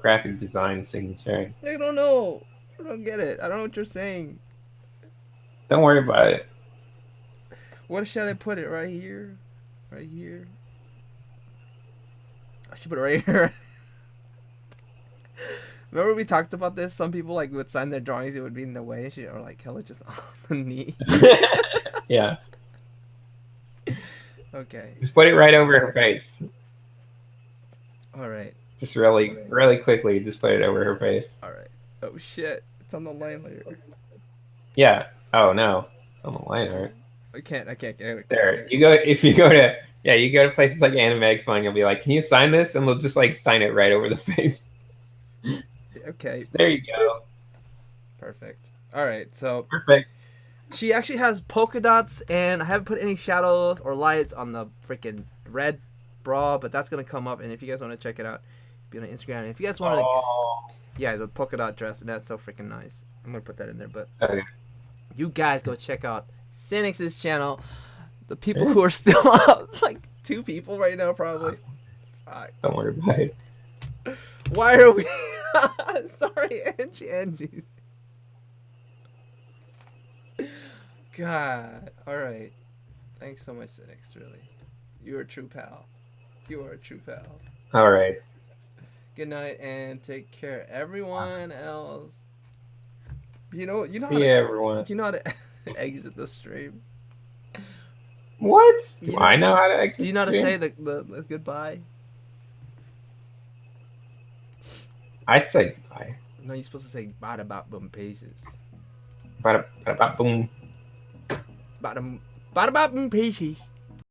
graphic design signature? I don't know. I don't get it. I don't know what you're saying. Don't worry about it. Where should I put it? Right here? Right here? I should put it right here. Remember we talked about this? Some people like would sign their drawings, it would be in the way and shit, or like hella just on the knee. Yeah. Okay. Just put it right over her face. Alright. Just really, really quickly, just put it over her face. Alright. Oh shit. It's on the line layer. Yeah. Oh no. It's on the liner. I can't get it. There. You go you go to places like Anime Expo, you'll be like, can you sign this? And they'll just like sign it right over the face. Okay. So there you go. Perfect. Alright, so Perfect. she actually has polka dots, and I haven't put any shadows or lights on the freaking red bra, but that's gonna come up. And if you guys want to check it out, be on Instagram. And if you guys want to, yeah, the polka dot dress, and that's so freaking nice. I'm gonna put that in there. But Okay. you guys go check out Sinix's channel. The people who are still up, like 2 people right now, probably. Don't worry about it. Why are we? Sorry, Angie's. God. All right. Thanks so much, Sinix. Really, you are a true pal. You are a true pal. All right. Good night and take care, everyone else. You know how See ya, everyone. you know how to exit the stream. What? You Do I know how to exit? Do you know how to stream? say the goodbye? I'd say goodbye. No, you're supposed to say bada bop boom pieces. Bada boom. Bada bop boom pieces.